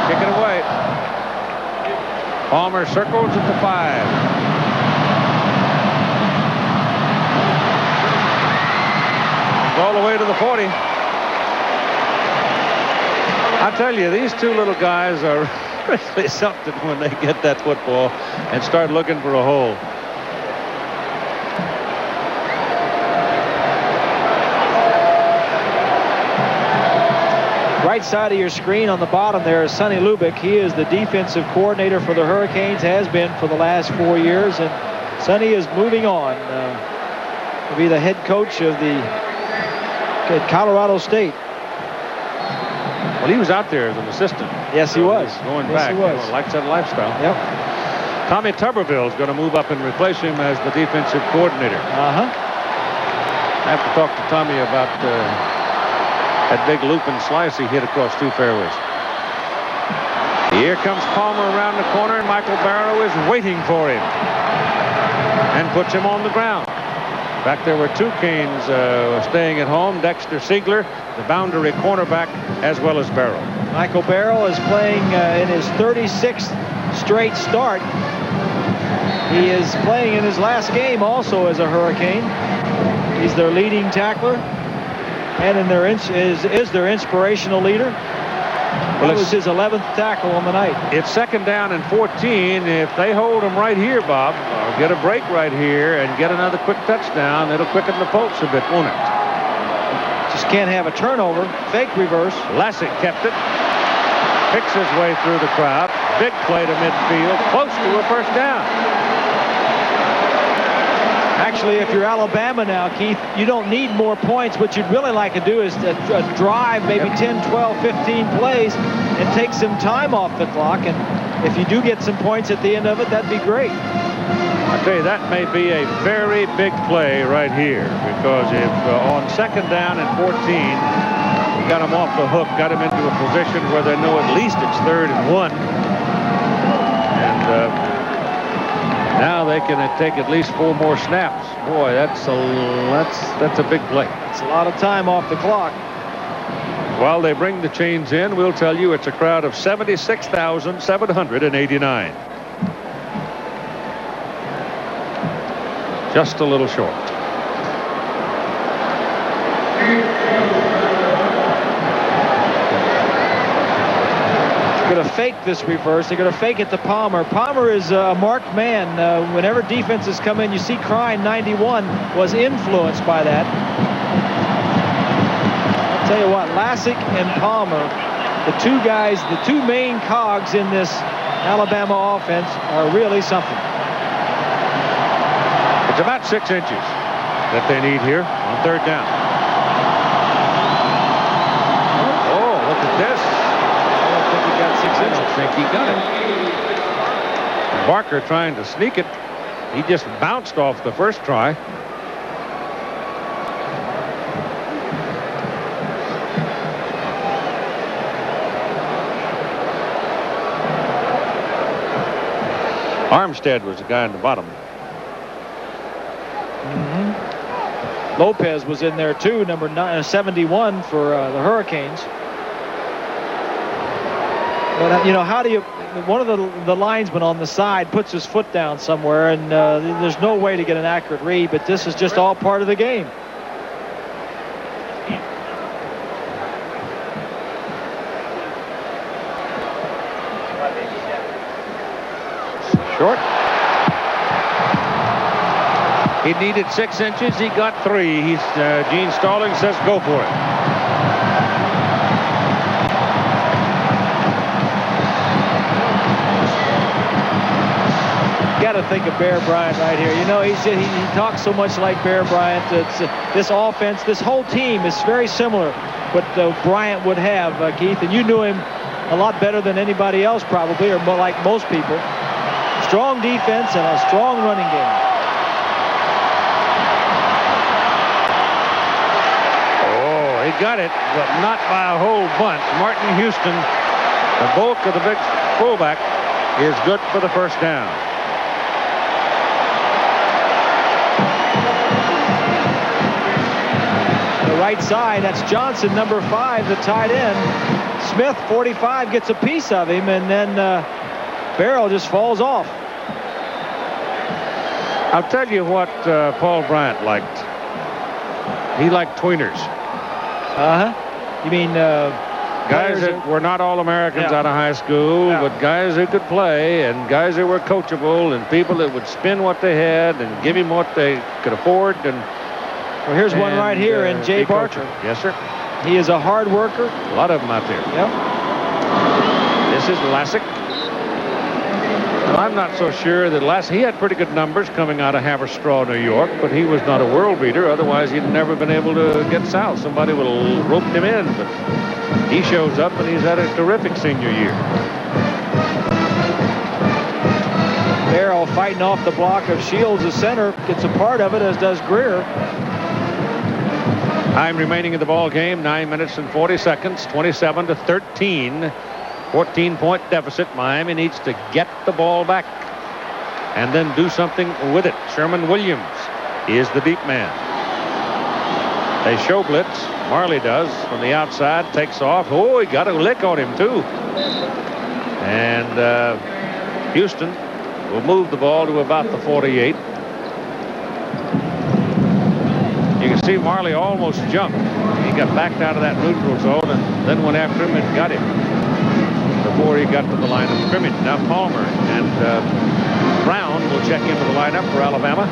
A: Kick it away. Palmer circles at the 5. All the way to the 40. I tell you, these two little guys are really something when they get that football and start looking for a hole.
B: Right side of your screen on the bottom there is Sonny Lubick. He is the defensive coordinator for the Hurricanes, has been for the last 4 years, and Sonny is moving on to be the head coach of at Colorado State.
A: Well, he was out there as an assistant.
B: Yes, he was.
A: Going
B: yes,
A: back.
B: He was.
A: Likes that lifestyle.
B: Yep.
A: Tommy Tuberville is going to move up and replace him as the defensive coordinator. I have to talk to Tommy about that big loop and slice he hit across 2 fairways. Here comes Palmer around the corner, and Michael Barrow is waiting for him and puts him on the ground. In fact, there were 2 Canes staying at home, Dexter Siegler, the boundary cornerback, as well as Barrow.
B: Michael Barrow is playing in his 36th straight start. He is playing in his last game also as a Hurricane. He's their leading tackler and in their is their inspirational leader. Well, it was his 11th tackle on the night.
A: It's 2nd down and 14. If they hold him right here, Bob, or get a break right here and get another quick touchdown, it'll quicken the pulse a bit, won't it?
B: Just can't have a turnover. Fake reverse.
A: Lassick kept it. Picks his way through the crowd. Big play to midfield. Close to a first down.
B: Actually, if you're Alabama now, Keith, you don't need more points. What you'd really like to do is to drive maybe 10, 12, 15 plays and take some time off the clock. And if you do get some points at the end of it, that'd be great.
A: I tell you, that may be a very big play right here, because if on 2nd down and 14, you got him off the hook, got him into a position where they know at least it's 3rd and 1. And now they can take at least 4 more snaps. Boy, that's a big play.
B: It's a lot of time off the clock.
A: While they bring the chains in, we'll tell you it's a crowd of 76,789. Just a little short.
B: Going to fake this reverse. They're going to fake it to Palmer. Palmer is a marked man. Whenever defenses come in, you see Crine, 91, was influenced by that. I'll tell you what, Lassick and Palmer, the 2 guys, the 2 main cogs in this Alabama offense, are really something.
A: It's about 6 inches that they need here on 3rd down. Oh, look at this.
B: I
A: don't think he got it. Barker trying to sneak it. He just bounced off the first try. Armstead was the guy in the bottom.
B: Lopez was in there too, number 71 for the Hurricanes. But, you know, how do you... One of the linesmen on the side puts his foot down somewhere, and there's no way to get an accurate read, but this is just all part of the game.
A: Short. He needed 6 inches. He got 3. Gene Stalling says go for it.
B: Got to think of Bear Bryant right here. You know, he talks so much like Bear Bryant. This offense, this whole team is very similar what Bryant would have, Keith. And you knew him a lot better than anybody else probably, or more like most people. Strong defense and a strong running game.
A: Oh, he got it, but not by a whole bunch. Martin Houston, the bulk of the big fullback, is good for the first down.
B: Right side, that's Johnson, number 5, the tight end. Smith, 45, gets a piece of him, and then Barrow just falls off.
A: I'll tell you what Paul Bryant liked. He liked tweeners.
B: You mean
A: guys that were not All-Americans out of high school, but guys who could play, and guys who were coachable, and people that would spend what they had and give him what they could afford. And
B: well, here's one right here in Jay Barker.
A: Yes, sir.
B: He is a hard worker.
A: A lot of them out there.
B: Yep.
A: This is Lassick. Well, I'm not so sure that he had pretty good numbers coming out of Haverstraw, New York, but he was not a world beater. Otherwise, he'd never been able to get south. Somebody would have roped him in, but he shows up and he's had a terrific senior year.
B: Barrow fighting off the block of Shields, the center, gets a part of it, as does Greer.
A: Time remaining in the ball game, 9 minutes and 40 seconds, 27-13. 14-point deficit. Miami needs to get the ball back and then do something with it. Sherman Williams is the deep man. They show blitz. Marley does from the outside, takes off. Oh, he got a lick on him too. And Houston will move the ball to about the 48. You can see Marley almost jumped. He got backed out of that neutral zone and then went after him and got him before he got to the line of scrimmage. Now Palmer and Brown will check into the lineup for Alabama.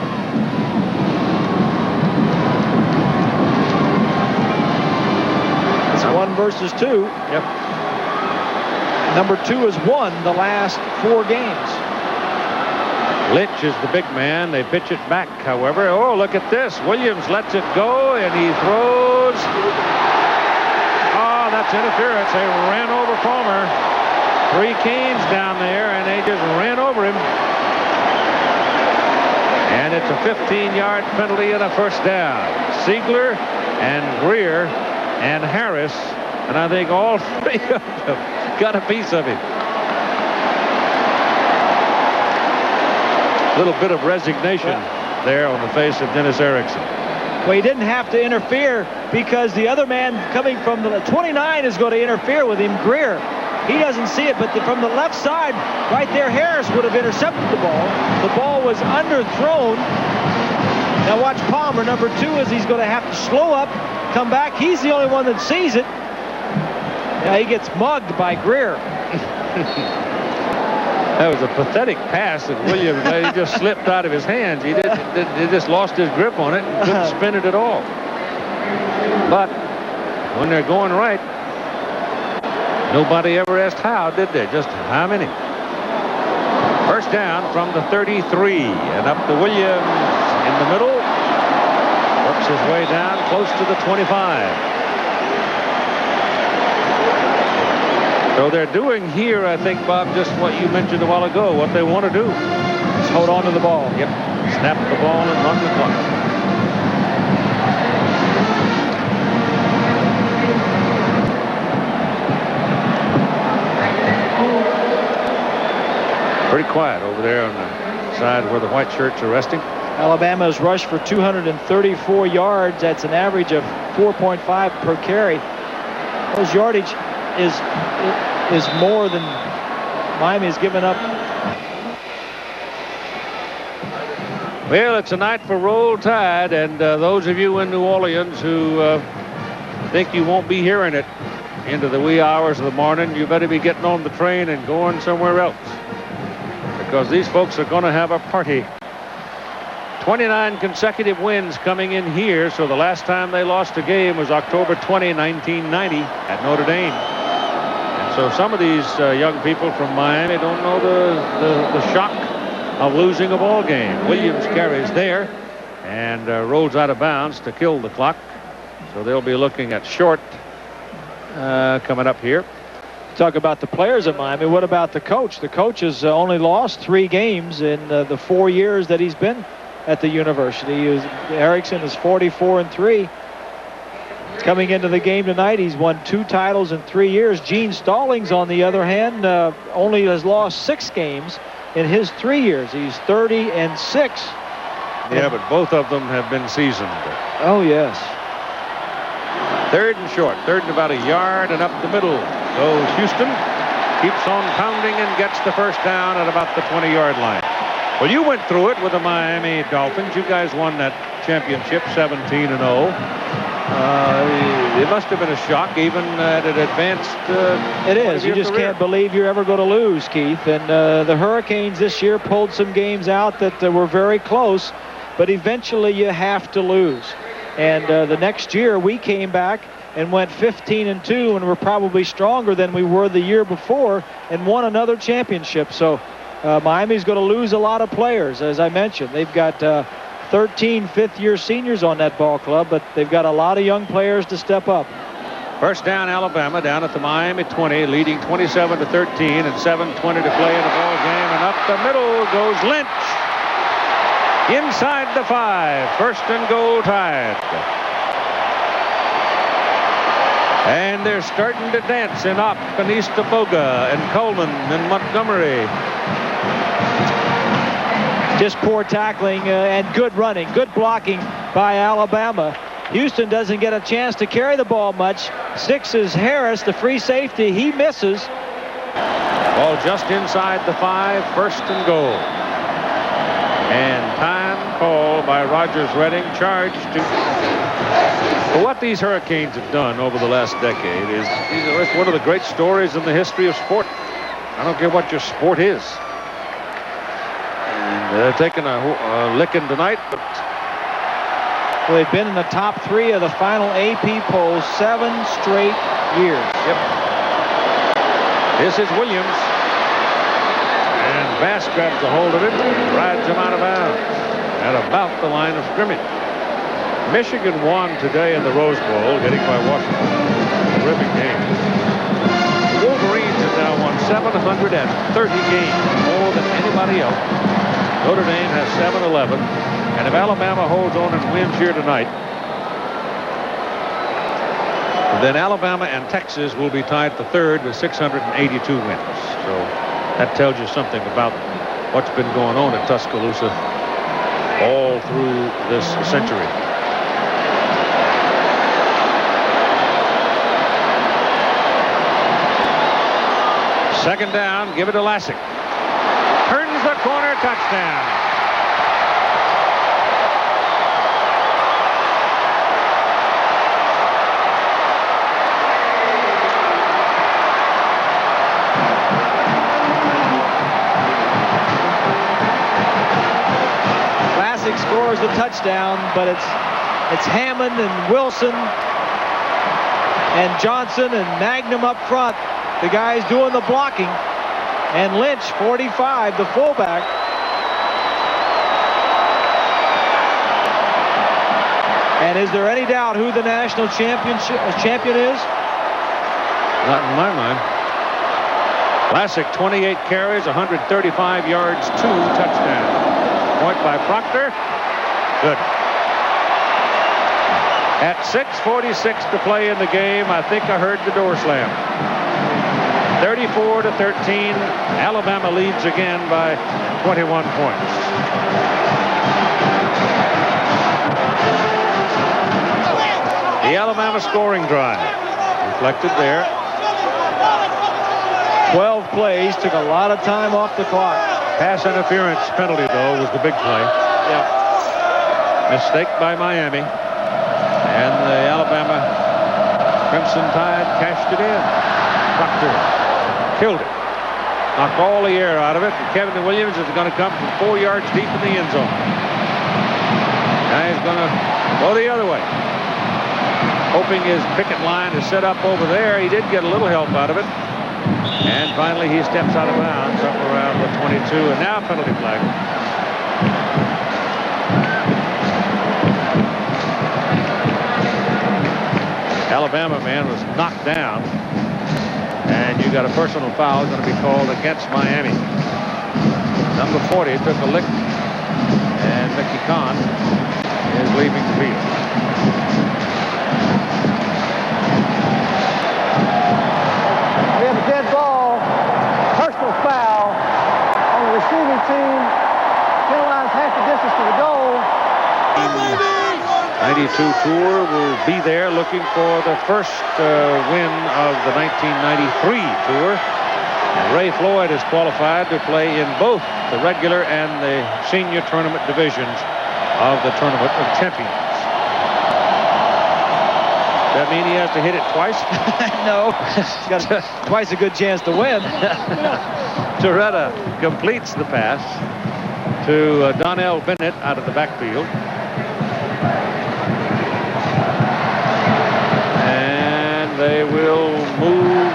B: It's 1 versus 2.
A: Yep.
B: Number 2 has won the last 4 games.
A: Lynch is the big man. They pitch it back, however. Oh, look at this. Williams lets it go, and he throws. Oh, that's interference. They ran over Palmer. 3 Canes down there, and they just ran over him. And it's a 15-yard penalty and a first down. Siegler and Greer and Harris, and I think all 3 of them got a piece of him. A little bit of resignation there on the face of Dennis Erickson.
B: Well, he didn't have to interfere because the other man coming from the 29 is going to interfere with him, Greer. He doesn't see it, but from the left side, right there, Harris would have intercepted the ball. The ball was underthrown. Now watch Palmer, number 2, as he's going to have to slow up, come back. He's the only one that sees it. Now he gets mugged by Greer.
A: That was a pathetic pass that Williams he just slipped out of his hands. He just lost his grip on it and couldn't spin it at all. But when they're going right, nobody ever asked how, did they? Just how many? First down from the 33 and up to Williams in the middle. Works his way down close to the 25. So they're doing here, I think, Bob, just what you mentioned a while ago, what they want to do.
B: Just hold on to the ball.
A: Yep. Snap the ball and run the clock. Pretty quiet over there on the side where the white shirts are resting.
B: Alabama's rushed for 234 yards. That's an average of 4.5 per carry. Those yardage is more than Miami has given up.
A: Well, it's a night for Roll Tide, and those of you in New Orleans who think you won't be hearing it into the wee hours of the morning, you better be getting on the train and going somewhere else, because these folks are going to have a party. 29 consecutive wins coming in here, so the last time they lost a game was October 20, 1990 at Notre Dame. And so some of these young people from Miami don't know the shock of losing a ball game. Williams carries there and rolls out of bounds to kill the clock. So they'll be looking at short coming up here.
B: Talk about the players of Miami. What about the coach? The coach has only lost 3 games in the 4 years that he's been at the university. Erickson is 44-3. Coming into the game tonight, he's won 2 titles in 3 years. Gene Stallings, on the other hand, only has lost 6 games in his 3 years. He's 30-6.
A: Yeah, but both of them have been seasoned.
B: Oh, yes.
A: 3rd and short. 3rd and about a yard, and up the middle goes Houston. Keeps on pounding and gets the first down at about the 20-yard line. Well, you went through it with the Miami Dolphins. You guys won that championship 17-0. It must have been a shock, even at an advanced.
B: It is. You just can't believe you're ever going to lose, Keith. And the Hurricanes this year pulled some games out that were very close, but eventually you have to lose. And the next year we came back and went 15-2 and were probably stronger than we were the year before and won another championship. So Miami's going to lose a lot of players, as I mentioned. They've got 13 fifth-year seniors on that ball club, but they've got a lot of young players to step up.
A: First down, Alabama, down at the Miami 20, leading 27-13, and 7:20 to play in the ball game. And up the middle goes Lynch. Inside the 5, 1st and goal Tide. And they're starting to dance in Opp and East Boga and Coleman and Montgomery.
B: Just poor tackling and good running, good blocking by Alabama. Houston doesn't get a chance to carry the ball much. 6 is Harris, the free safety. He misses.
A: Ball just inside the 5, first and goal. And time call by Rogers Redding, charge to... What these Hurricanes have done over the last decade is it's one of the great stories in the history of sport. I don't care what your sport is. And they're taking a licking tonight, but...
B: Well, they've been in the top 3 of the final AP polls 7 straight years.
A: Yep. This is Williams. And Bass grabs a hold of it, rides him out of bounds at about the line of scrimmage. Michigan won today in the Rose Bowl, getting by Washington. Terrific game. The Wolverines have now won 730 games, more than anybody else. Notre Dame has 711. And if Alabama holds on and wins here tonight, then Alabama and Texas will be tied for 3rd with 682 wins. So that tells you something about what's been going on at Tuscaloosa all through this century. Second down, give it to Lassick. Turns the corner, touchdown.
B: Lassick scores the touchdown, but it's Hammond and Wilson and Johnson and Magnum up front. The guys doing the blocking, and Lynch, 45, the fullback. And is there any doubt who the national champion is?
A: Not in my mind. Lassick, 28 carries, 135 yards, 2 touchdowns. Point by Proctor. Good. At 6:46 to play in the game, I think I heard the door slam. 34-13. Alabama leads again by 21 points. The Alabama scoring drive reflected there.
B: 12 plays, took a lot of time off the clock.
A: Pass interference penalty, though, was the big play.
B: Yeah.
A: Mistake by Miami. And the Alabama Crimson Tide cashed it in. Proctor killed it. Knocked all the air out of it. And Kevin Williams is going to come from 4 yards deep in the end zone. Now he's going to go the other way. Hoping his picket line is set up over there. He did get a little help out of it. And finally he steps out of bounds up around the 22. And now penalty flag. Alabama man was knocked down. And you got a personal foul going to be called against Miami. Number 40 took a lick, and Mickey Kahn is leaving the field.
E: We have a dead ball, personal foul on the receiving team. Penalized half the distance to the goal.
A: 92 tour will be there looking for the first win of the 1993 tour. And Ray Floyd is qualified to play in both the regular and the senior tournament divisions of the Tournament of Champions. Does that mean he has to hit it twice?
B: No, he's got twice a good chance to win.
A: Torretta completes the pass to Donnell Bennett out of the backfield. They will move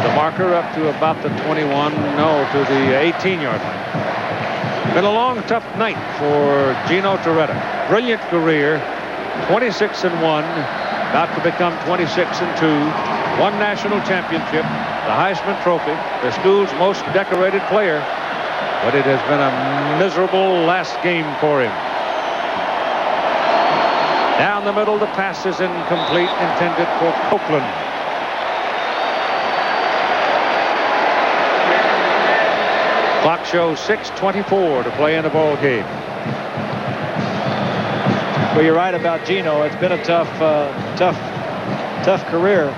A: the marker up to about the 21, no, to the 18-yard line. Been a long, tough night for Gino Torretta. Brilliant career, 26-1, about to become 26-2. One national championship, the Heisman Trophy, the school's most decorated player, but it has been a miserable last game for him. Down the middle, the pass is incomplete, intended for Copeland. Clock shows 6:24 to play in the ball game.
B: Well, you're right about Gino. It's been a tough career.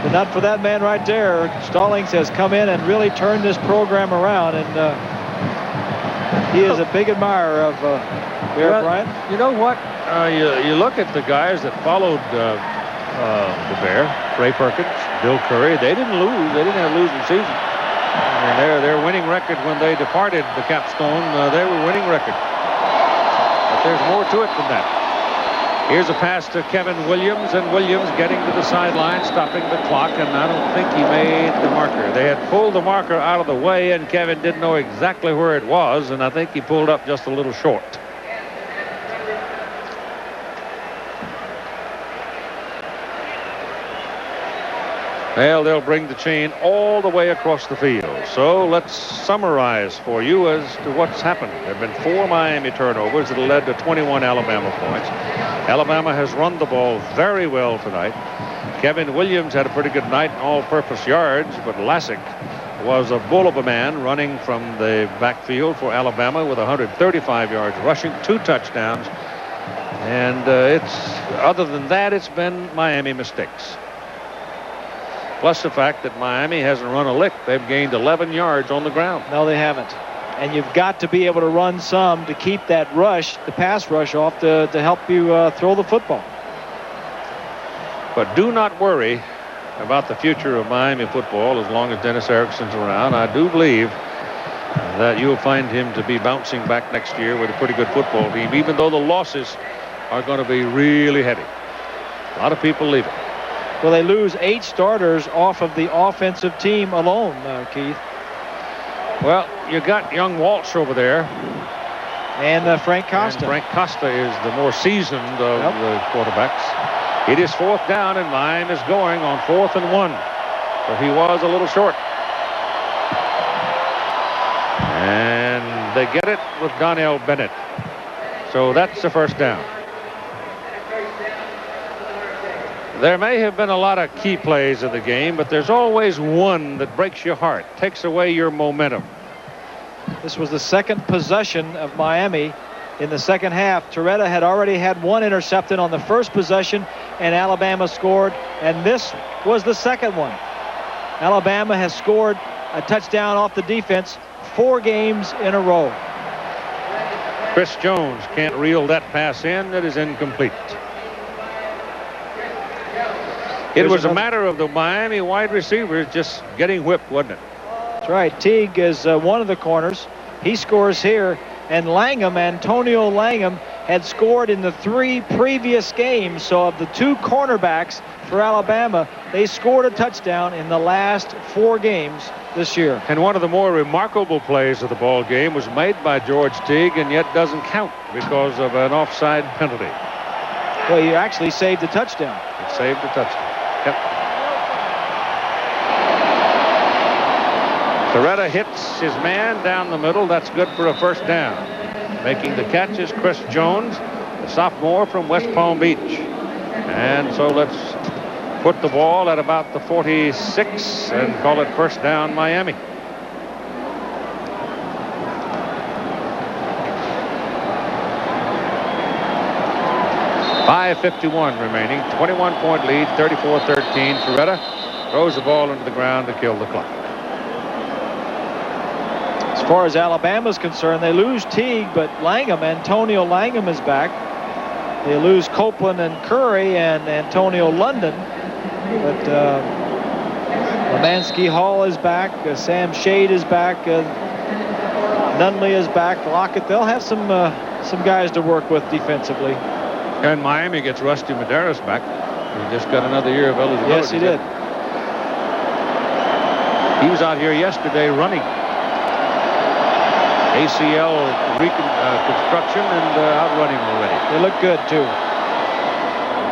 B: But not for that man right there. Stallings has come in and really turned this program around, and he is a big admirer of Bear Bryant.
A: You know what? You look at the guys that followed the Bear, Ray Perkins, Bill Curry. They didn't lose. They didn't have a losing season. I mean, their winning record when they departed the capstone, they were winning record. But there's more to it than that. Here's a pass to Kevin Williams, and Williams getting to the sideline, stopping the clock, and I don't think he made the marker. They had pulled the marker out of the way, and Kevin didn't know exactly where it was, and I think he pulled up just a little short. Well, they'll bring the chain all the way across the field. So let's summarize for you as to what's happened. There have been 4 Miami turnovers that led to 21 Alabama points. Alabama has run the ball very well tonight. Kevin Williams had a pretty good night in all-purpose yards, but Lassick was a bull of a man running from the backfield for Alabama with 135 yards rushing, 2 touchdowns. And other than that, it's been Miami mistakes. Plus the fact that Miami hasn't run a lick. They've gained 11 yards on the ground.
B: No, they haven't. And you've got to be able to run some to keep that rush, the pass rush off to help you throw the football.
A: But do not worry about the future of Miami football as long as Dennis Erickson's around. I do believe that you'll find him to be bouncing back next year with a pretty good football team, even though the losses are going to be really heavy. A lot of people leaving.
B: Well, they lose 8 starters off of the offensive team alone, Keith.
A: Well, you got young Walsh over there.
B: And Frank Costa.
A: And Frank Costa is the more seasoned of the quarterbacks. It is 4th down, and Miami is going on 4th and 1. So he was a little short. And they get it with Donnell Bennett. So that's the 1st down. There may have been a lot of key plays in the game, but there's always one that breaks your heart, takes away your momentum.
B: This was the 2nd possession of Miami in the 2nd half. Torretta had already had 1 intercepted on the 1st possession, and Alabama scored, and this was the 2nd one. Alabama has scored a touchdown off the defense 4 games in a row.
A: Chris Jones can't reel that pass in. It is incomplete. It was a matter of the Miami wide receivers just getting whipped, wasn't it?
B: That's right. Teague is one of the corners. He scores here. And Langham, Antonio Langham, had scored in the 3 previous games. So of the 2 cornerbacks for Alabama, they scored a touchdown in the last 4 games this year.
A: And one of the more remarkable plays of the ball game was made by George Teague, and yet doesn't count because of an offside penalty.
B: Well, he actually saved a touchdown.
A: It saved a touchdown. Yep. Torretta hits his man down the middle. That's good for a 1st down. Making the catch is Chris Jones, the sophomore from West Palm Beach. And so let's put the ball at about the 46 and call it 1st down Miami. .51 remaining, 21-point lead, 34-13. Torretta throws the ball into the ground to kill the clock.
B: As far as Alabama's concerned, they lose Teague, but Antonio Langham is back. They lose Copeland and Curry and Antonio London, but Lemansky Hall is back. Sam Shade is back. Nunley is back. Lockett. They'll have some guys to work with defensively.
A: And Miami gets Rusty Medeiros back. He just got another year of eligibility.
B: Yes, he did.
A: He was out here yesterday running. ACL construction and out running already.
B: They look good, too.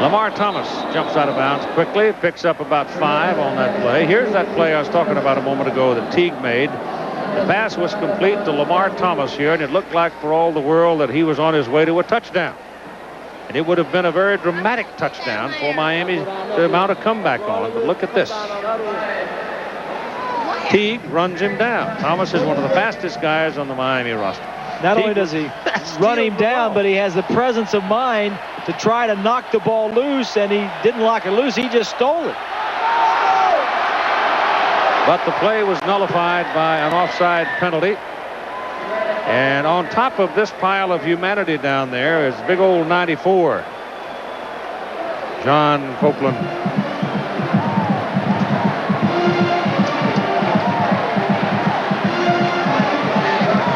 A: Lamar Thomas jumps out of bounds quickly, picks up about 5 on that play. Here's that play I was talking about a moment ago that Teague made. The pass was complete to Lamar Thomas here, and it looked like for all the world that he was on his way to a touchdown. And And it would have been a very dramatic touchdown for Miami to mount a comeback on. But look at this. Teague runs him down. Thomas is one of the fastest guys on the Miami roster.
B: Not only does he run him down, but he has the presence of mind to try to knock the ball loose, and he didn't knock it loose. He just stole it.
A: But the play was nullified by an offside penalty. And on top of this pile of humanity down there is big old 94. John Copeland.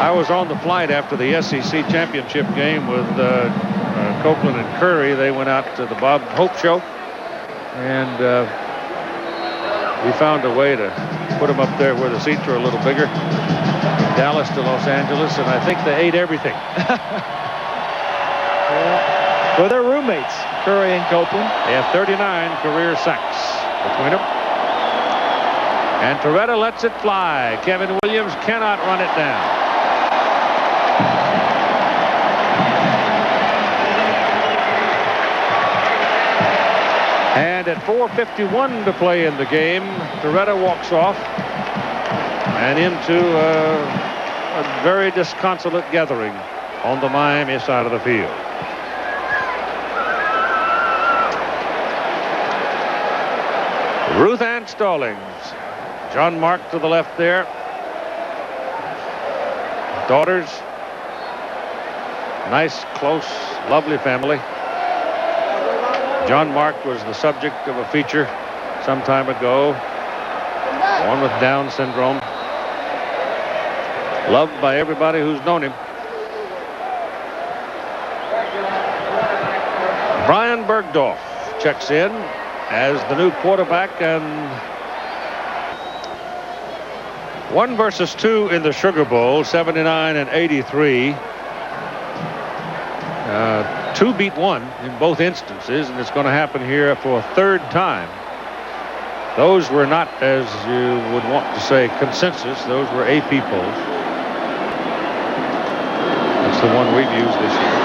A: I was on the flight after the SEC championship game with Copeland and Curry. They went out to the Bob Hope show, and we found a way to put them up there where the seats are a little bigger. Dallas to Los Angeles, and I think they ate everything.
B: Well, they're roommates, Curry and Copeland.
A: They have 39 career sacks between them. And Torretta lets it fly. Kevin Williams cannot run it down. And at 4:51 to play in the game, Torretta walks off and into a very disconsolate gathering on the Miami side of the field. Ruth Ann Stallings. John Mark to the left there. Daughters. Nice, close, lovely family. John Mark was the subject of a feature some time ago. One with Down syndrome. Loved by everybody who's known him. Brian Bergdorf checks in as the new quarterback, and 1 versus 2 in the Sugar Bowl, 79 and 83. 2 beat 1 in both instances, and it's going to happen here for a third time. Those were not, as you would want to say, consensus. Those were AP polls. That's the one we've used this year.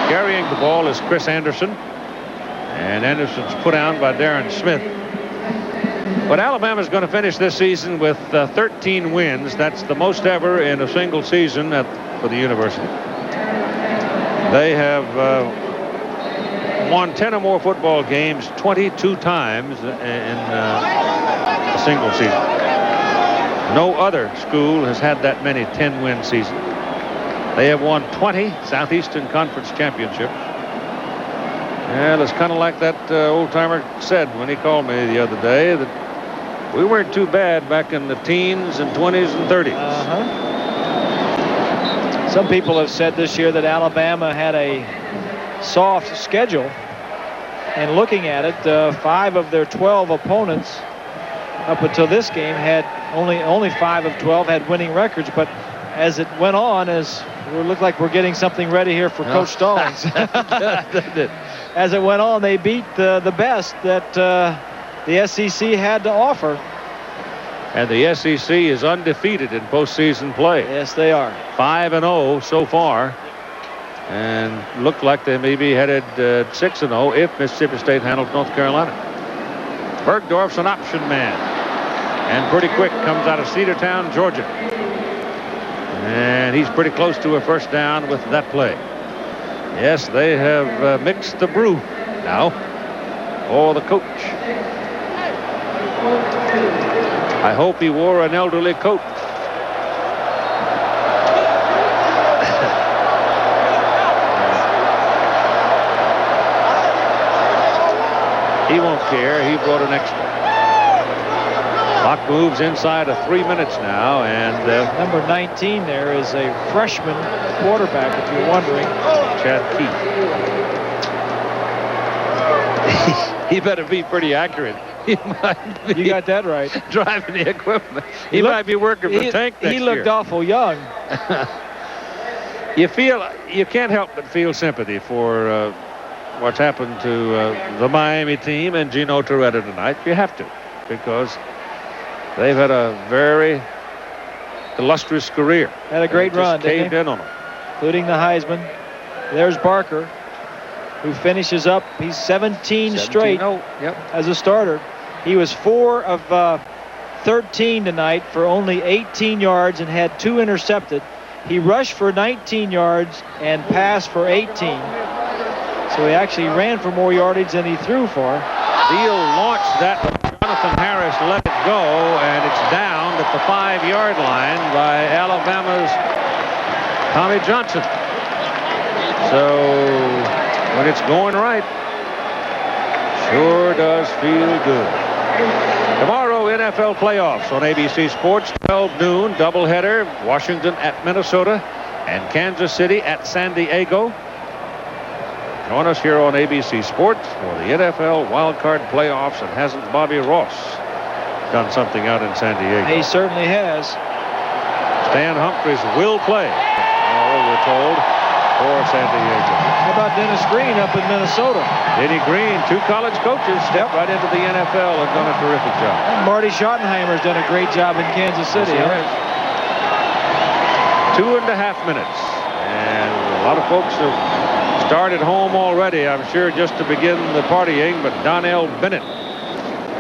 A: Carrying the ball is Chris Anderson, and Anderson's put down by Darren Smith. But Alabama's going to finish this season with 13 wins. That's the most ever in a single season for the university. They have won 10 or more football games 22 times in a single season. No other school has had that many 10-win seasons. They have won 20 Southeastern Conference championships. Well, it's kind of like that old-timer said when he called me the other day, that we weren't too bad back in the teens and 20s and 30s.
B: Some people have said this year that Alabama had a soft schedule, and looking at it, 5 of their 12 opponents up until this game had only 5 of 12 had winning records. But as it went on, as it looked like we're getting something ready here for Coach Stallings. As it went on, they beat the best that the SEC had to offer.
A: And the SEC is undefeated in postseason play.
B: Yes, they are.
A: 5-0 so far. And look like they may be headed 6-0 if Mississippi State handles North Carolina. Bergdorf's an option man. And pretty quick, comes out of Cedartown, Georgia. And he's pretty close to a first down with that play. Yes, they have mixed the brew now for the coach. I hope he wore an elderly coat. He won't care. He brought an extra. Clock moves inside of 3 minutes now, and
B: number 19 there is a freshman quarterback, if you're wondering.
A: Chad Keith. He better be pretty accurate. He might be.
B: You got that right.
A: Driving the equipment. He might be working for Tank next year.
B: He looked awful young.
A: You can't help but feel sympathy for what's happened to the Miami team and Gino Torretta tonight. You have to, because they've had a very illustrious career.
B: Had a great run.
A: Caved in on them.
B: Including the Heisman. There's Barker. who finishes up. He's 17 straight
A: 17-0. Yep.
B: as a starter. He was 4 of 13 tonight for only 18 yards and had 2 intercepted. He rushed for 19 yards and passed for 18. So he actually ran for more yardage than he threw for.
A: Deal launched that, but Jonathan Harris let it go, and it's down at the 5-yard line by Alabama's Tommy Johnson. So when it's going right, sure does feel good. Tomorrow, NFL playoffs on ABC Sports, 12 noon, doubleheader, Washington at Minnesota and Kansas City at San Diego. Join us here on ABC Sports for the NFL wildcard playoffs, and hasn't Bobby Ross done something out in San Diego?
B: He certainly has.
A: Stan Humphries will play, we're told, for San Diego.
B: How about Dennis Green up in Minnesota?
A: Denny Green, 2 college coaches, stepped right into the NFL and done a terrific job.
B: And Marty Schottenheimer's done a great job in Kansas City.
A: Yes, 2.5 minutes. And a lot of folks have started home already, I'm sure, just to begin the partying, but Donnell Bennett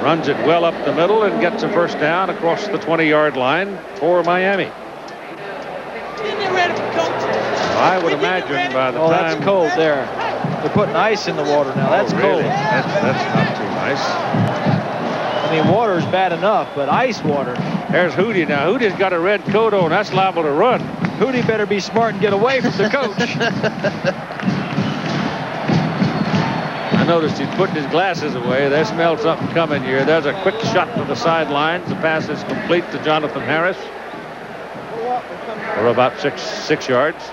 A: runs it well up the middle and gets a first down across the 20-yard line for Miami. I would imagine by the time...
B: That's cold there. They're putting ice in the water now. That's
A: really?
B: cold.
A: That's not too nice.
B: I mean, water's bad enough, but ice water.
A: There's Hootie now. Hootie's got a red coat on. That's liable to run.
B: Hootie better be smart and get away from the coach.
A: I noticed he's putting his glasses away. They smell something coming here. There's a quick shot to the sidelines. The pass is complete to Jonathan Harris for about six yards.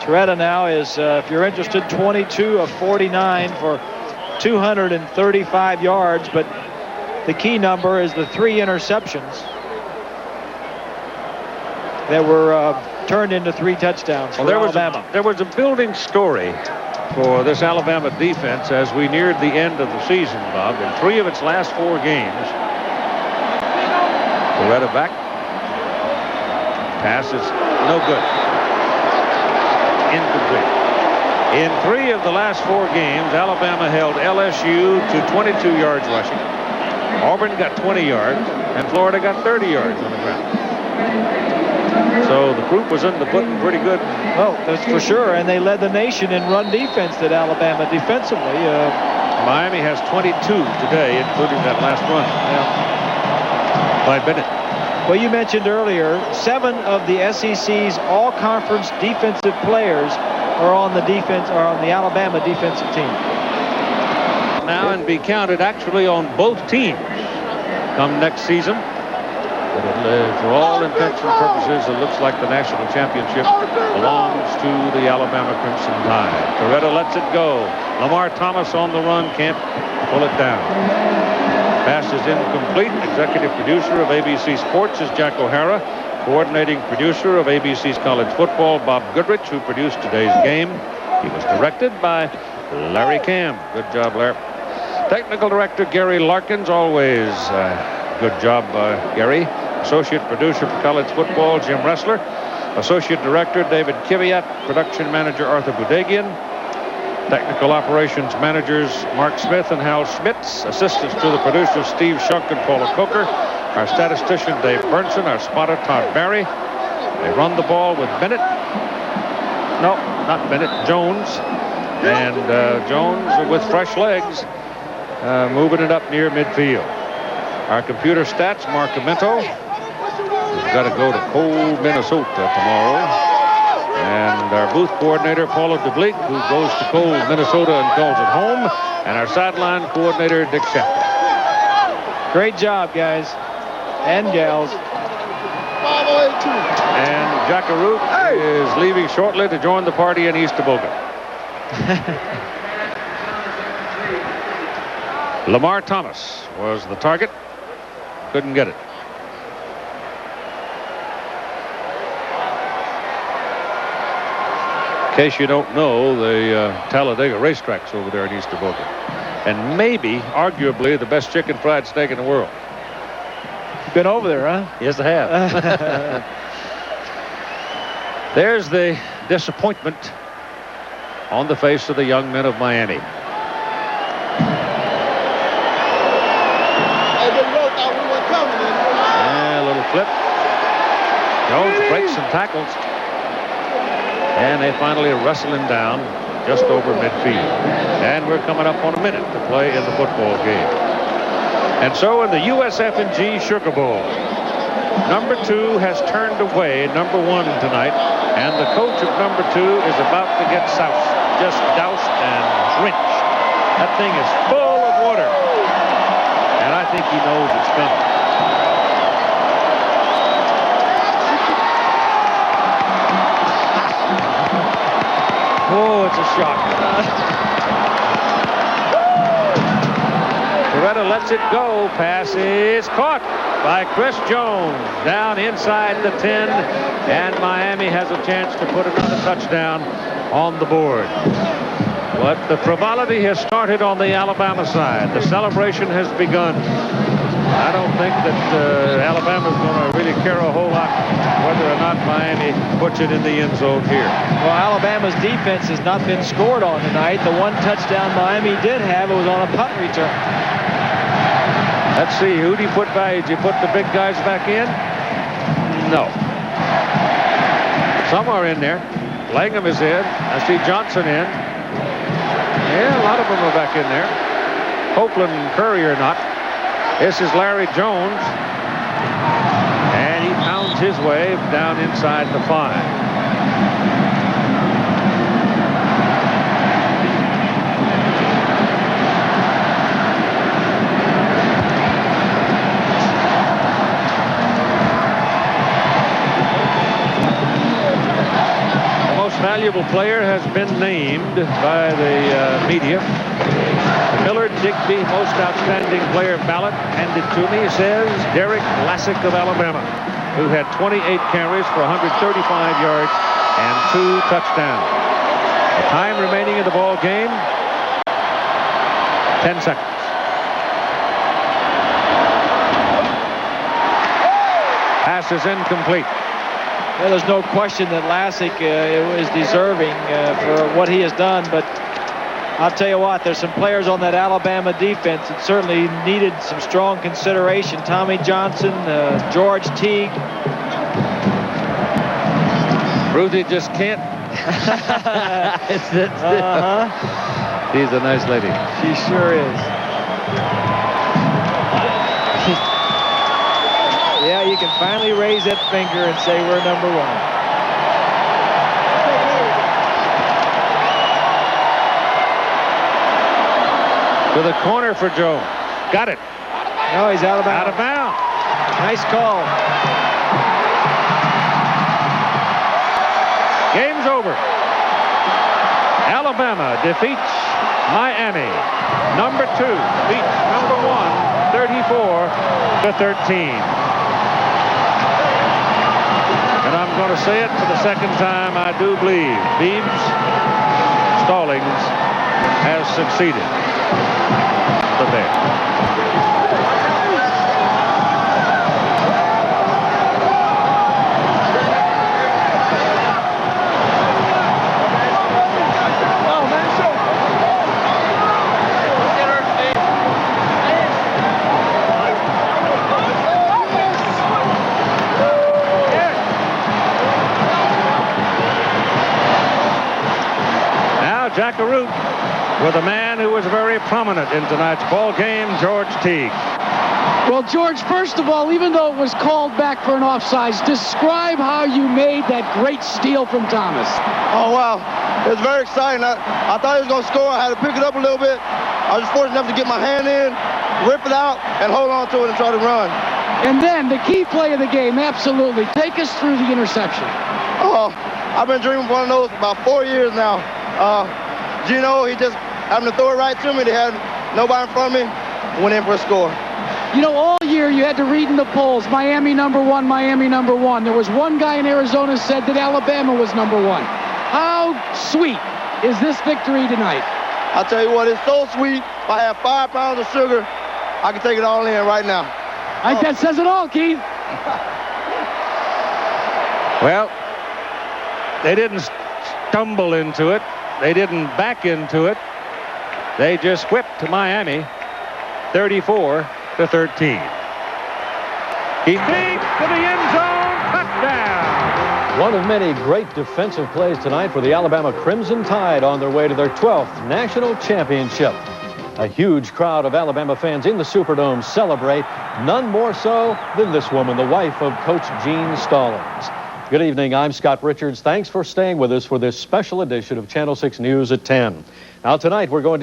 B: Toretta now is, if you're interested, 22 of 49 for 235 yards, but the key number is the 3 interceptions that were turned into 3 touchdowns for Alabama.
A: There was a building story for this Alabama defense as we neared the end of the season, Bob. In 3 of its last 4 games, Toretta back. Pass is no good. Incomplete. In 3 of the last 4 games, Alabama held LSU to 22 yards rushing. Auburn got 20 yards, and Florida got 30 yards on the ground. So the group was in the pudding pretty good.
B: Oh, that's for sure. And they led the nation in run defense at Alabama defensively.
A: Miami has 22 today, including that last run by Bennett.
B: Well, you mentioned earlier, 7 of the SEC's all-conference defensive players are on the Alabama defensive team.
A: Now and be counted actually on both teams come next season. But for all intents and purposes, it looks like the national championship belongs to the Alabama Crimson Tide. Toretta lets it go. Lamar Thomas on the run, can't pull it down. Pass is incomplete. Executive producer of ABC Sports is Jack O'Hara. Coordinating producer of ABC's College Football, Bob Goodrich, who produced today's game. He was directed by Larry Camp. Good job, Larry. Technical director Gary Larkins, always good job, Gary. Associate producer for College Football, Jim Ressler. Associate director David Kiviat. Production manager Arthur Budagian. Technical operations managers Mark Smith and Hal Schmitz. Assistants to the producers Steve Shunk and Paula Coker. Our statistician Dave Burnson. Our spotter Todd Barry. They run the ball with Bennett. No, not Bennett. Jones. And Jones with fresh legs. Moving it up near midfield. Our computer stats, Mark Amento. We've got to go to cold Minnesota tomorrow. And our booth coordinator, Paula DeBleek, who goes to cold Minnesota and calls it home. And our sideline coordinator, Dick Shepard.
B: Great job, guys and gals.
A: And Jack Arute is leaving shortly to join the party in East Toboggan. Lamar Thomas was the target. Couldn't get it. In case you don't know, the Talladega racetrack's over there in East Toboggan. And maybe, arguably, the best chicken fried steak in the world.
B: Been over there, huh?
A: Yes, I have. There's the disappointment on the face of the young men of Miami. A little flip. Jones breaks some tackles. And they finally wrestle him down just over midfield. And we're coming up on a minute to play in the football game. And so in the USF&G Sugar Bowl, number 2 has turned away number 1 tonight. And the coach of number 2 is about to get soused, just doused and drenched. That thing is full of water. And I think he knows it's coming. Oh, it's a shock. Beretta lets it go. Pass is caught by Chris Jones down inside the 10, and Miami has a chance to put another touchdown on the board. But the frivolity has started on the Alabama side. The celebration has begun. I don't think that Alabama's going to really care a whole lot whether or not Miami puts it in the end zone here.
B: Well, Alabama's defense has not been scored on tonight. The one touchdown Miami did have, it was on a punt return.
A: Let's see, who do you put by? Did you put the big guys back in? No. Some are in there. Langham is in. I see Johnson in. Yeah, a lot of them are back in there. Copeland and Curry are not. This is Larry Jones. And he pounds his way down inside the 5. Valuable player has been named by the media. Millard Digby, most outstanding player ballot handed to me, says Derek Lassick of Alabama, who had 28 carries for 135 yards and 2 touchdowns. The time remaining in the ball game, 10 seconds. Pass is incomplete.
B: Well, there's no question that Lassick is deserving for what he has done, but I'll tell you what, there's some players on that Alabama defense that certainly needed some strong consideration. Tommy Johnson, George Teague.
A: Ruthie just can't. She's a nice lady.
B: She sure is. Yeah, you can finally raise that finger and say we're number 1.
A: To the corner for Joe. Got it.
B: No, he's out of bounds.
A: Out of bounds.
B: Nice call.
A: Game's over. Alabama defeats Miami. Number 2 beats number 1, 34-13. And I'm going to say it for the second time. I do believe Beebs Stallings has succeeded. The Bears. Jackaroo with a man who was very prominent in tonight's ball game, George Teague.
C: Well, George, first of all, even though it was called back for an offsides, describe how you made that great steal from Thomas.
E: Oh, wow. It was very exciting. I thought he was going to score. I had to pick it up a little bit. I was fortunate enough to get my hand in, rip it out, and hold on to it and try to run.
C: And then the key play of the game, absolutely. Take us through the interception.
E: Oh, I've been dreaming of one of those for about 4 years now. Gino, he just happened to throw it right to me. They had nobody in front of me. Went in for a score.
C: You know, all year you had to read in the polls, Miami number 1, Miami number 1. There was one guy in Arizona said that Alabama was number 1. How sweet is this victory tonight?
E: I'll tell you what, it's so sweet. If I have 5 pounds of sugar, I can take it all in right now.
C: I think that says it all, Keith.
A: Well, they didn't stumble into it. They didn't back into it. They just whipped Miami 34-13. He feeds to the end zone. Touchdown.
B: One of many great defensive plays tonight for the Alabama Crimson Tide on their way to their 12th national championship. A huge crowd of Alabama fans in the Superdome celebrate, none more so than this woman, the wife of Coach Gene Stallings. Good evening, I'm Scott Richards. Thanks for staying with us for this special edition of Channel 6 News at 10. Now tonight we're going to